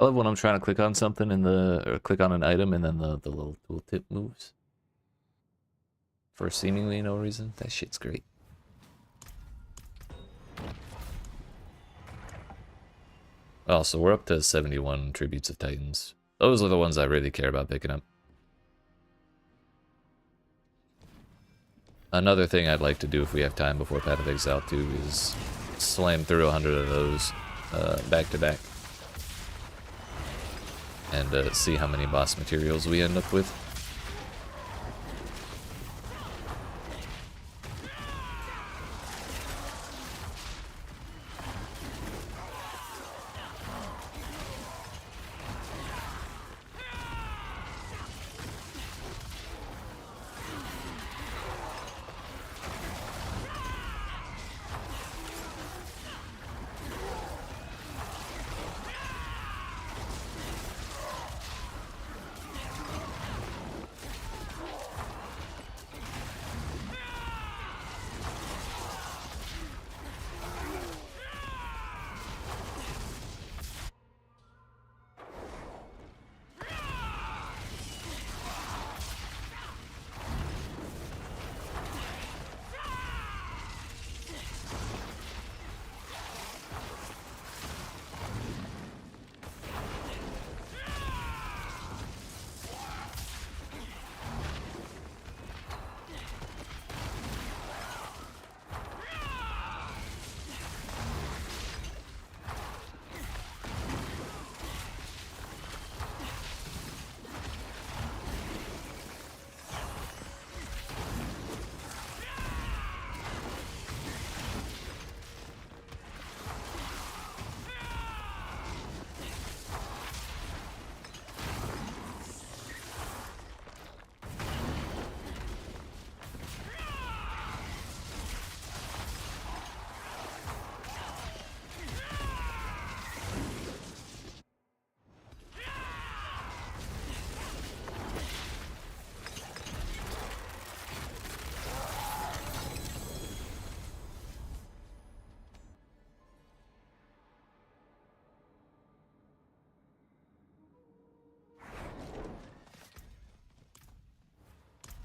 I love when I'm trying to click on something in or click on an item and then the little tooltip moves. For seemingly no reason. That shit's great. Oh, so we're up to 71 Tributes of Titans. Those are the ones I really care about picking up. Another thing I'd like to do if we have time before Path of Exile 2 is slam through 100 of those back to back. And see how many boss materials we end up with.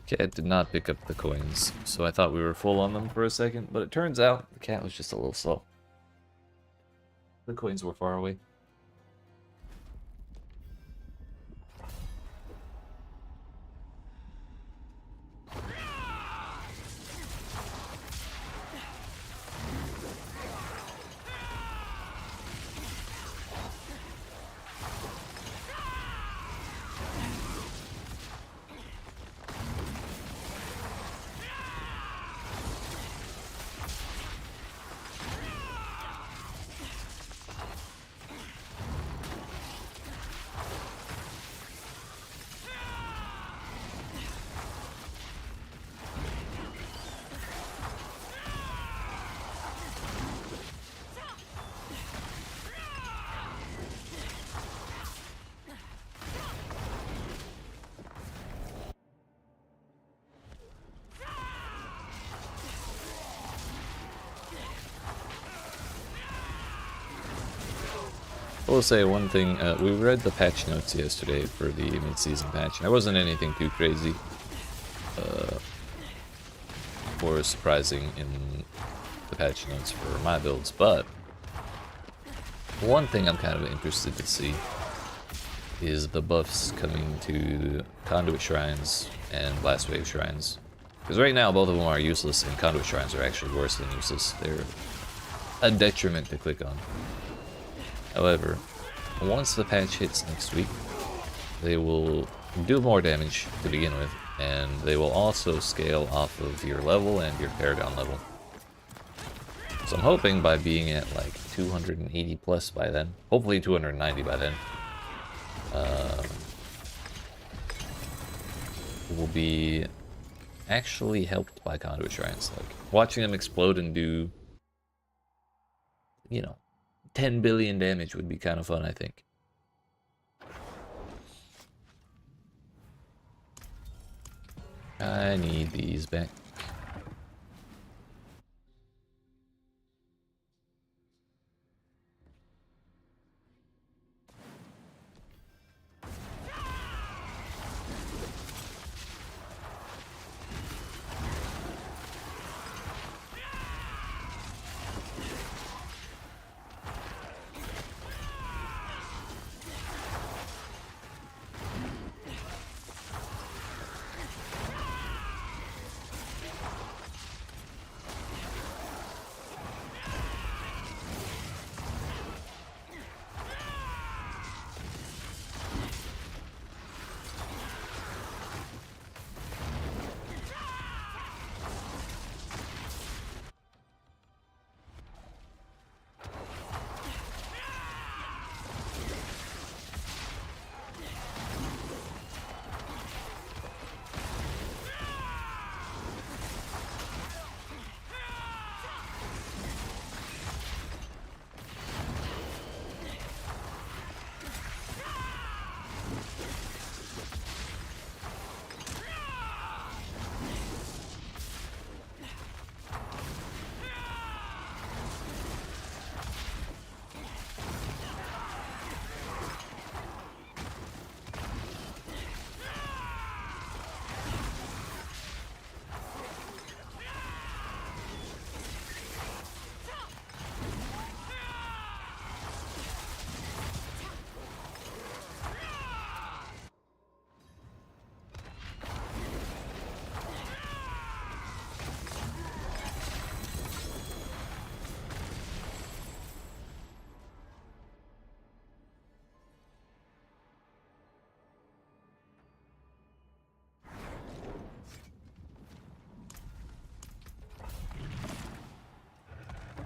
Cat did not pick up the coins, so I thought we were full on them for a second, but it turns out the cat was just a little slow. The coins were far away. I will say one thing, we read the patch notes yesterday for the mid-season patch, and there wasn't anything too crazy or surprising in the patch notes for my builds, but one thing I'm kind of interested to see is the buffs coming to Conduit Shrines and Blast Wave Shrines. Because right now both of them are useless, and Conduit Shrines are actually worse than useless. They're a detriment to click on. However, once the patch hits next week, they will do more damage to begin with, and they will also scale off of your level and your Paragon level. So I'm hoping by being at like 280 plus by then, hopefully 290 by then, will be actually helped by Conduit Shrines. Like, watching them explode and do, you know, 10 billion damage would be kind of fun, I think. I need these back.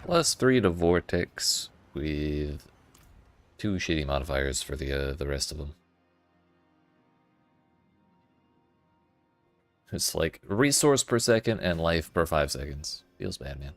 +3 to Vortex with 2 shitty modifiers for the rest of them. It's like resource per second and life per 5 seconds. Feels bad, man.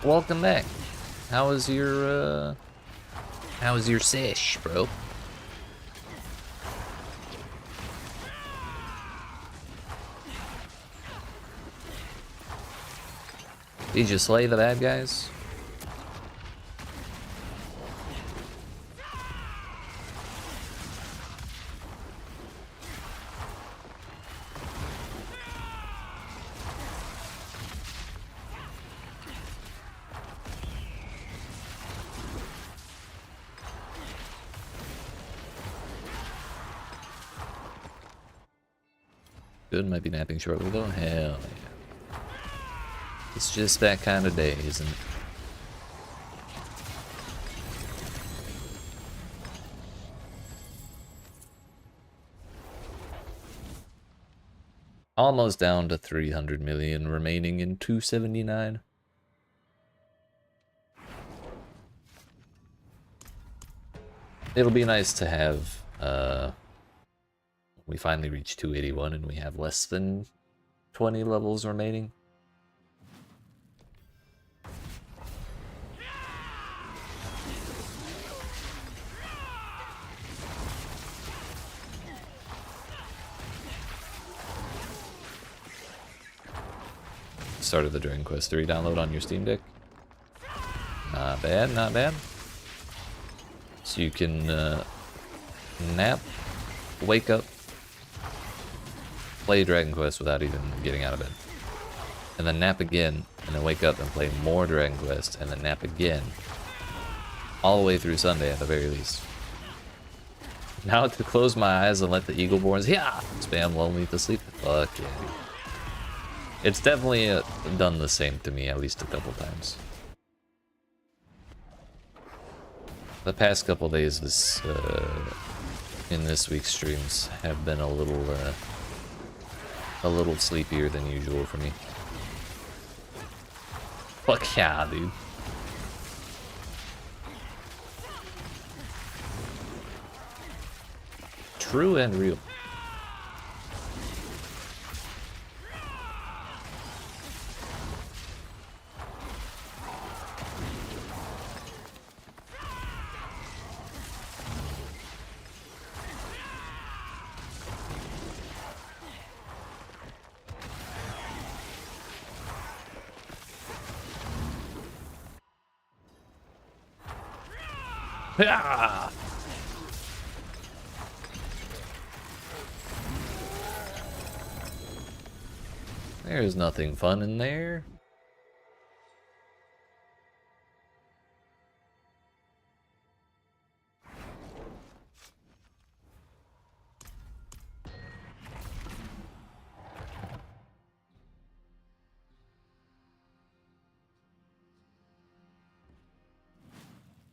Welcome back. How was your sesh, bro? Did you slay the bad guys? good. Might be napping shortly though. Hell yeah. It's just that kind of day, isn't it? Almost down to 300 million remaining in 279. It'll be nice to have, we finally reach 281 and we have less than 20 levels remaining. Started the Dragon Quest 3 download on your Steam Deck. Not bad, not bad. So you can nap, wake up, play Dragon Quest without even getting out of bed. And then nap again, and then wake up and play more Dragon Quest, and then nap again. All the way through Sunday at the very least. Now to close my eyes and let the Eagleborns, yeah, spam Lonely to sleep. Fuck yeah. It's definitely done the same to me at least a couple times. The past couple days in this week's streams have been a little sleepier than usual for me. Fuck yeah, dude. True and real. Yeah. There's nothing fun in there.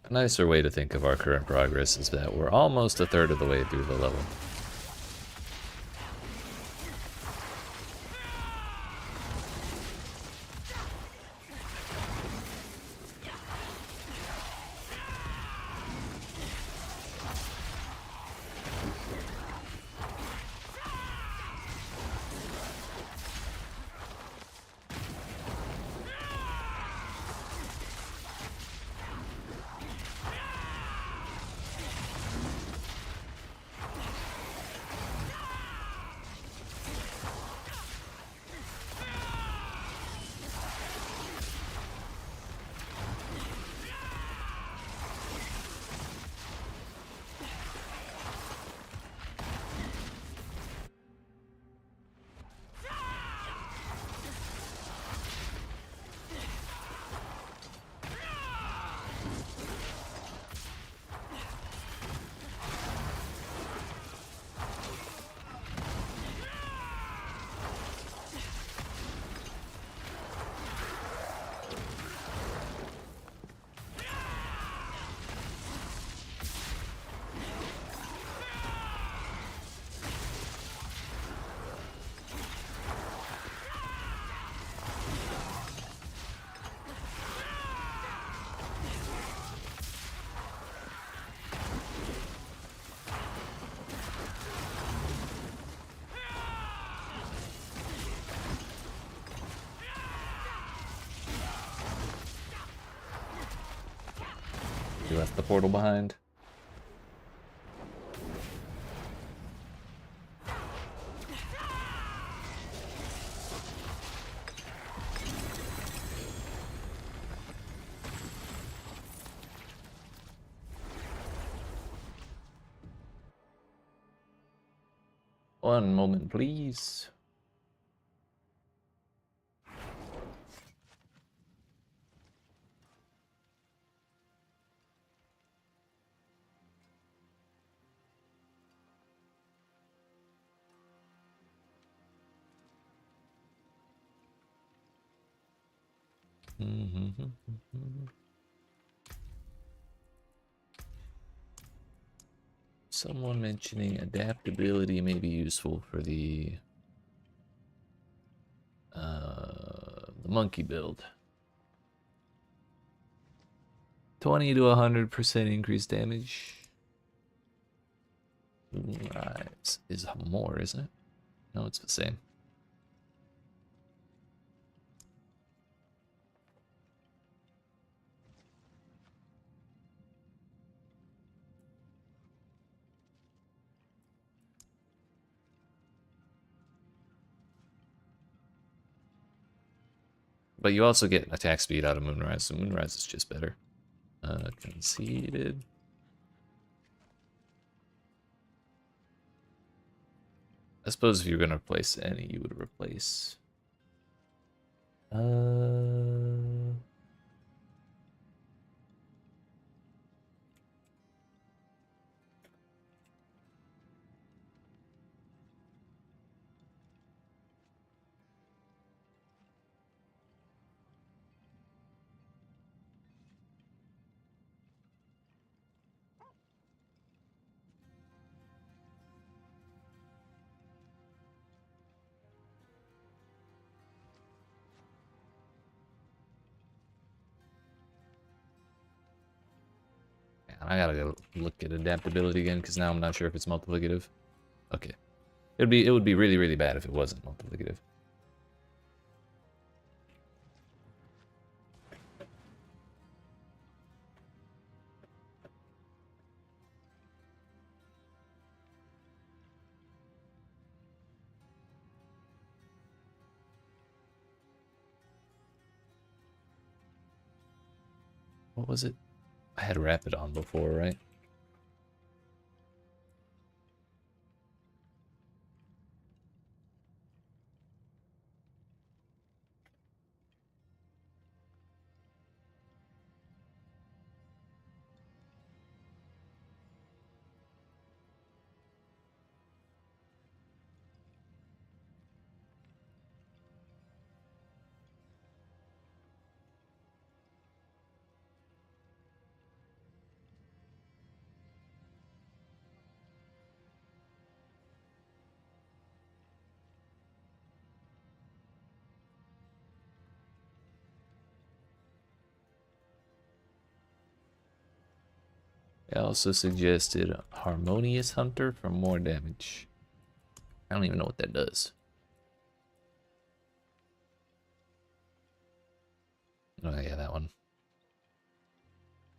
A nicer way to think of our current progress is that we're almost a third of the way through the level. You left the portal behind. One moment, please. Someone mentioning adaptability may be useful for the monkey build. 20 to 100% increased damage. Right, is more, isn't it? No, it's the same. But you also get attack speed out of Moonrise, so Moonrise is just better. Conceded. I suppose if you're gonna replace any, you would replace. I gotta go look at adaptability again because now I'm not sure if it's multiplicative. Okay, it would be really really bad if it wasn't multiplicative. What was it? I had Rapid on before, right? I also suggested Harmonious Hunter for more damage. I don't even know what that does. Oh yeah, that one.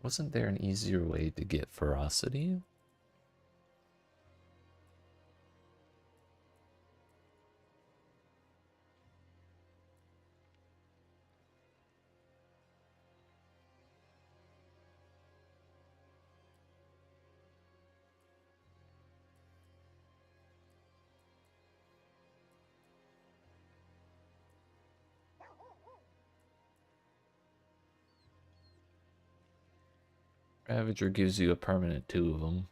Wasn't there an easier way to get Ferocity? Ravager gives you a permanent 2 of them.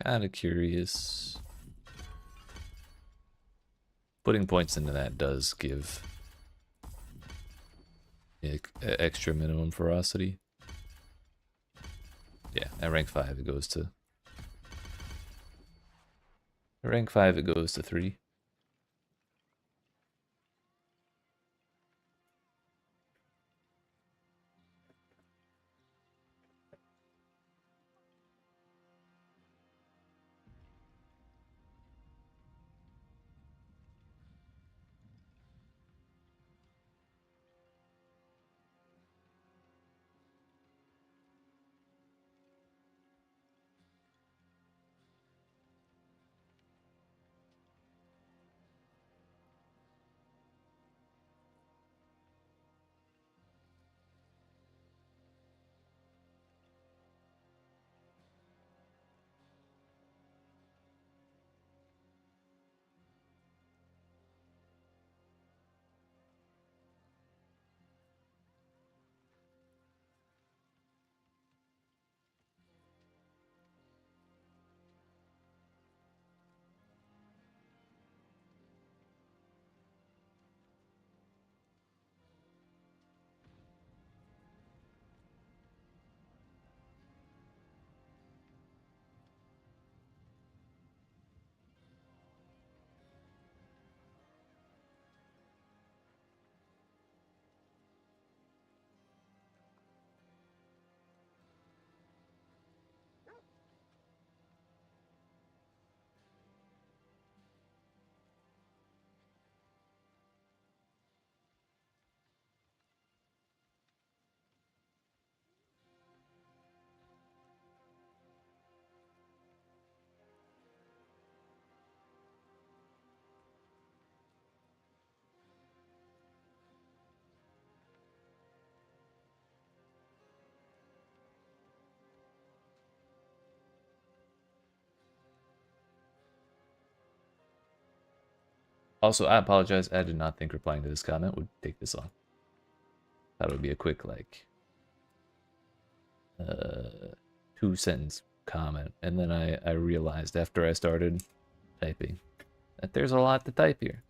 Kind of curious. Putting points into that does give extra minimum ferocity. Yeah, at rank 5 it goes to... At rank 5 it goes to 3. Also, I apologize. I did not think replying to this comment would take this long. Thought it would be a quick, like, 2-sentence comment. And then I realized after I started typing that there's a lot to type here.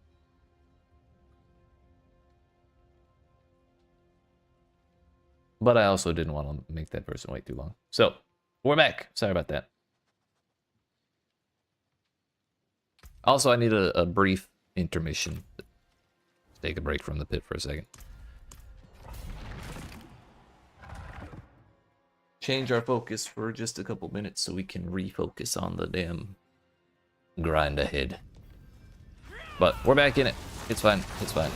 But I also didn't want to make that person wait too long. So, we're back. Sorry about that. Also, I need a brief intermission. Take a break from the pit for a second. Change our focus for just a couple minutes so we can refocus on the damn grind ahead. But we're back in it. It's fine. It's fine.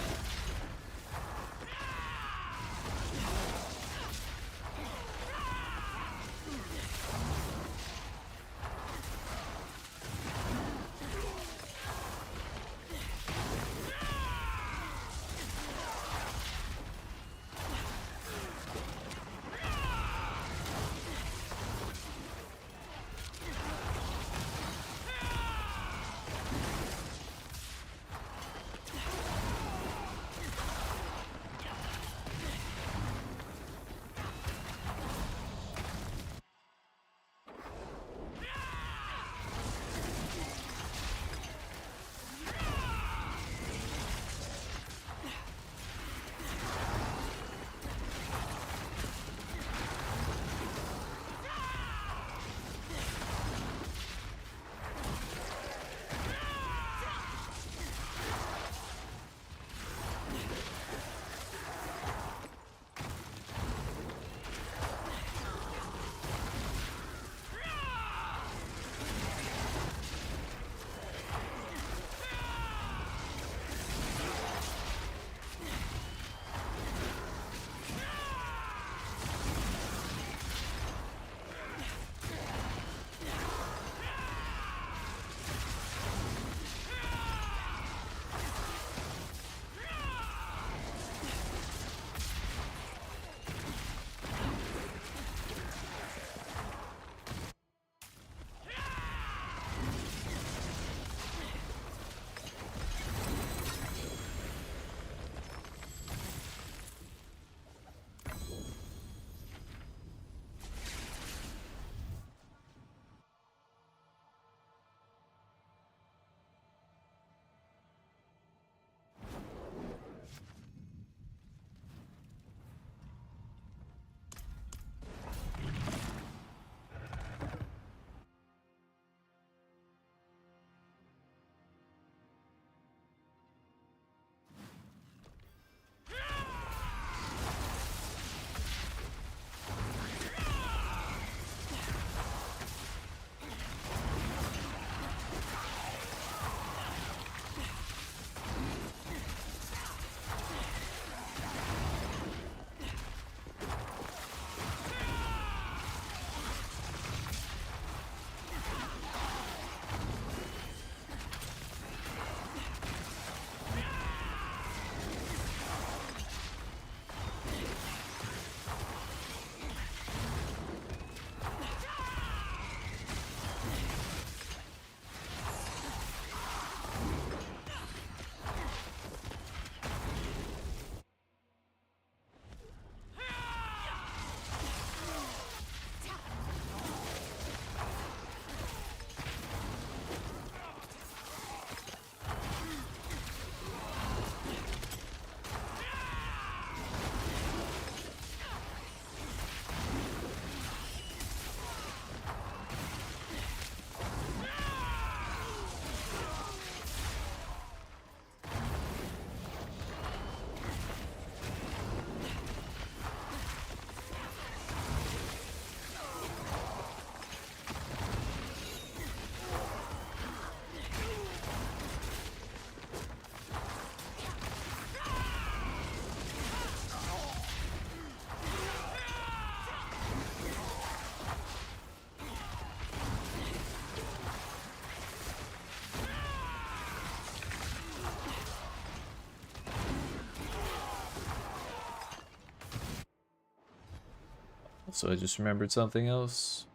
So I just remembered something else.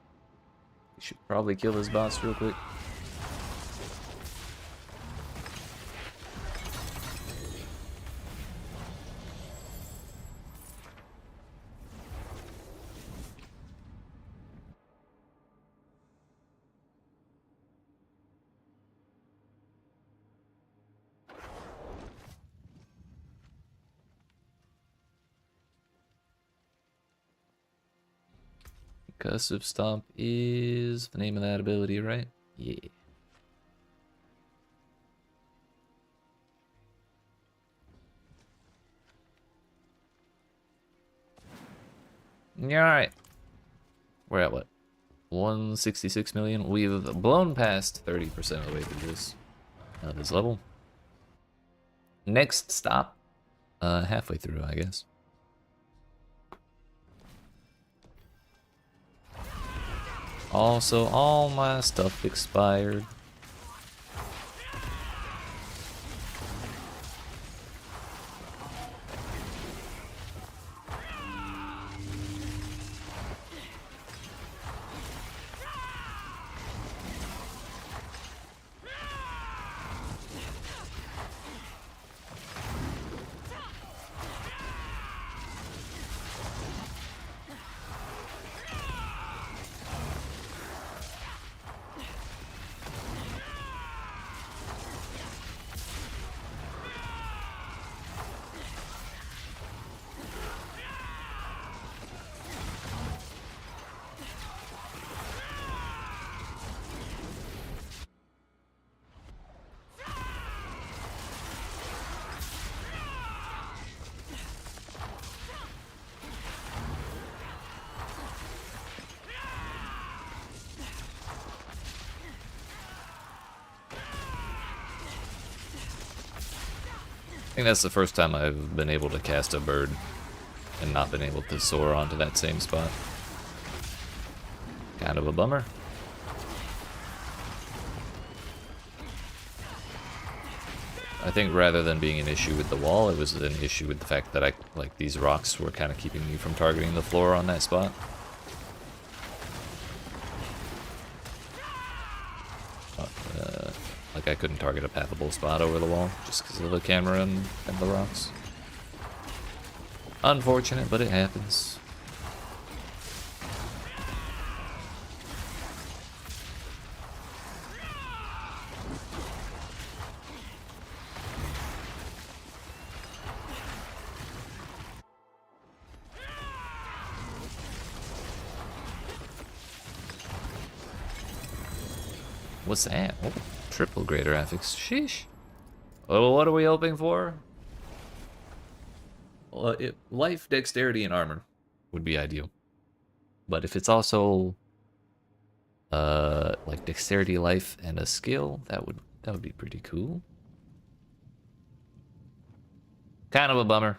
We should probably kill this boss real quick. Concussive Stomp is the name of that ability, right? Yeah. Alright. We're at what? 166 million? We've blown past 30% of the way through this level. Next stop. Halfway through, I guess. Also, all my stuff expired. I think that's the first time I've been able to cast a bird and not been able to soar onto that same spot. Kind of a bummer. I think rather than being an issue with the wall, it was an issue with the fact that these rocks were kind of keeping me from targeting the floor on that spot. Like I couldn't target a pathable spot over the wall just because of the camera and the rocks. Unfortunate, but it happens. What's that? Oh, triple greater affix. Sheesh. Oh, what are we hoping for? Well, life, dexterity, and armor would be ideal. But if it's also like dexterity, life, and a skill, that would be pretty cool. Kind of a bummer,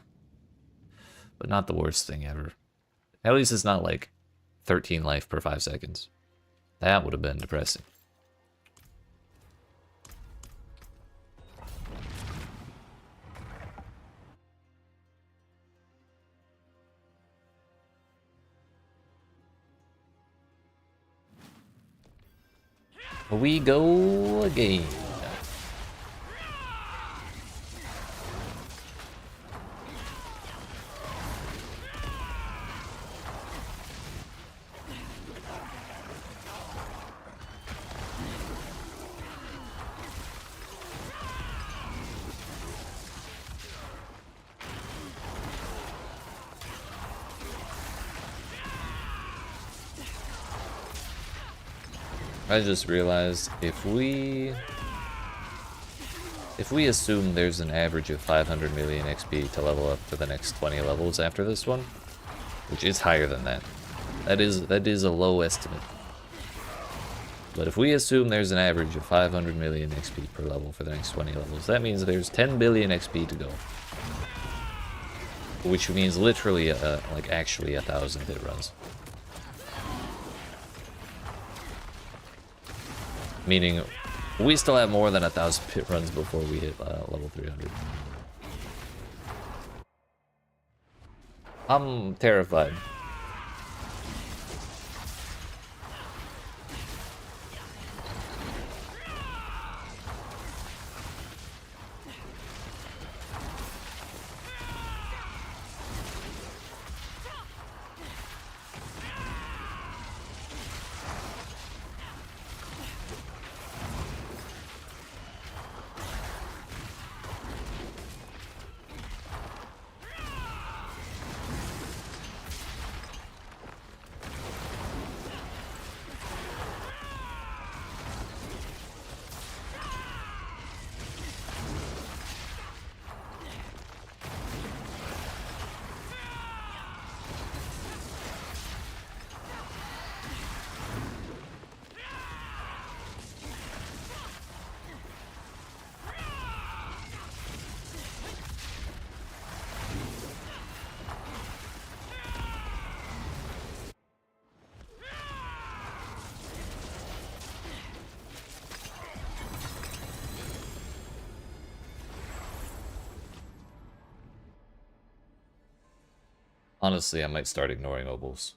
but not the worst thing ever. At least it's not like 13 life per 5 seconds. That would have been depressing. We go again. I just realized if we assume there's an average of 500 million XP to level up for the next 20 levels after this one, which is higher than that. That is a low estimate. But if we assume there's an average of 500 million XP per level for the next 20 levels, that means there's 10 billion XP to go. Which means literally like actually 1,000 hit runs. Meaning, we still have more than 1,000 pit runs before we hit level 300. I'm terrified. Honestly, I might start ignoring obols.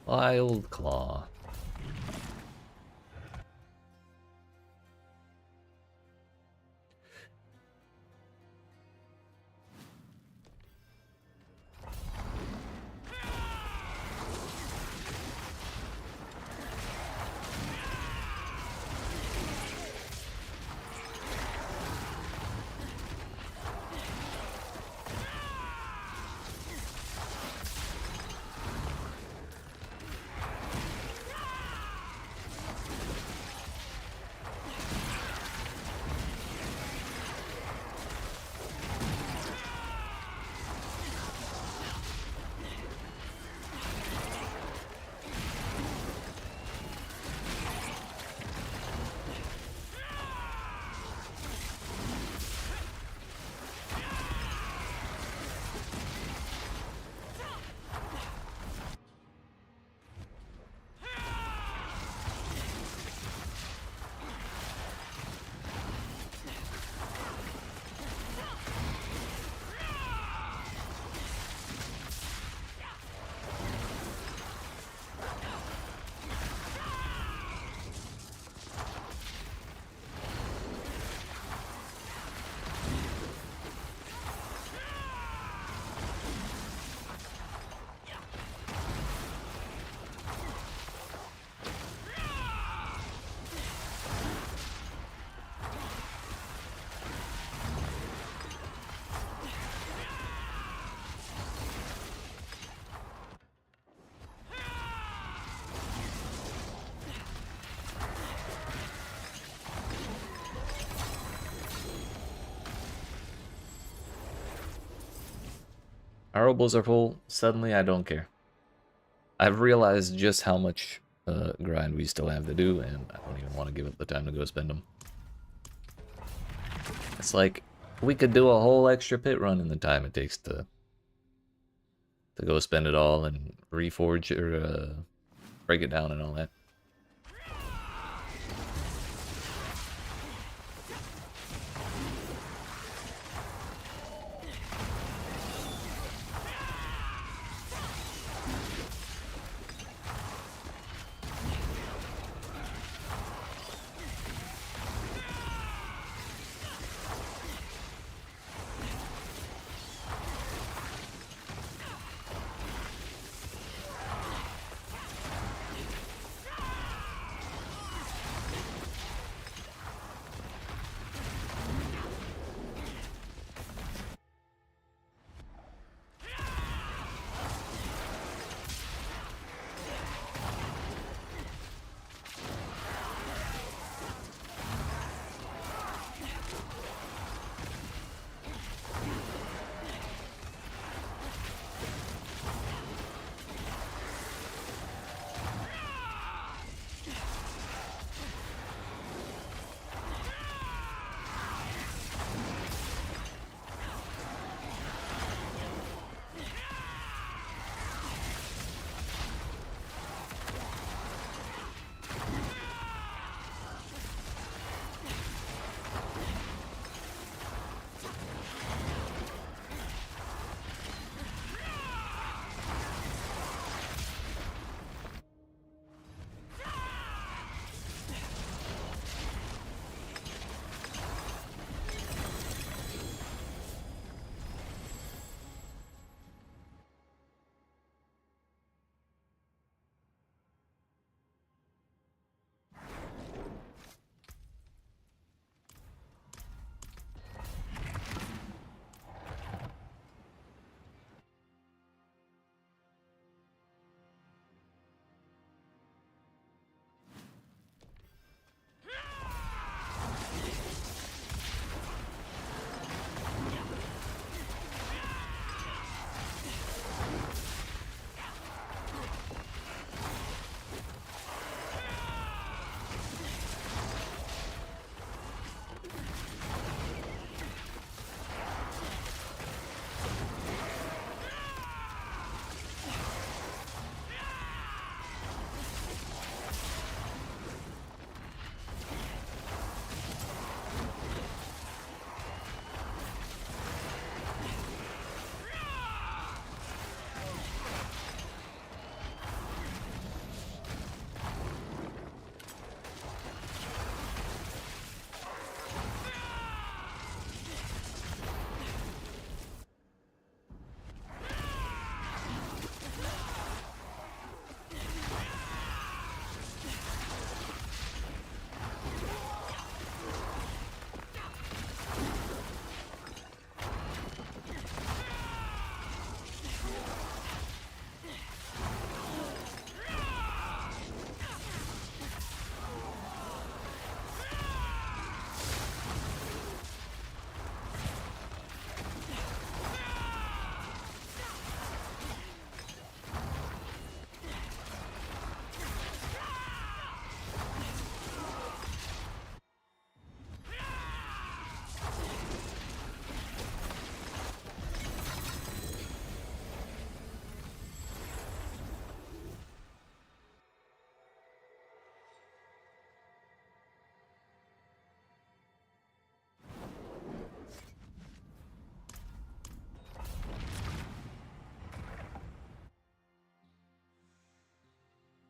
Wild Claw. Our obols are full. Suddenly, I don't care. I've realized just how much grind we still have to do, and I don't even want to give it the time to go spend them. It's like, we could do a whole extra pit run in the time it takes to go spend it all and reforge or break it down and all that.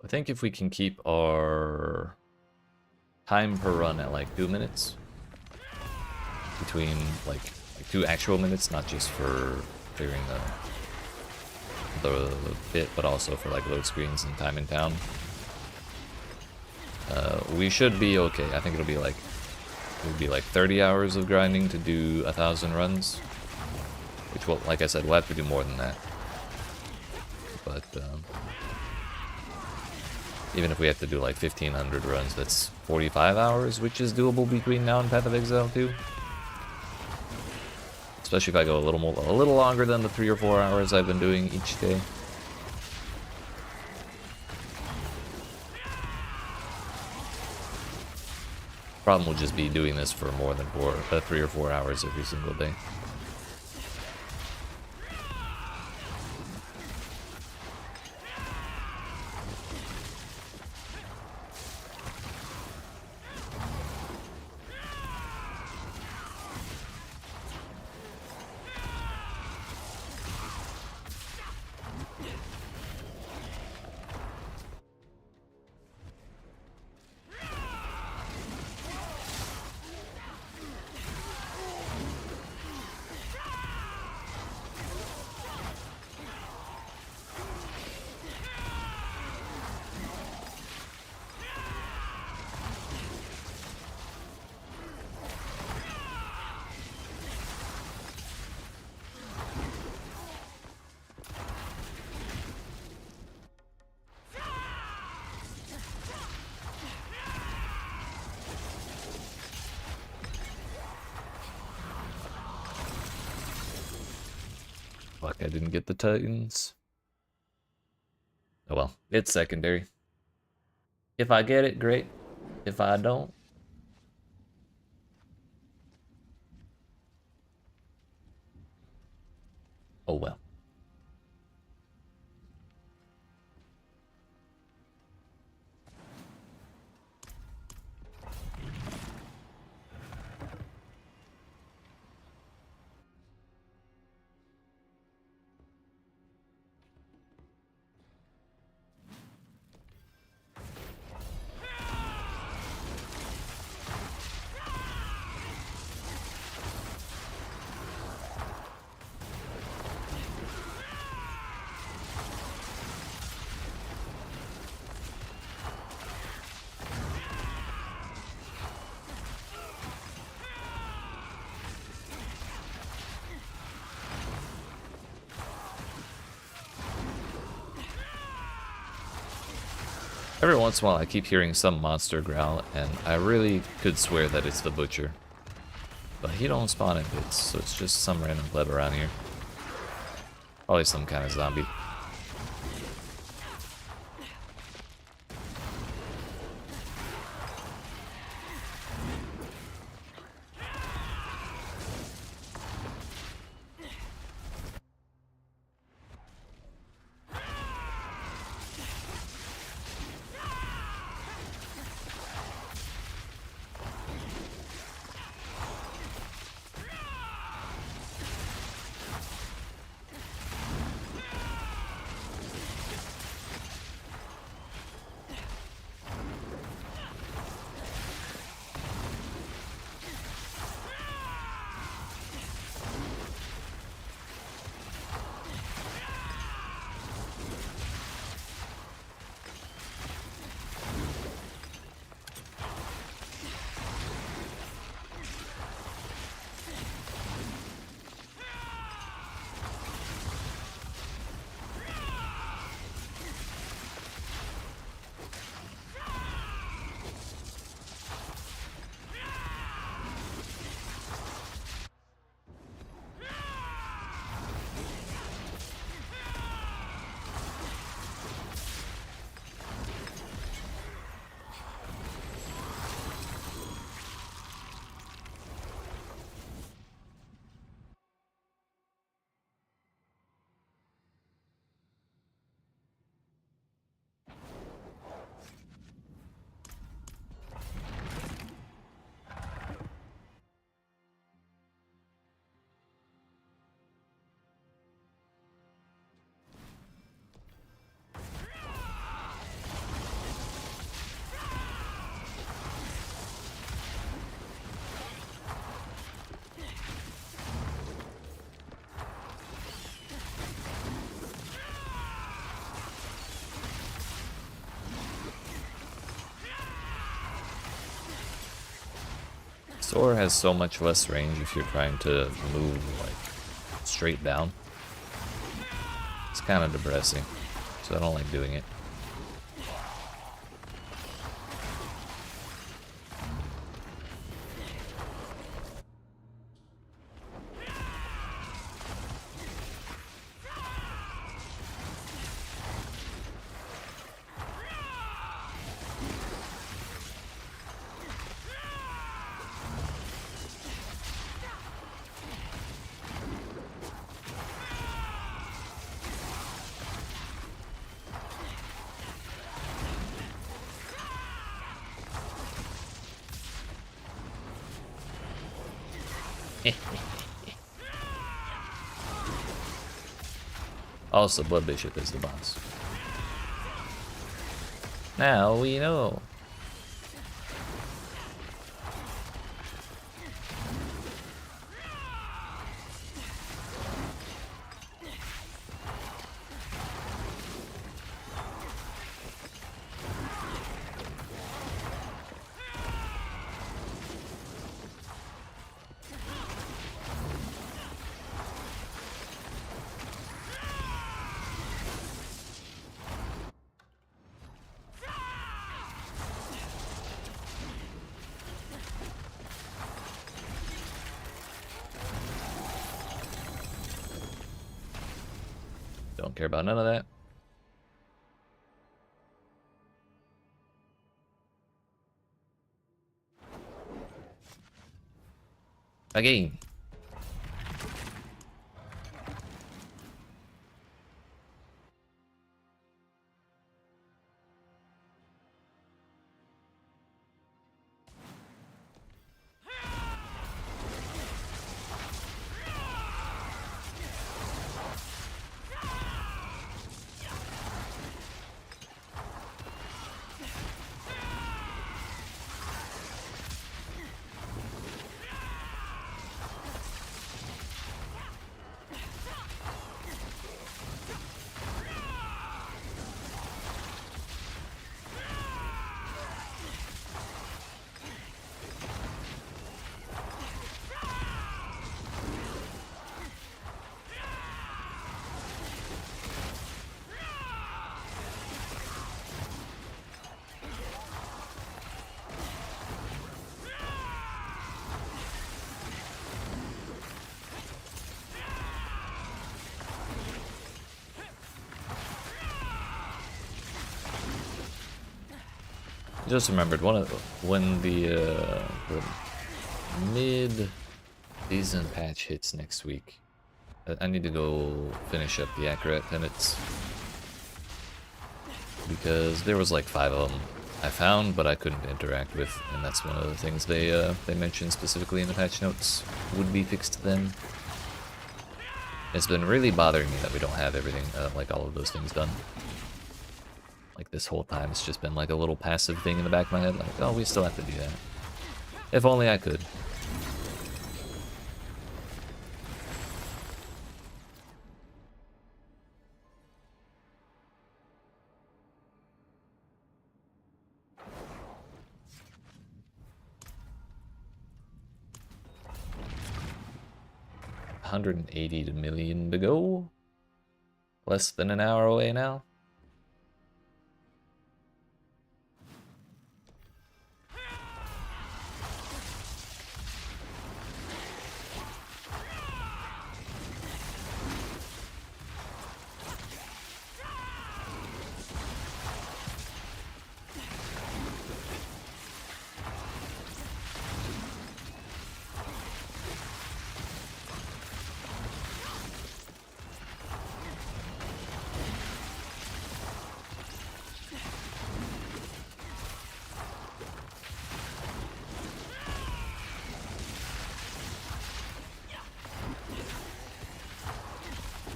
think if we can keep our time per run at like 2 minutes, between like 2 actual minutes, not just for clearing the bit, but also for like load screens and time in town, we should be okay. I think it'll be like 30 hours of grinding to do 1,000 runs, which will, like I said, we'll have to do more than that. But even if we have to do like 1,500 runs, that's 45 hours, which is doable between now and Path of Exile too. Especially if I go a little longer than the 3 or 4 hours I've been doing each day. Problem will just be doing this for more than 3 or 4 hours every single day. Fuck, I didn't get the Titans. Oh well, it's secondary. If I get it, great. If I don't, oh well. Every once in a while I keep hearing some monster growl, and I really could swear that it's the butcher. But he don't spawn in bits, so it's just some random pleb around here. Probably some kind of zombie. Sword has so much less range if you're trying to move like straight down. It's kind of depressing, so I don't like doing it. Also, Blood Bishop is the boss. Now we know. Don't care about none of that. Again. Just remembered when the mid-season patch hits next week. I need to go finish up the Akarat tenets because there was like 5 of them I found, but I couldn't interact with, and that's one of the things they mentioned specifically in the patch notes would be fixed then. It's been really bothering me that we don't have everything, like all of those things done. Like this whole time, it's just been like a little passive thing in the back of my head, like, oh, we still have to do that. If only I could. $180 million to go. Less than an hour away now.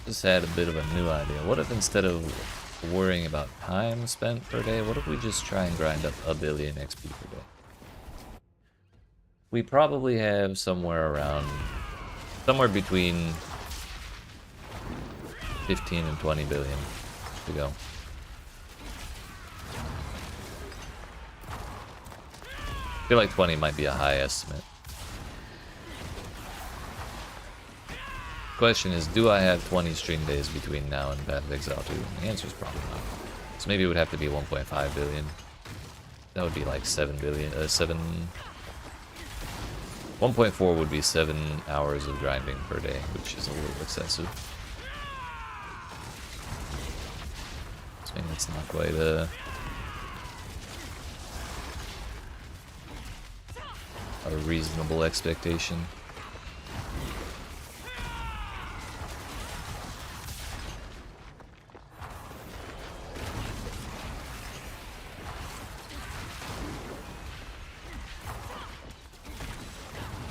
Just had a bit of a new idea. What if instead of worrying about time spent per day, what if we just try and grind up 1 billion XP per day? We probably have somewhere between 15 and 20 billion to go. I feel like 20 might be a high estimate. question is, do I have 20 stream days between now and Path of Exile 2? The answer is probably not. So maybe it would have to be 1.5 billion. That would be like 7 billion, 1.4 would be 7 hours of grinding per day, which is a little excessive. So maybe that's not quite a reasonable expectation.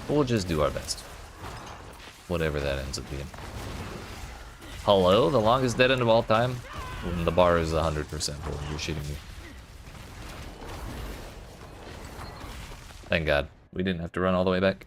We'll just do our best. Whatever that ends up being. Hello? The longest dead end of all time? When the bar is 100% full. You're shitting me. Thank God. We didn't have to run all the way back.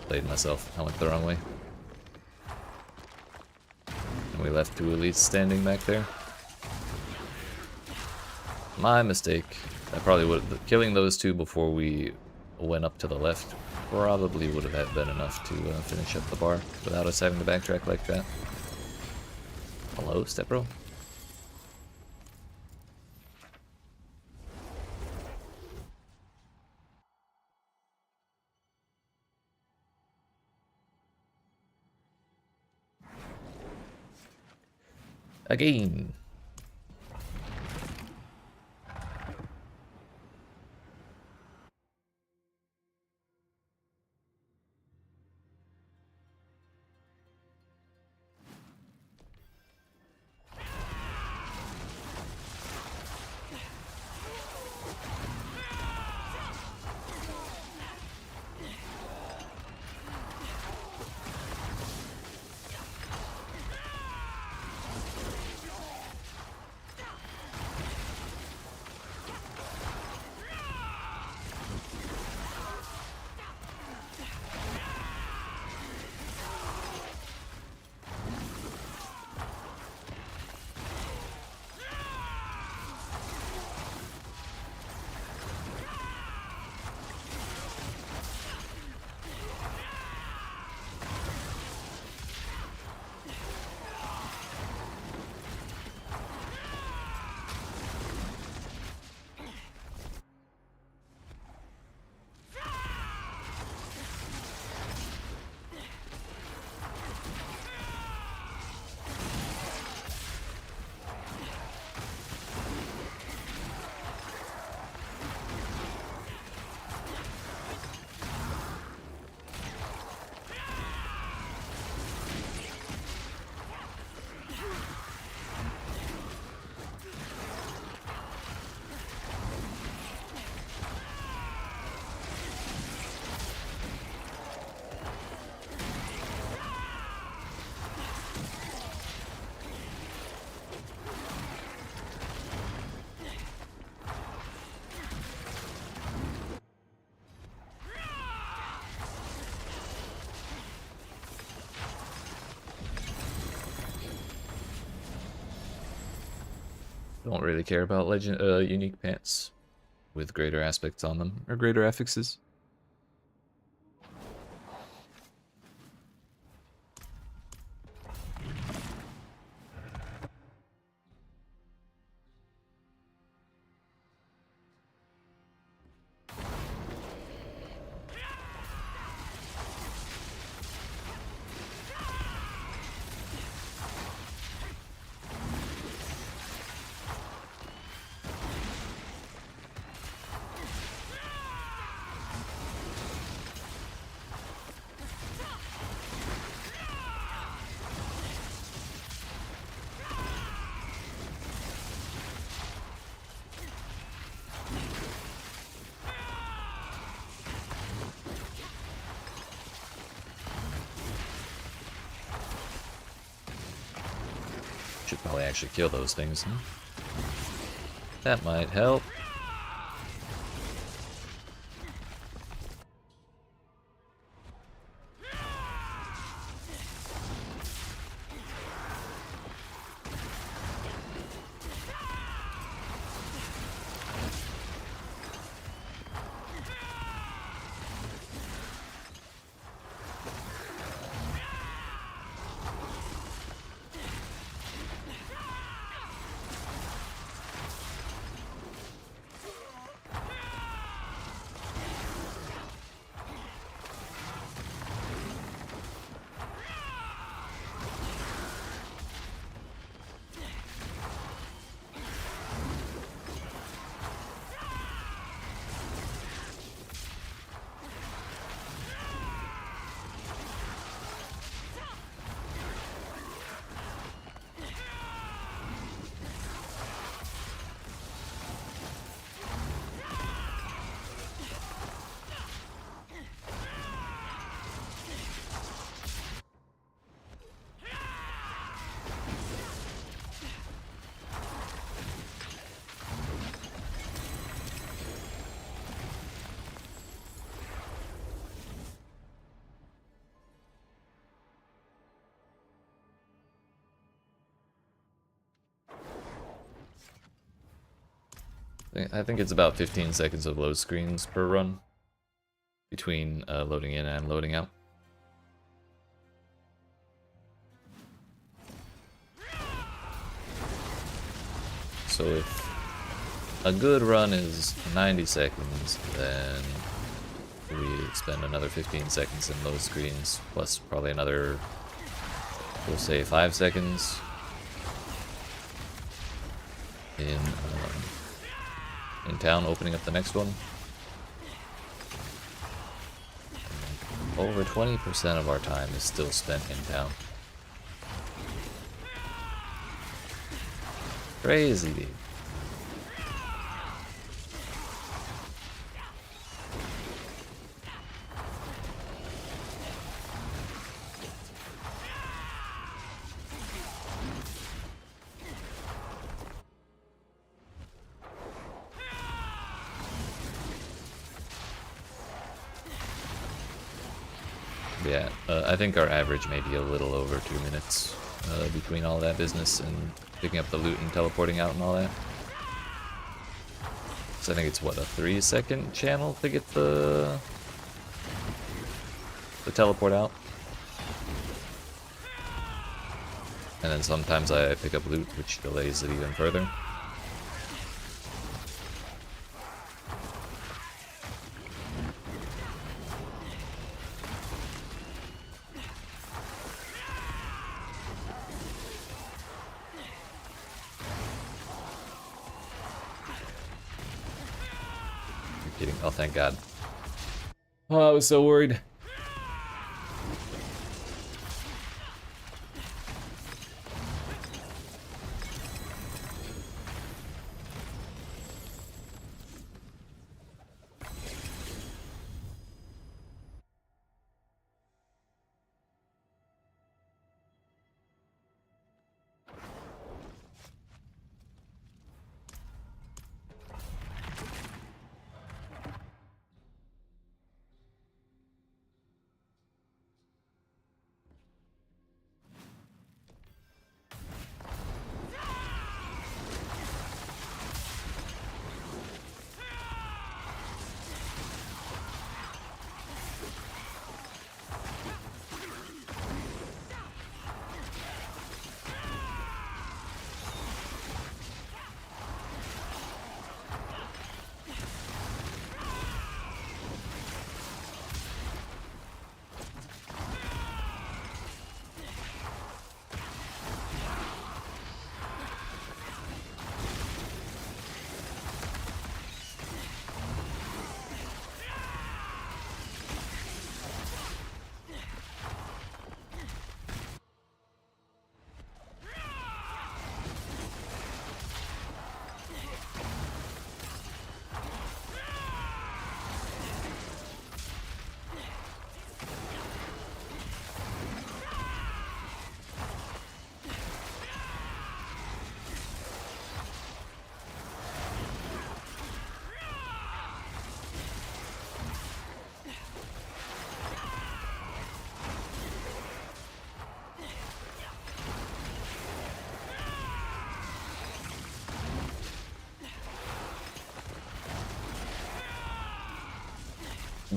Played myself. I went the wrong way. And we left two elites standing back there. My mistake. I probably would have... Killing those two before we went up to the left probably would have been enough to finish up the bar without us having to backtrack like that. Hello, step bro? Again. Don't really care about unique pants with greater aspects on them, or greater affixes. Should probably actually kill those things, huh? That might help. I think it's about 15 seconds of load screens per run between loading in and loading out. So if a good run is 90 seconds, then we spend another 15 seconds in load screens, plus probably another, we'll say 5 seconds in town, opening up the next one. Over 20% of our time is still spent in town. Crazy. Yeah, I think our average may be a little over 2 minutes between all that business and picking up the loot and teleporting out and all that. So I think it's, what, a 3-second channel to get the teleport out? And then sometimes I pick up loot, which delays it even further. Kidding. Oh, thank God. Oh, I was so worried.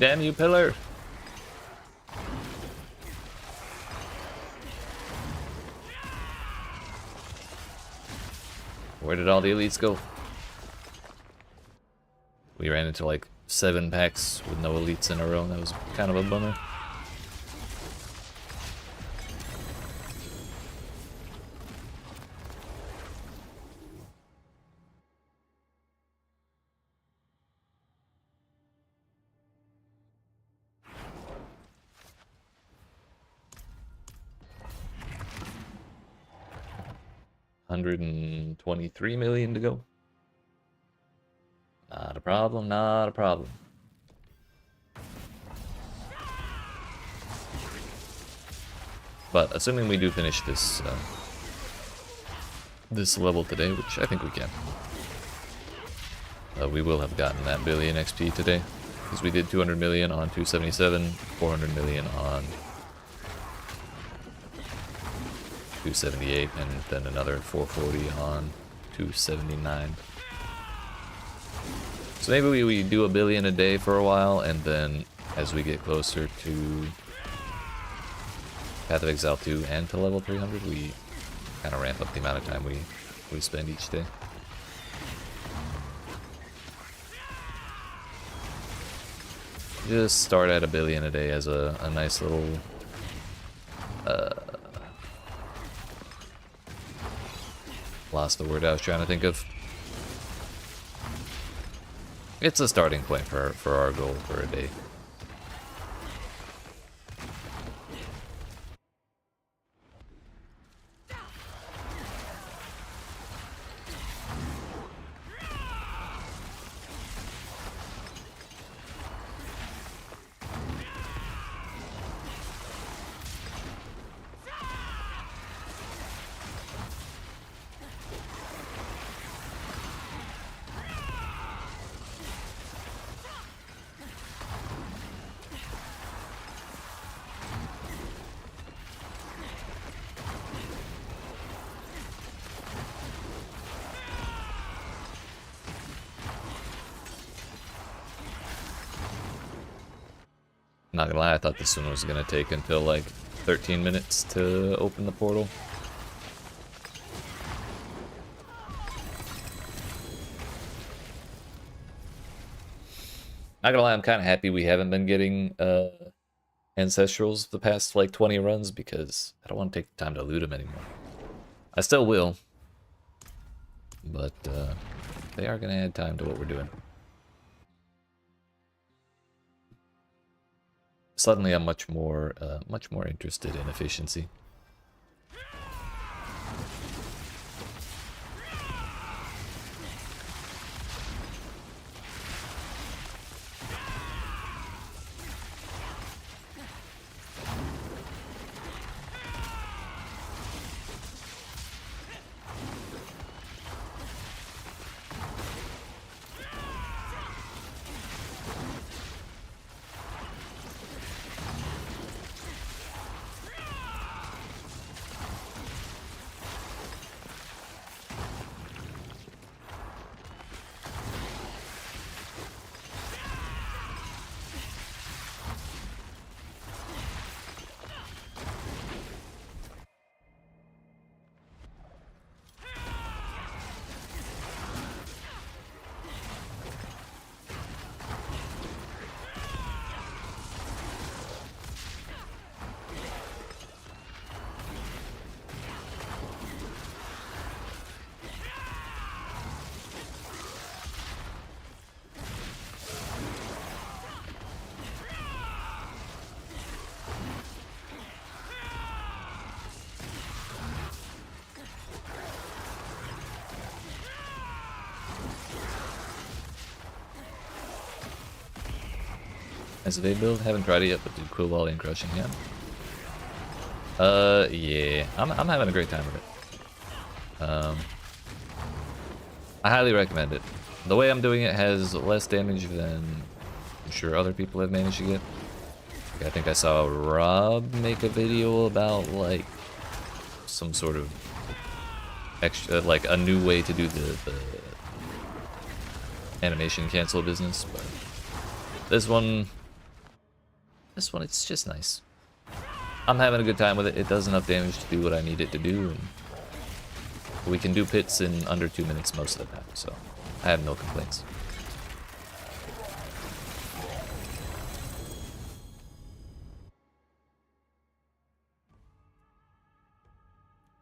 Damn you, pillar! Where did all the elites go? We ran into like 7 packs with no elites in a row. That was kind of a bummer. $123 million to go. Not a problem, not a problem. But assuming we do finish this this level today, which I think we can, we will have gotten that billion XP today, because we did 200 million on 277, 400 million on 278, and then another 440 on 279. So maybe we do a billion a day for a while, and then as we get closer to Path of Exile 2 and to level 300, we kind of ramp up the amount of time we spend each day. Just start at a billion a day as a nice little lost the word I was trying to think of. It's a starting point for our goal for a day. Not gonna lie, I thought this one was gonna take until like 13 minutes to open the portal. Not gonna lie, I'm kind of happy we haven't been getting Ancestrals the past like 20 runs, because I don't want to take the time to loot them anymore. I still will, but they are gonna add time to what we're doing. Suddenly I'm much more interested in efficiency. As a day build, haven't tried it yet, but did Quill Volley and Crushing yet. Yeah, I'm having a great time with it. I highly recommend it. The way I'm doing it has less damage than I'm sure other people have managed to get. I think I saw Rob make a video about like some sort of extra, like a new way to do the animation cancel business, but this one this one, it's just nice. I'm having a good time with it. It does enough damage to do what I need it to do, and we can do pits in under 2 minutes most of the time, so I have no complaints.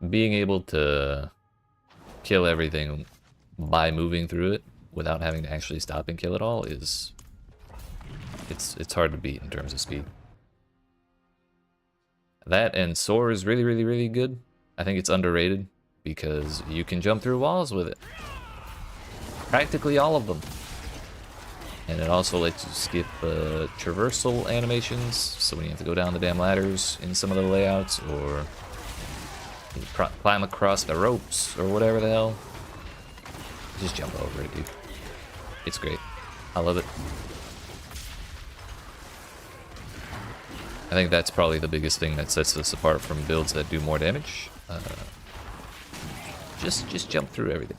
Being able to kill everything by moving through it without having to actually stop and kill it all is... It's hard to beat in terms of speed. That and Soar is really, really, really good. I think it's underrated because you can jump through walls with it. Practically all of them. And it also lets you skip traversal animations, so when you have to go down the damn ladders in some of the layouts, or climb across the ropes, or whatever the hell. Just jump over it, dude. It's great. I love it. I think that's probably the biggest thing that sets us apart from builds that do more damage. Just jump through everything.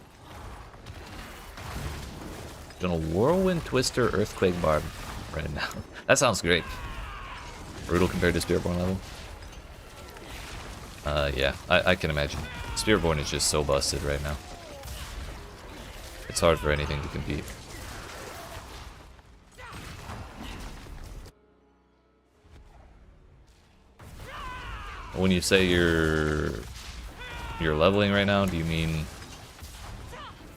Doing a Whirlwind Twister Earthquake Barb right now. That sounds great. Brutal compared to Spiritborn level. Yeah, I can imagine. Spiritborn is just so busted right now. It's hard for anything to compete. When you say you're leveling right now, do you mean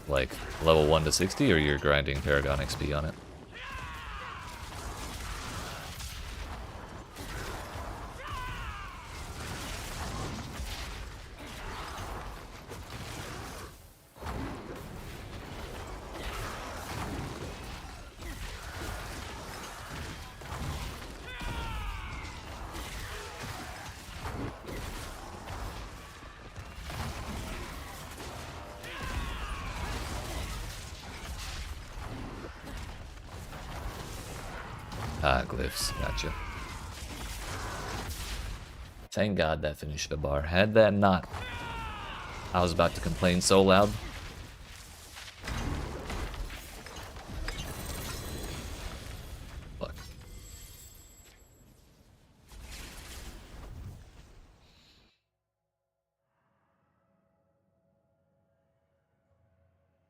like level 1 to 60, or you're grinding Paragon XP on it? Ah, glyphs, gotcha. Thank God that finished the bar. Had that not, I was about to complain so loud. Fuck.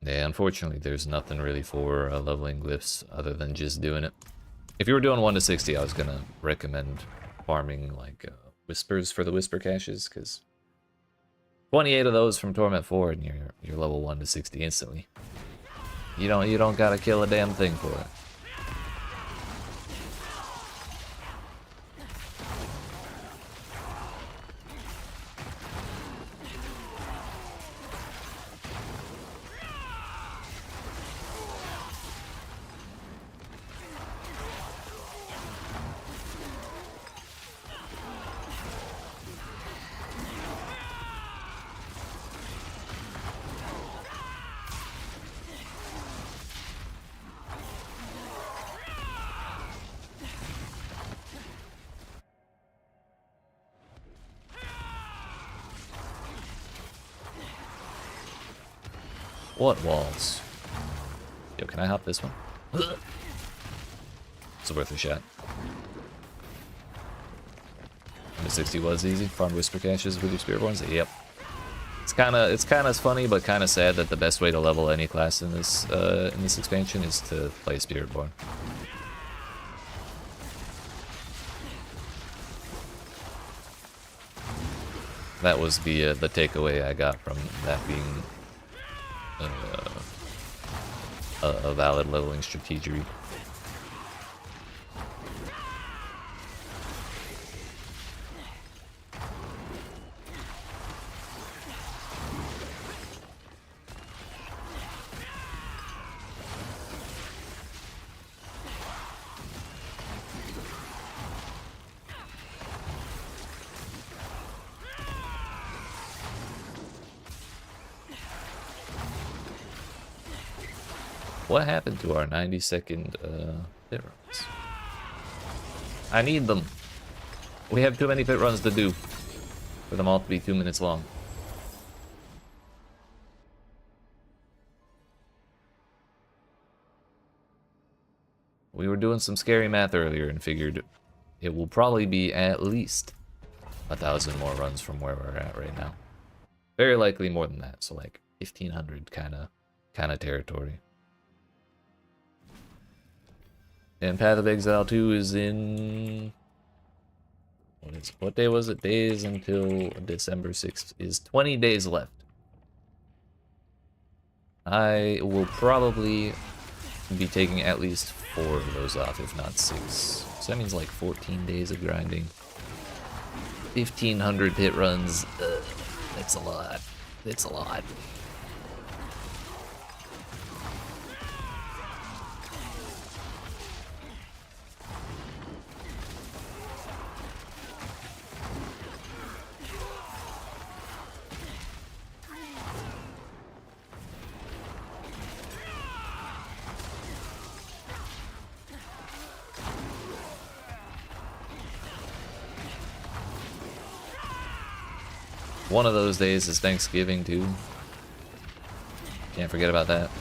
Yeah, unfortunately there's nothing really for leveling glyphs other than just doing it. If you were doing 1 to 60, I was gonna recommend farming like whispers for the whisper caches, because 28 of those from Torment 4 and you're level 1 to 60 instantly. You don't gotta kill a damn thing for it. What walls? Yo, can I hop this one? It's worth a shot. 60 was easy. Farm whisper caches with your Spiritborns. Yep. It's kind of funny, but kind of sad that the best way to level any class in this expansion is to play Spiritborn. That was the takeaway I got from that being a valid leveling strategy. What happened to our 90-second pit runs? I need them. We have too many pit runs to do for them all to be 2 minutes long. We were doing some scary math earlier and figured it will probably be at least 1,000 more runs from where we're at right now. Very likely more than that, so like 1,500 kind of territory. And Path of Exile 2 is in... What day was it? Days until December 6th is 20 days left. I will probably be taking at least 4 of those off, if not 6. So that means like 14 days of grinding. 1,500 pit runs. That's a lot. It's a lot. One of those days is Thanksgiving too. Can't forget about that.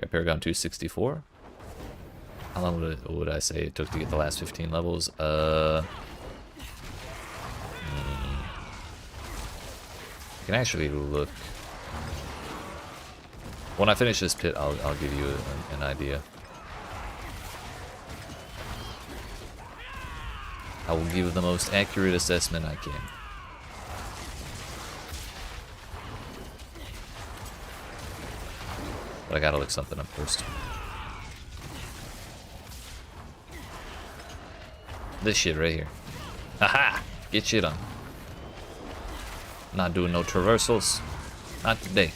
Got Paragon 264. How long would I say it took to get the last 15 levels? I can actually look. When I finish this pit, I'll give you an idea. I will give the most accurate assessment I can. But I gotta look something up first. This shit right here. Haha! Get shit on. Not doing no traversals. Not today.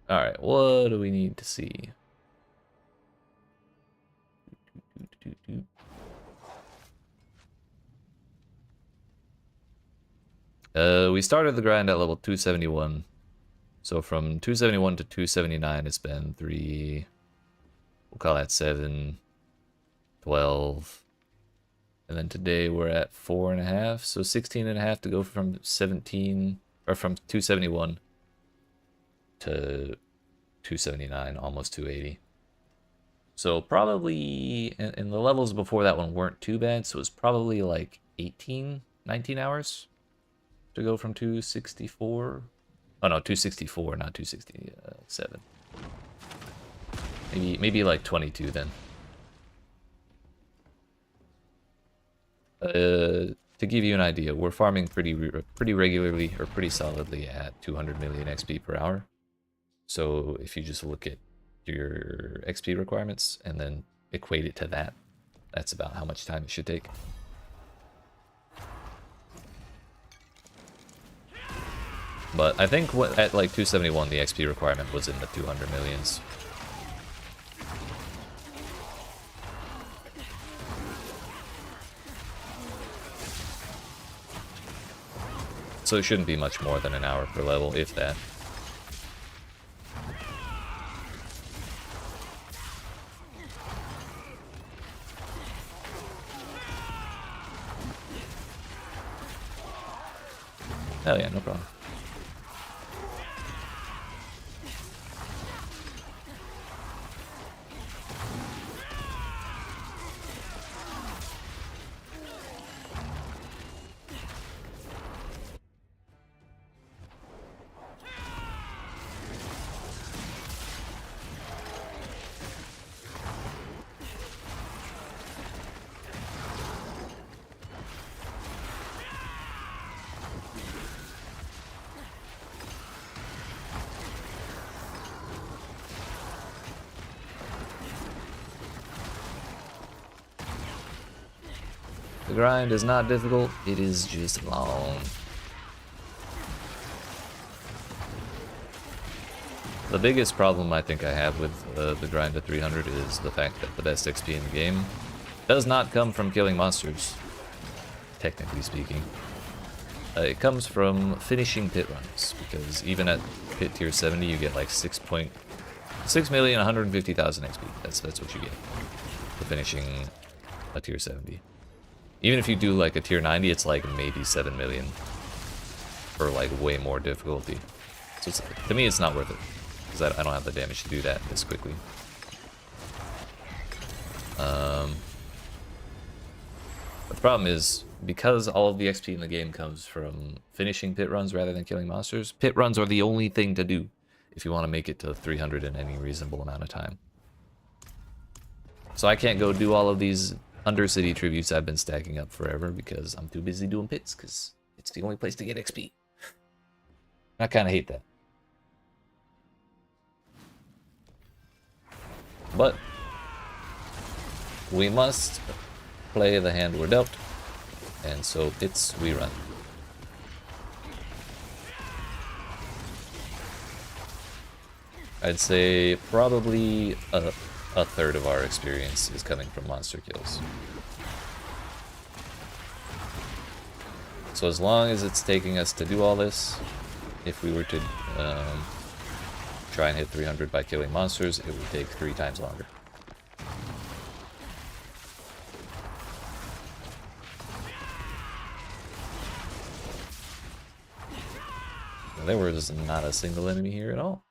Alright, what do we need to see? We started the grind at level 271. So from 271 to 279, it's been 3... We'll call that 7, 12. And then today we're at 4.5, so 16.5 to go from 17, or from 271 to 279, almost 280. So probably, and the levels before that one weren't too bad, so it's probably like 18, 19 hours to go from 264. Oh no, 264, not 267. Maybe like 22 then. To give you an idea, we're farming pretty regularly, or pretty solidly at 200 million XP per hour. So if you just look at your XP requirements and then equate it to that, that's about how much time it should take. But I think at like 271, the XP requirement was in the 200 millions. So it shouldn't be much more than an hour per level, if that. Oh yeah, no problem. The grind is not difficult, it is just long. The biggest problem I think I have with the grind to 300 is the fact that the best XP in the game does not come from killing monsters, technically speaking. It comes from finishing pit runs, because even at pit tier 70, you get like 6,150,000 XP. That's what you get for finishing a tier 70. Even if you do like a tier 90, it's like maybe 7 million for like way more difficulty. So to me, it's not worth it, because I don't have the damage to do that this quickly. But the problem is, because all of the XP in the game comes from finishing pit runs rather than killing monsters, pit runs are the only thing to do if you want to make it to 300 in any reasonable amount of time. So I can't go do all of these Undercity tributes I've been stacking up forever because I'm too busy doing pits, because it's the only place to get XP. I kind of hate that. But we must play the hand we're dealt, and so pits we run. I'd say probably a third of our experience is coming from monster kills. So as long as it's taking us to do all this, if we were to try and hit 300 by killing monsters, it would take 3 times longer. There was not a single enemy here at all.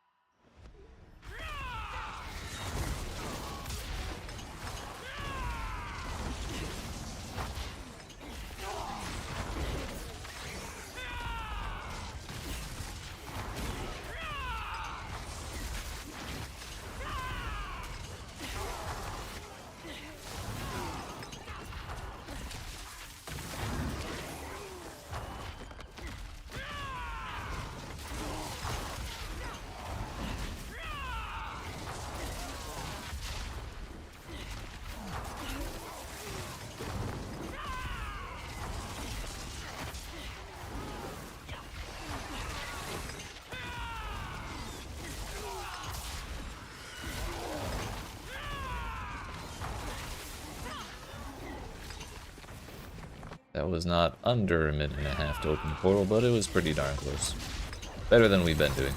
That was not under a minute and a half to open the portal, but it was pretty darn close. Better than we've been doing.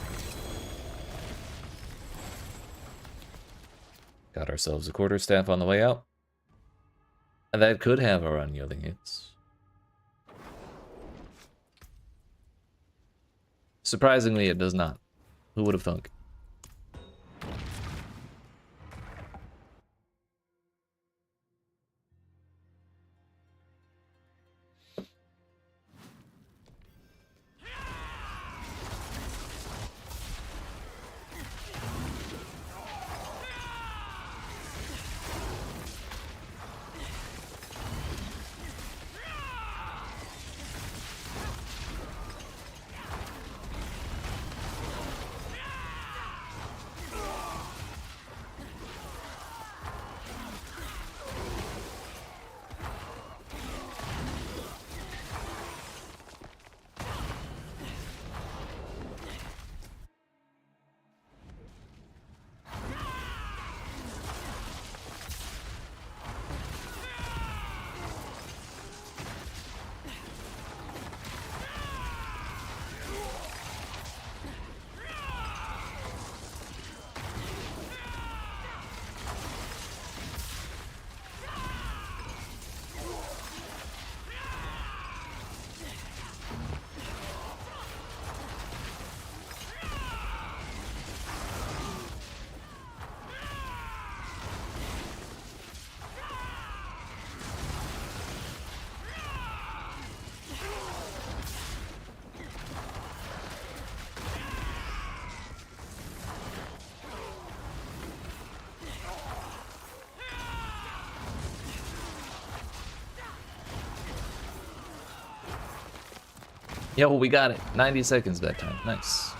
Got ourselves a quarterstaff on the way out. And that could have our unyielding hits. Surprisingly, it does not. Who would have thunk? Yeah, well, we got it. 90 seconds that time. Nice.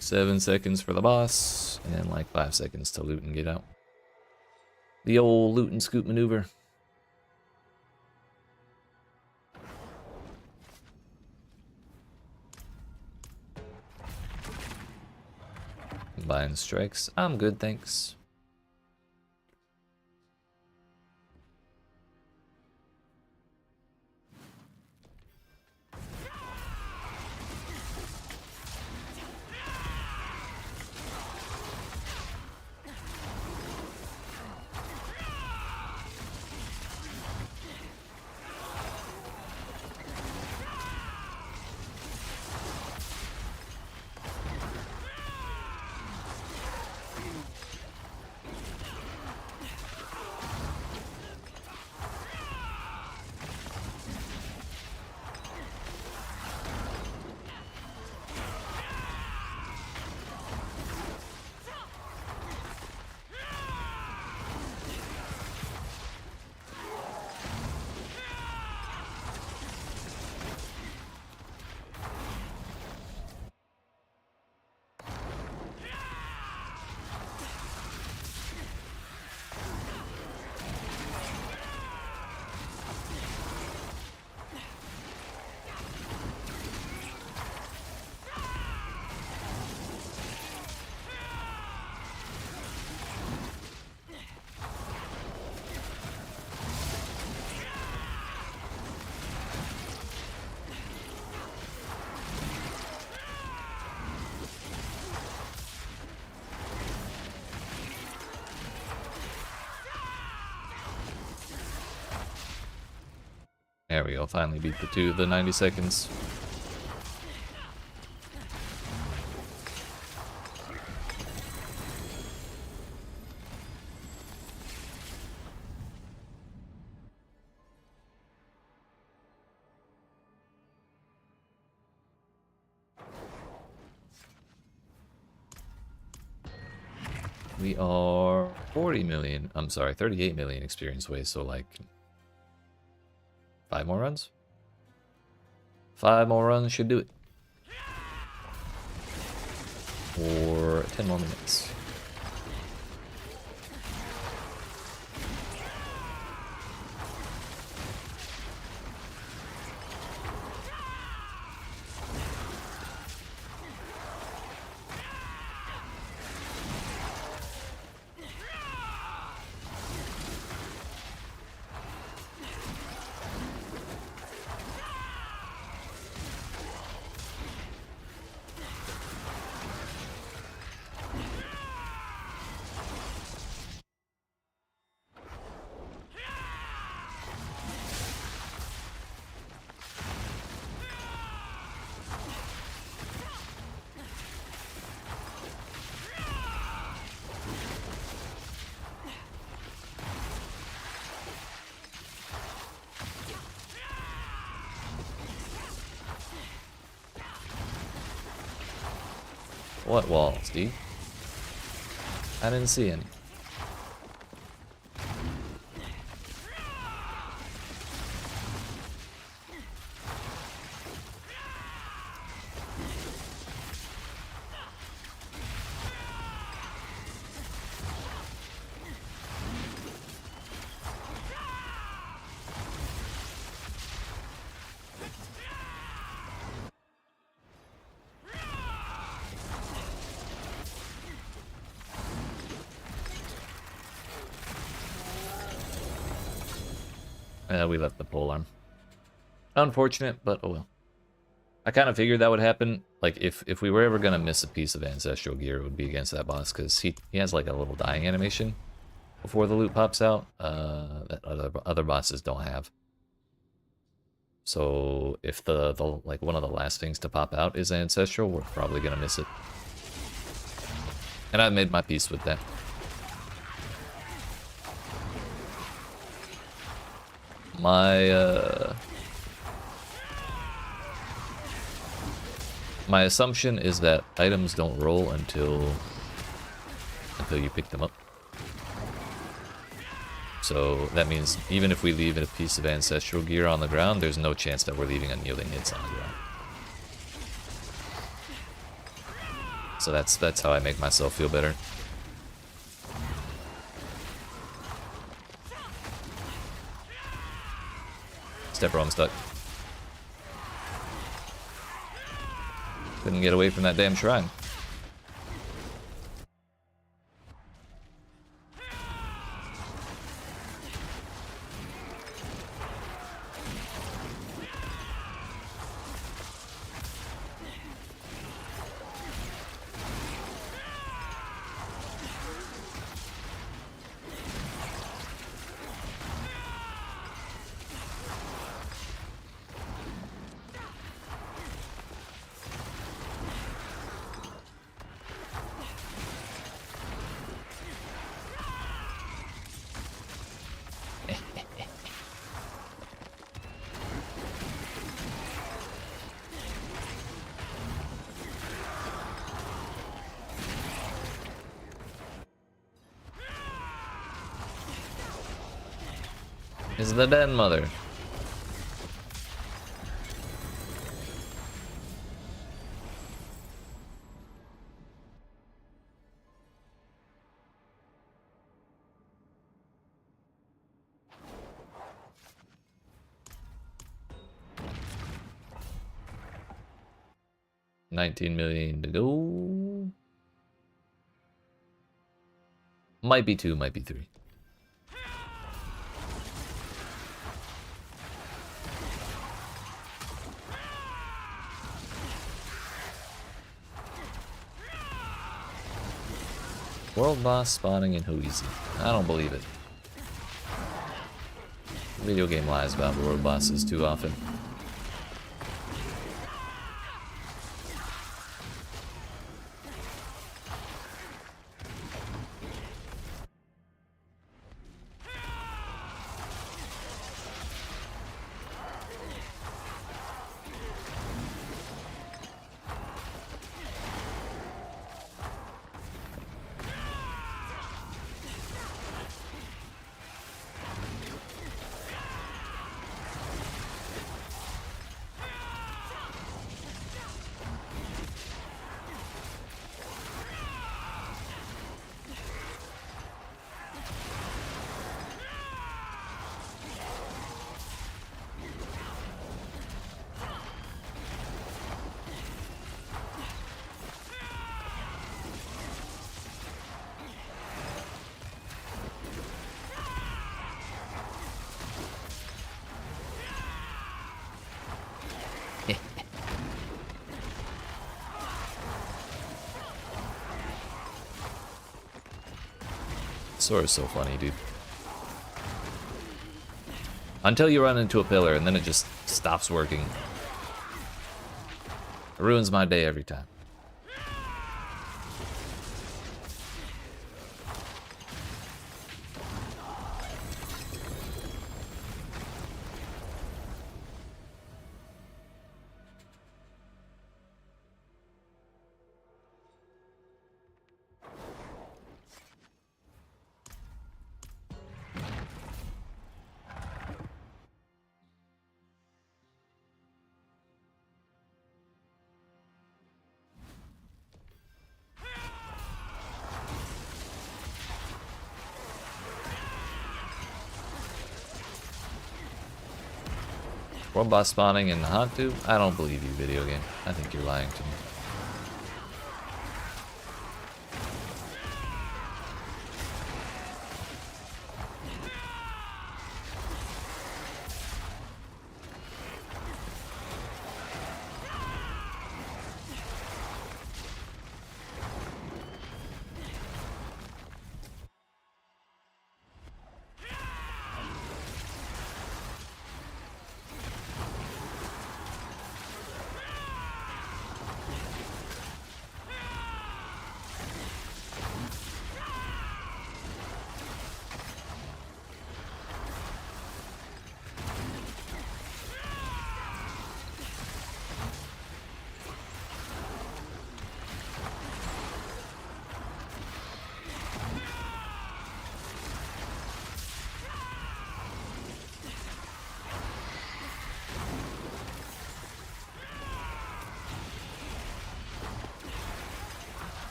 Seven seconds for the boss, and like 5 seconds to loot and get out. The old loot and scoop maneuver. Divine Strikes. I'm good, thanks. There we go, finally beat the 90 seconds. We are 40 million, I'm sorry, 38 million experience away, so like 5 more runs? 5 more runs should do it. Or 10 more minutes. What walls, D? I didn't see any. We left the polearm. Unfortunate, but oh well. I kind of figured that would happen. Like, if we were ever going to miss a piece of Ancestral Gear, it would be against that boss, because he has like a little dying animation before the loot pops out that other bosses don't have. So if the like one of the last things to pop out is Ancestral, we're probably going to miss it. And I've made my peace with that. My assumption is that items don't roll until you pick them up. So that means even if we leave a piece of Ancestral Gear on the ground, there's no chance that we're leaving unyielding hits on the ground. So that's how I make myself feel better. Step bro, I'm stuck. Couldn't get away from that damn shrine. is the Den Mother. $19 million to go. Might be 2, might be 3. World boss spawning in Huizi. I don't believe it. Video game lies about world bosses too often. Sora's so funny, dude. Until you run into a pillar and then it just stops working. It ruins my day every time. World boss spawning in Hantu? I don't believe you, video game. I think you're lying to me.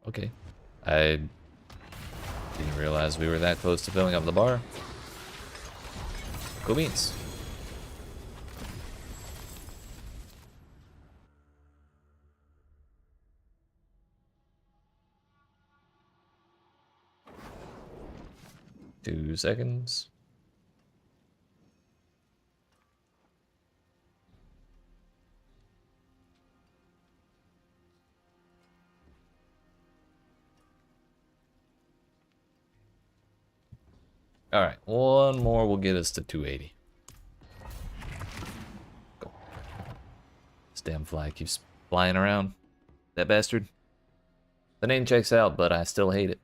Okay. I didn't realize we were that close to filling up the bar. Cool beans. Two seconds. All right, one more will get us to 280. Go. This damn fly keeps flying around. That bastard. The name checks out, but I still hate it.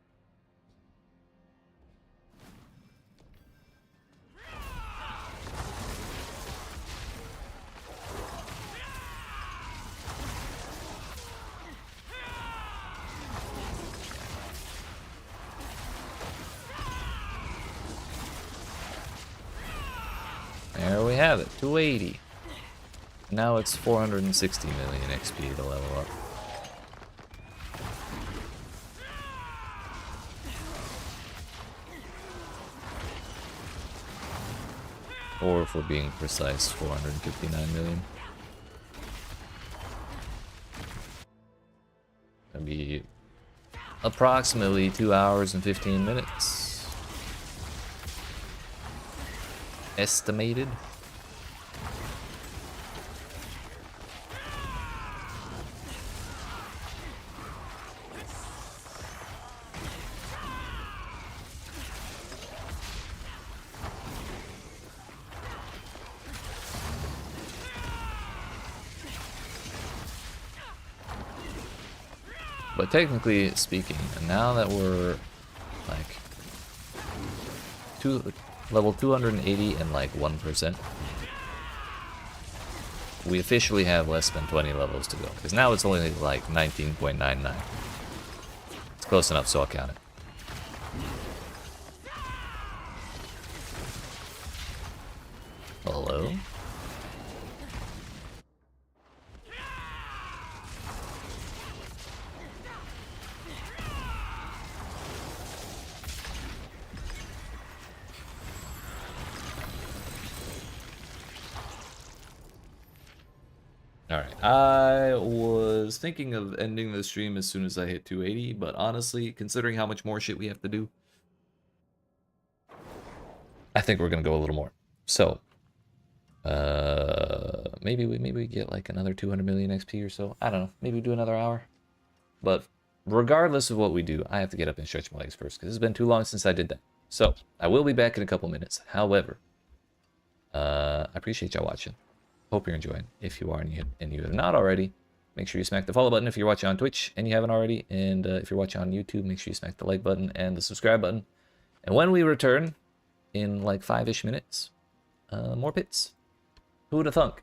have it, 280. Now it's 460 million XP to level up. Or if we're being precise, 459 million. That'd be approximately 2 hours and 15 minutes. Estimated. But technically speaking, now that we're like level 280 and like 1%, we officially have less than 20 levels to go. Because now it's only like 19.99. It's close enough, so I'll count it. Hello? Alright, I was thinking of ending the stream as soon as I hit 280, but honestly, considering how much more shit we have to do, I think we're gonna go a little more. So, maybe we get like another 200 million XP or so. I don't know, maybe we do another hour. But regardless of what we do, I have to get up and stretch my legs first, because it's been too long since I did that. So, I will be back in a couple minutes. However, I appreciate y'all watching. Hope you're enjoying. If you are and you have not already, make sure you smack the follow button if you're watching on Twitch and you haven't already. And if you're watching on YouTube, make sure you smack the like button and the subscribe button. And when we return, in like 5-ish minutes, more pits. Who would have thunk?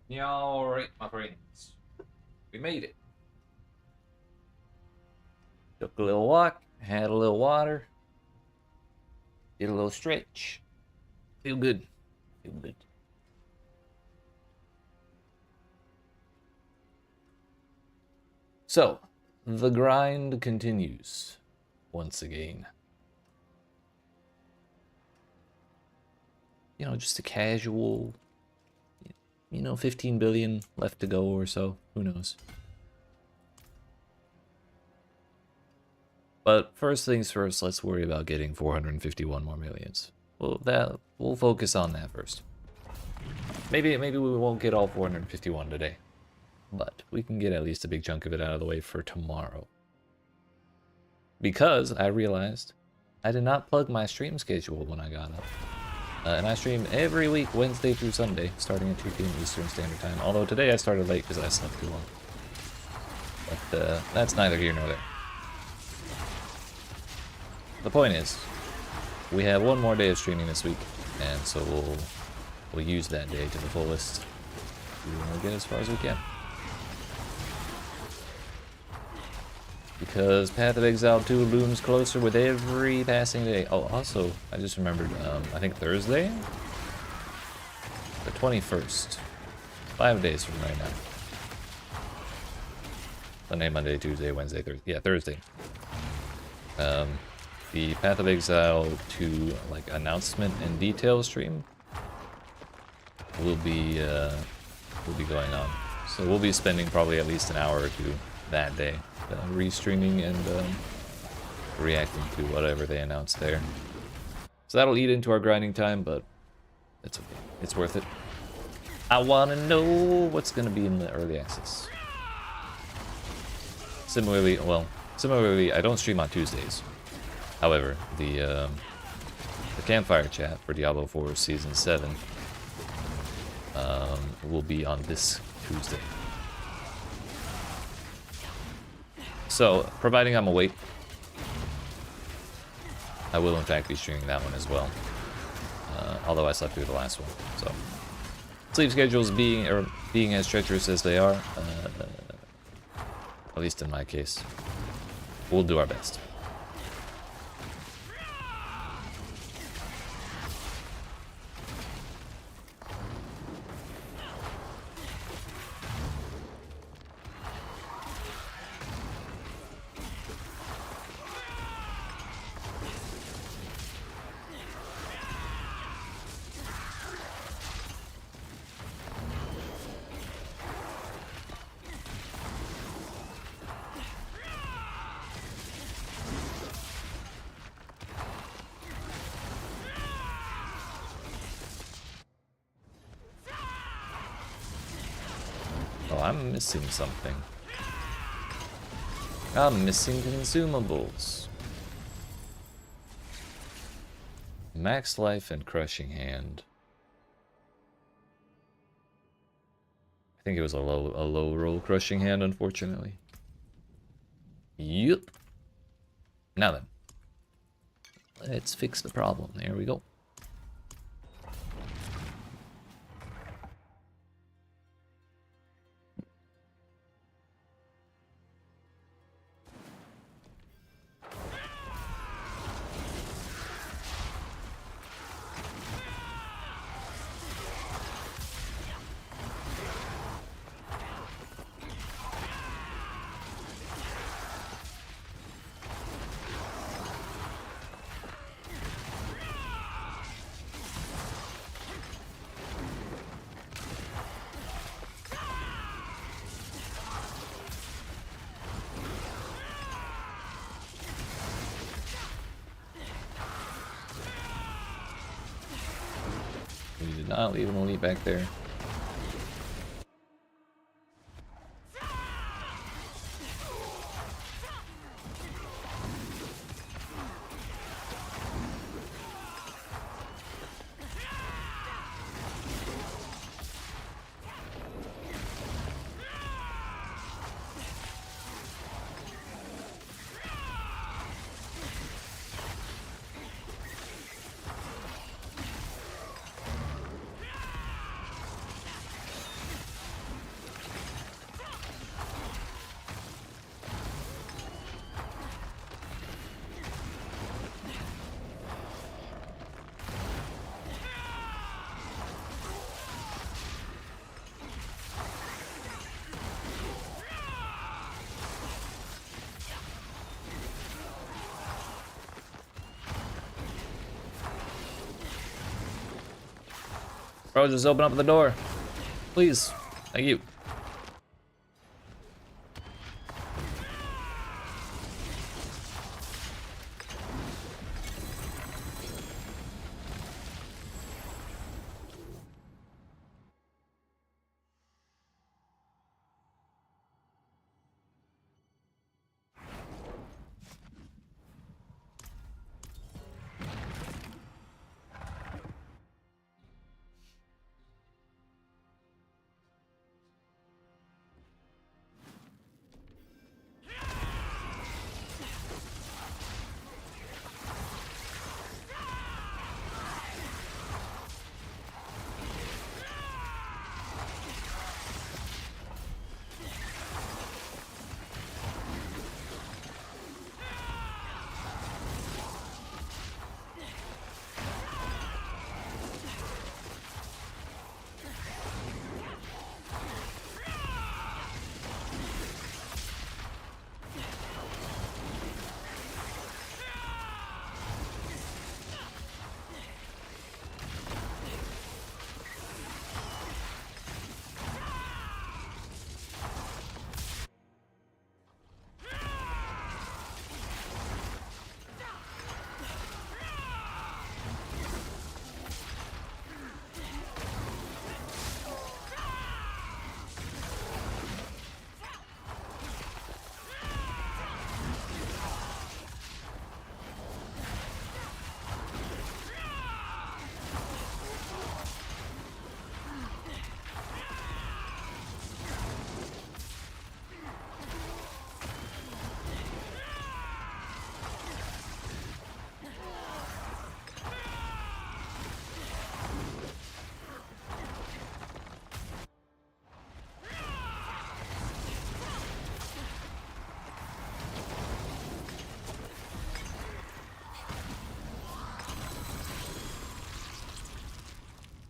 Yeah, alright, my friends. We made it. Took a little walk, had a little water, did a little stretch. Feel good. Feel good. So, the grind continues once again. You know, just a casual, 15 billion left to go or so. Who knows? But first things first, let's worry about getting 451 more millions. Well, we'll focus on that first. Maybe we won't get all 451 today, but we can get at least a big chunk of it out of the way for tomorrow. Because I realized I did not plug my stream schedule when I got up. And I stream every week, Wednesday through Sunday, starting at 2 p.m. Eastern Standard Time. Although today I started late because I slept too long. But that's neither here nor there. The point is, we have one more day of streaming this week, and so we'll use that day to the fullest. We'll get as far as we can. Because Path of Exile 2 looms closer with every passing day. Oh, also, I just remembered, I think Thursday? The 21st. 5 days from right now. Sunday, Monday, Tuesday, Wednesday, Thursday. Yeah, Thursday. The Path of Exile 2 announcement and detail stream will be going on. So we'll be spending probably at least an hour or two that day, restreaming and reacting to whatever they announce there. So that'll eat into our grinding time, but it's okay. It's worth it. I want to know what's going to be in the early access. Similarly, I don't stream on Tuesdays. However, the campfire chat for Diablo 4 Season 7 will be on this Tuesday. So, providing I'm awake, I will in fact be streaming that one as well. Although I slept through the last one, so sleep schedules being as treacherous as they are, at least in my case, we'll do our best. Oh, I'm missing something. I'm missing consumables. Max life and crushing hand. I think it was a low roll crushing hand, unfortunately. Yup. Now then, let's fix the problem. There we go. We did not leave an elite back there. Bro, just open up the door. Please. Thank you.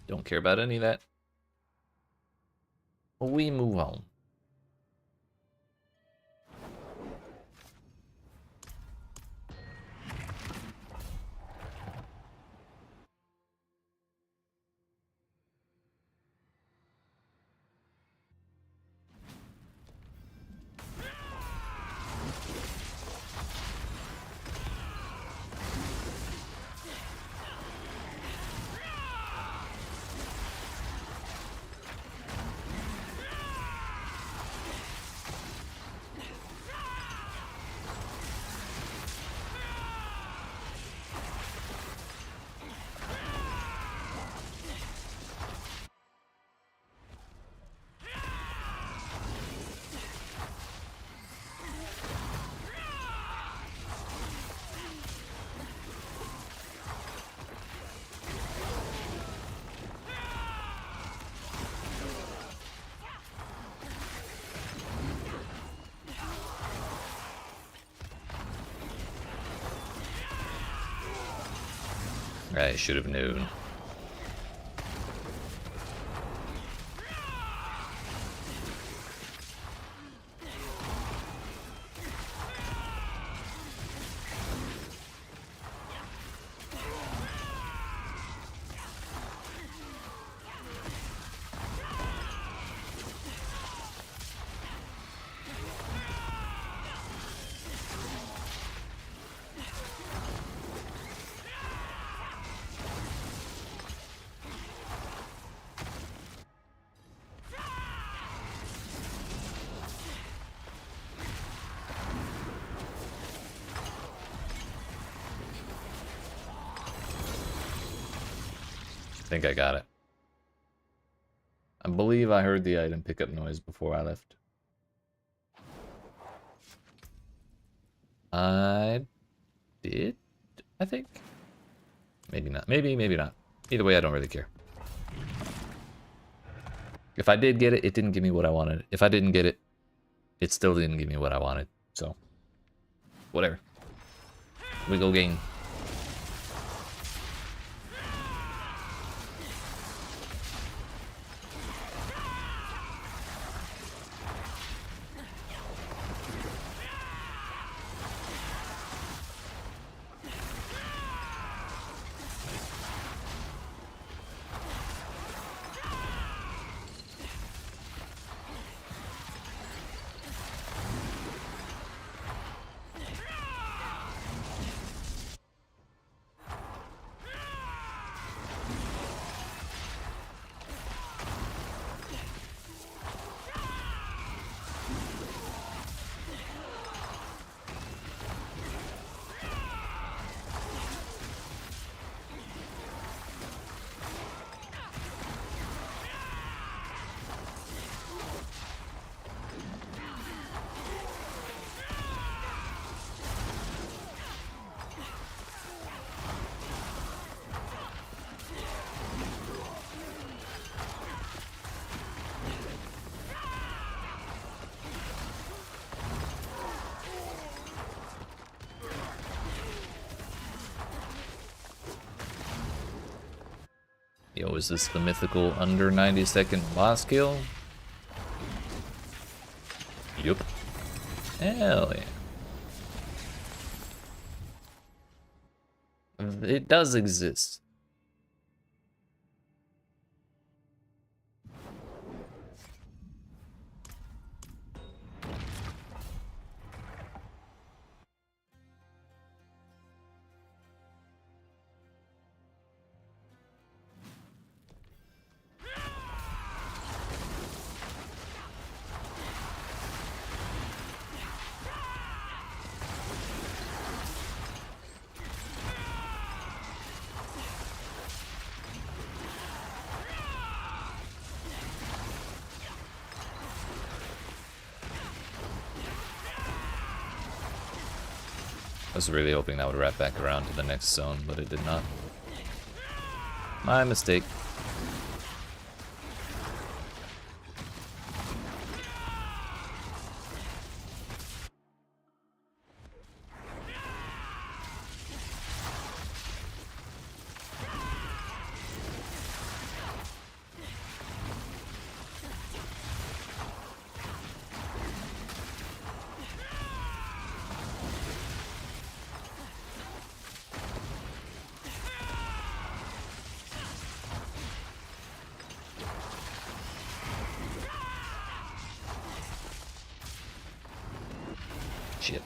Don't care about any of that. We move on. I should have known. I think I got it. I believe I heard the item pickup noise before I left. I did, I think. Maybe not. Maybe not. Either way, I don't really care. If I did get it, it didn't give me what I wanted. If I didn't get it, it still didn't give me what I wanted. So, whatever. We go game. Yo, is this the mythical under 90-second boss kill? Yup. Hell yeah. It does exist. I was really hoping that would wrap back around to the next zone, but it did not. My mistake. Shit.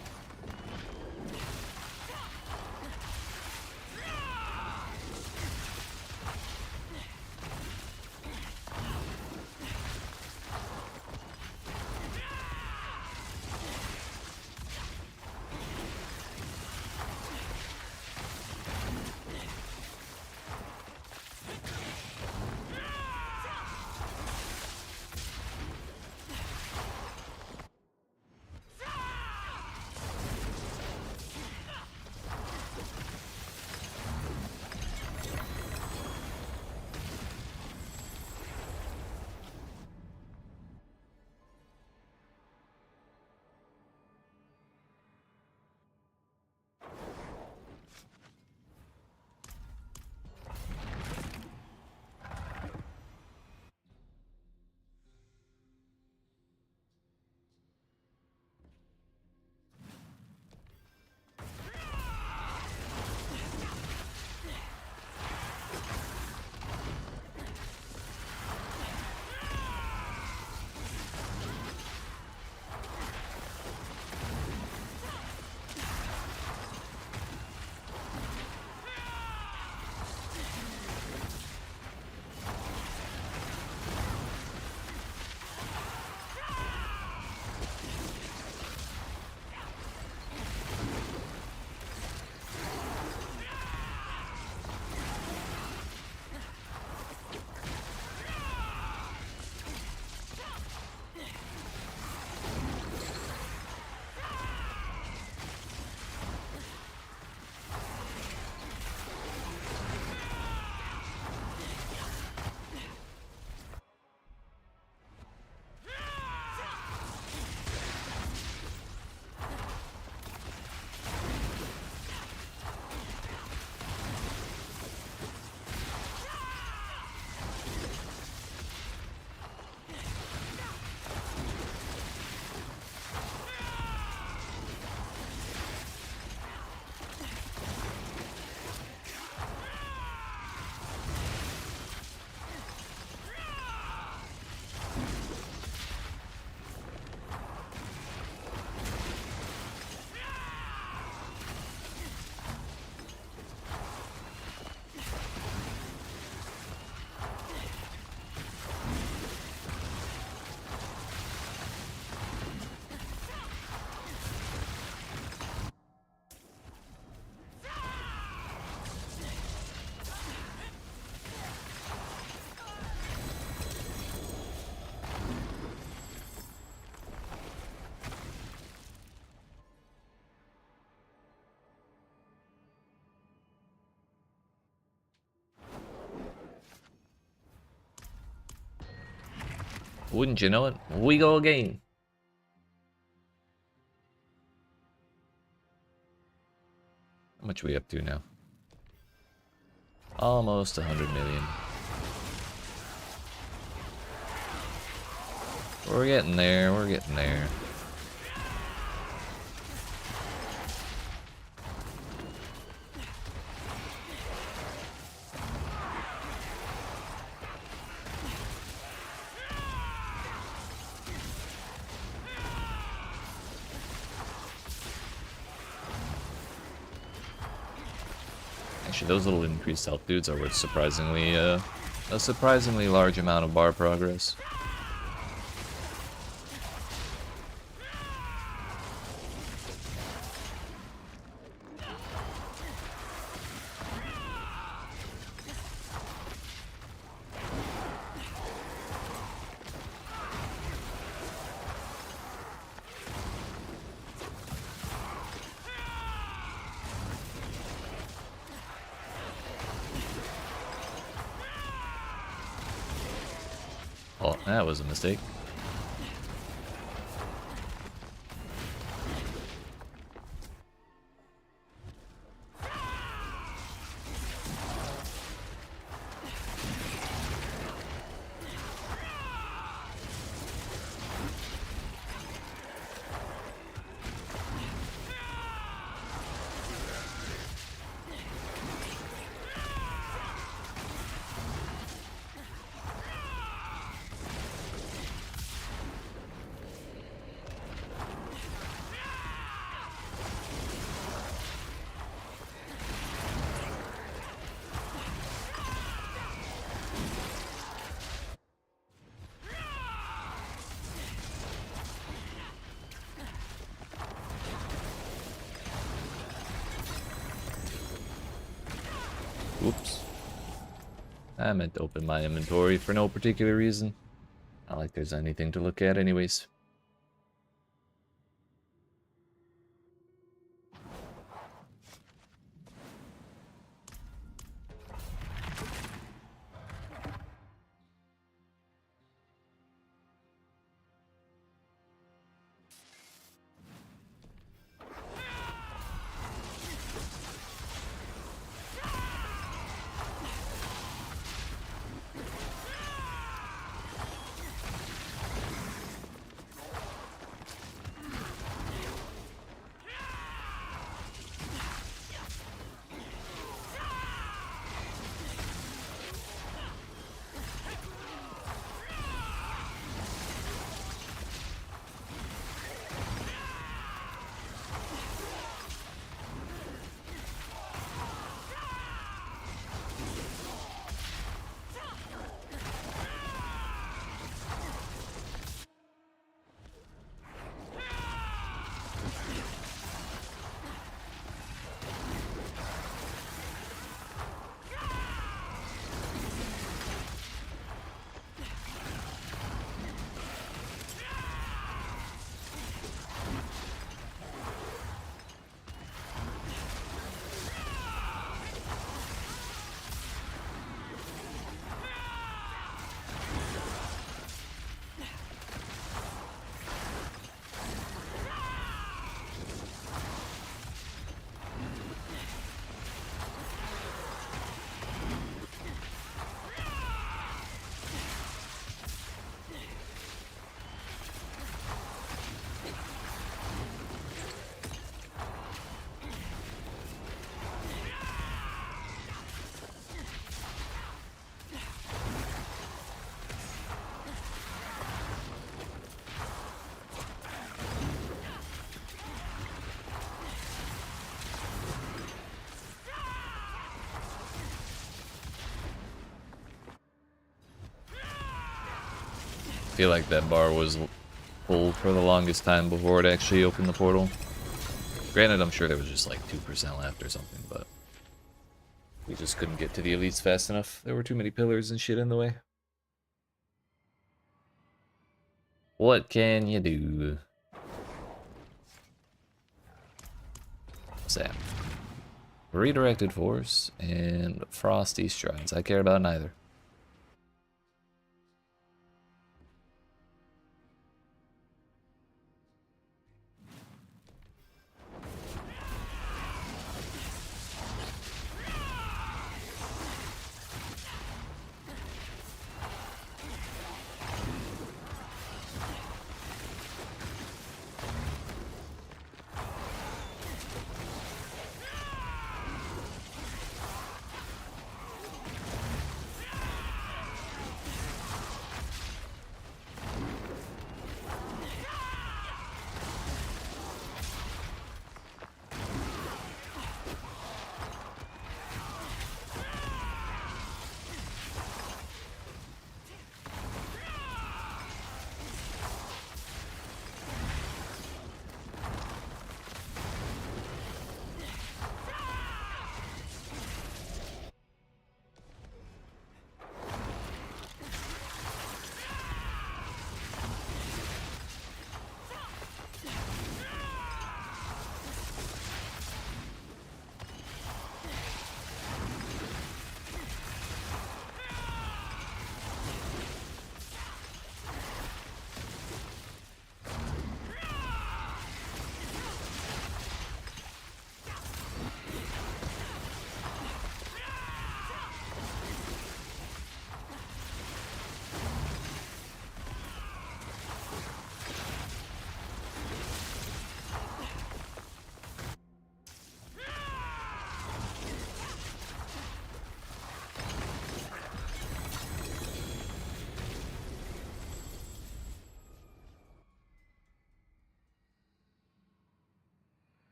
Wouldn't you know it? We go again. How much are we up to now? Almost 100 million. We're getting there, we're getting there. Actually, those little increased health dudes are worth surprisingly, a surprisingly large amount of bar progress. Oh, that was a mistake. Oops. I meant to open my inventory for no particular reason. Not like there's anything to look at anyways. I feel like that bar was full for the longest time before it actually opened the portal. Granted, I'm sure there was just like 2% left or something, but we just couldn't get to the elites fast enough. There were too many pillars and shit in the way. What can you do? What's that? Redirected Force and Frosty Strides. I care about neither.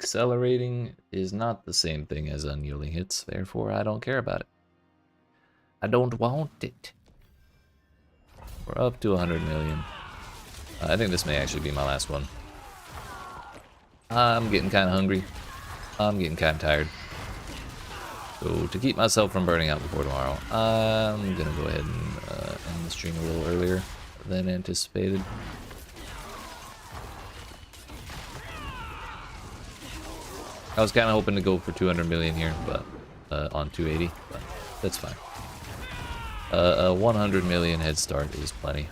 accelerating is not the same thing as unyielding hits, therefore I don't care about it. I don't want it. We're up to 100 million. I think this may actually be my last one. I'm getting kind of hungry. I'm getting kind of tired. So to keep myself from burning out before tomorrow, I'm gonna go ahead and end the stream a little earlier than anticipated. I was kind of hoping to go for 200 million here, but on 280, but that's fine. A 100 million head start is plenty.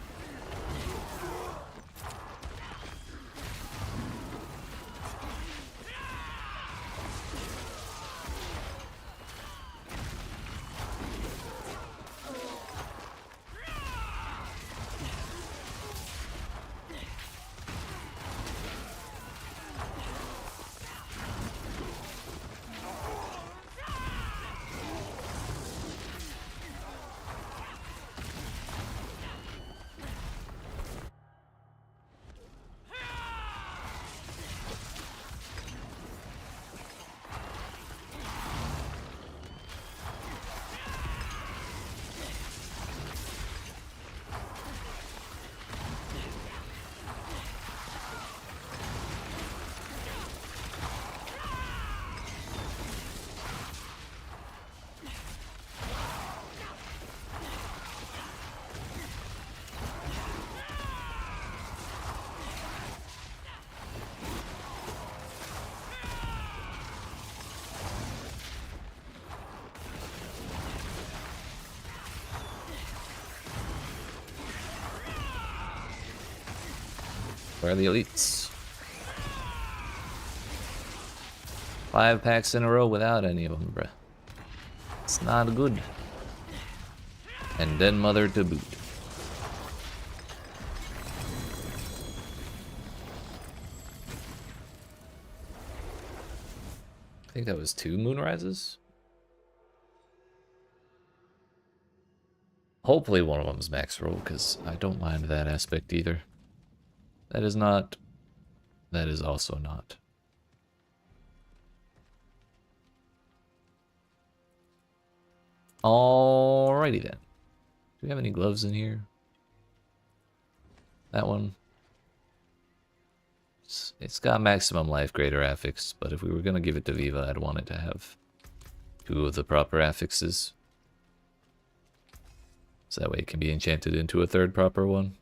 Where are the elites? 5 packs in a row without any of them, bruh. It's not good. And then mother to boot. I think that was 2 Moonrises. Hopefully one of them is max roll, because I don't mind that aspect either. That is not. That is also not. Alrighty then. Do we have any gloves in here? That one. It's got maximum life, greater affix, but if we were going to give it to Viva, I'd want it to have 2 of the proper affixes. So that way it can be enchanted into a 3rd proper one.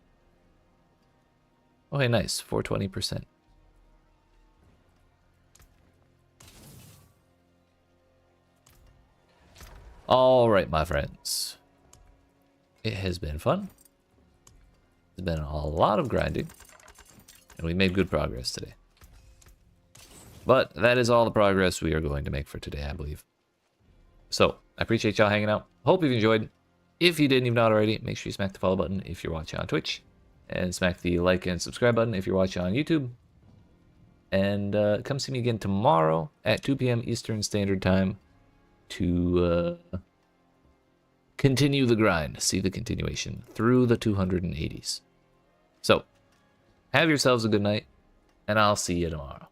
Oh, hey, nice. 420%. All right, my friends. It has been fun. It's been a lot of grinding. And we made good progress today. But that is all the progress we are going to make for today, I believe. So, I appreciate y'all hanging out. Hope you've enjoyed. If you didn't even know it already, make sure you smack the follow button if you're watching on Twitch. And smack the like and subscribe button if you're watching on YouTube. And come see me again tomorrow at 2 p.m. Eastern Standard Time to continue the grind. See the continuation through the 280s. So, have yourselves a good night, and I'll see you tomorrow.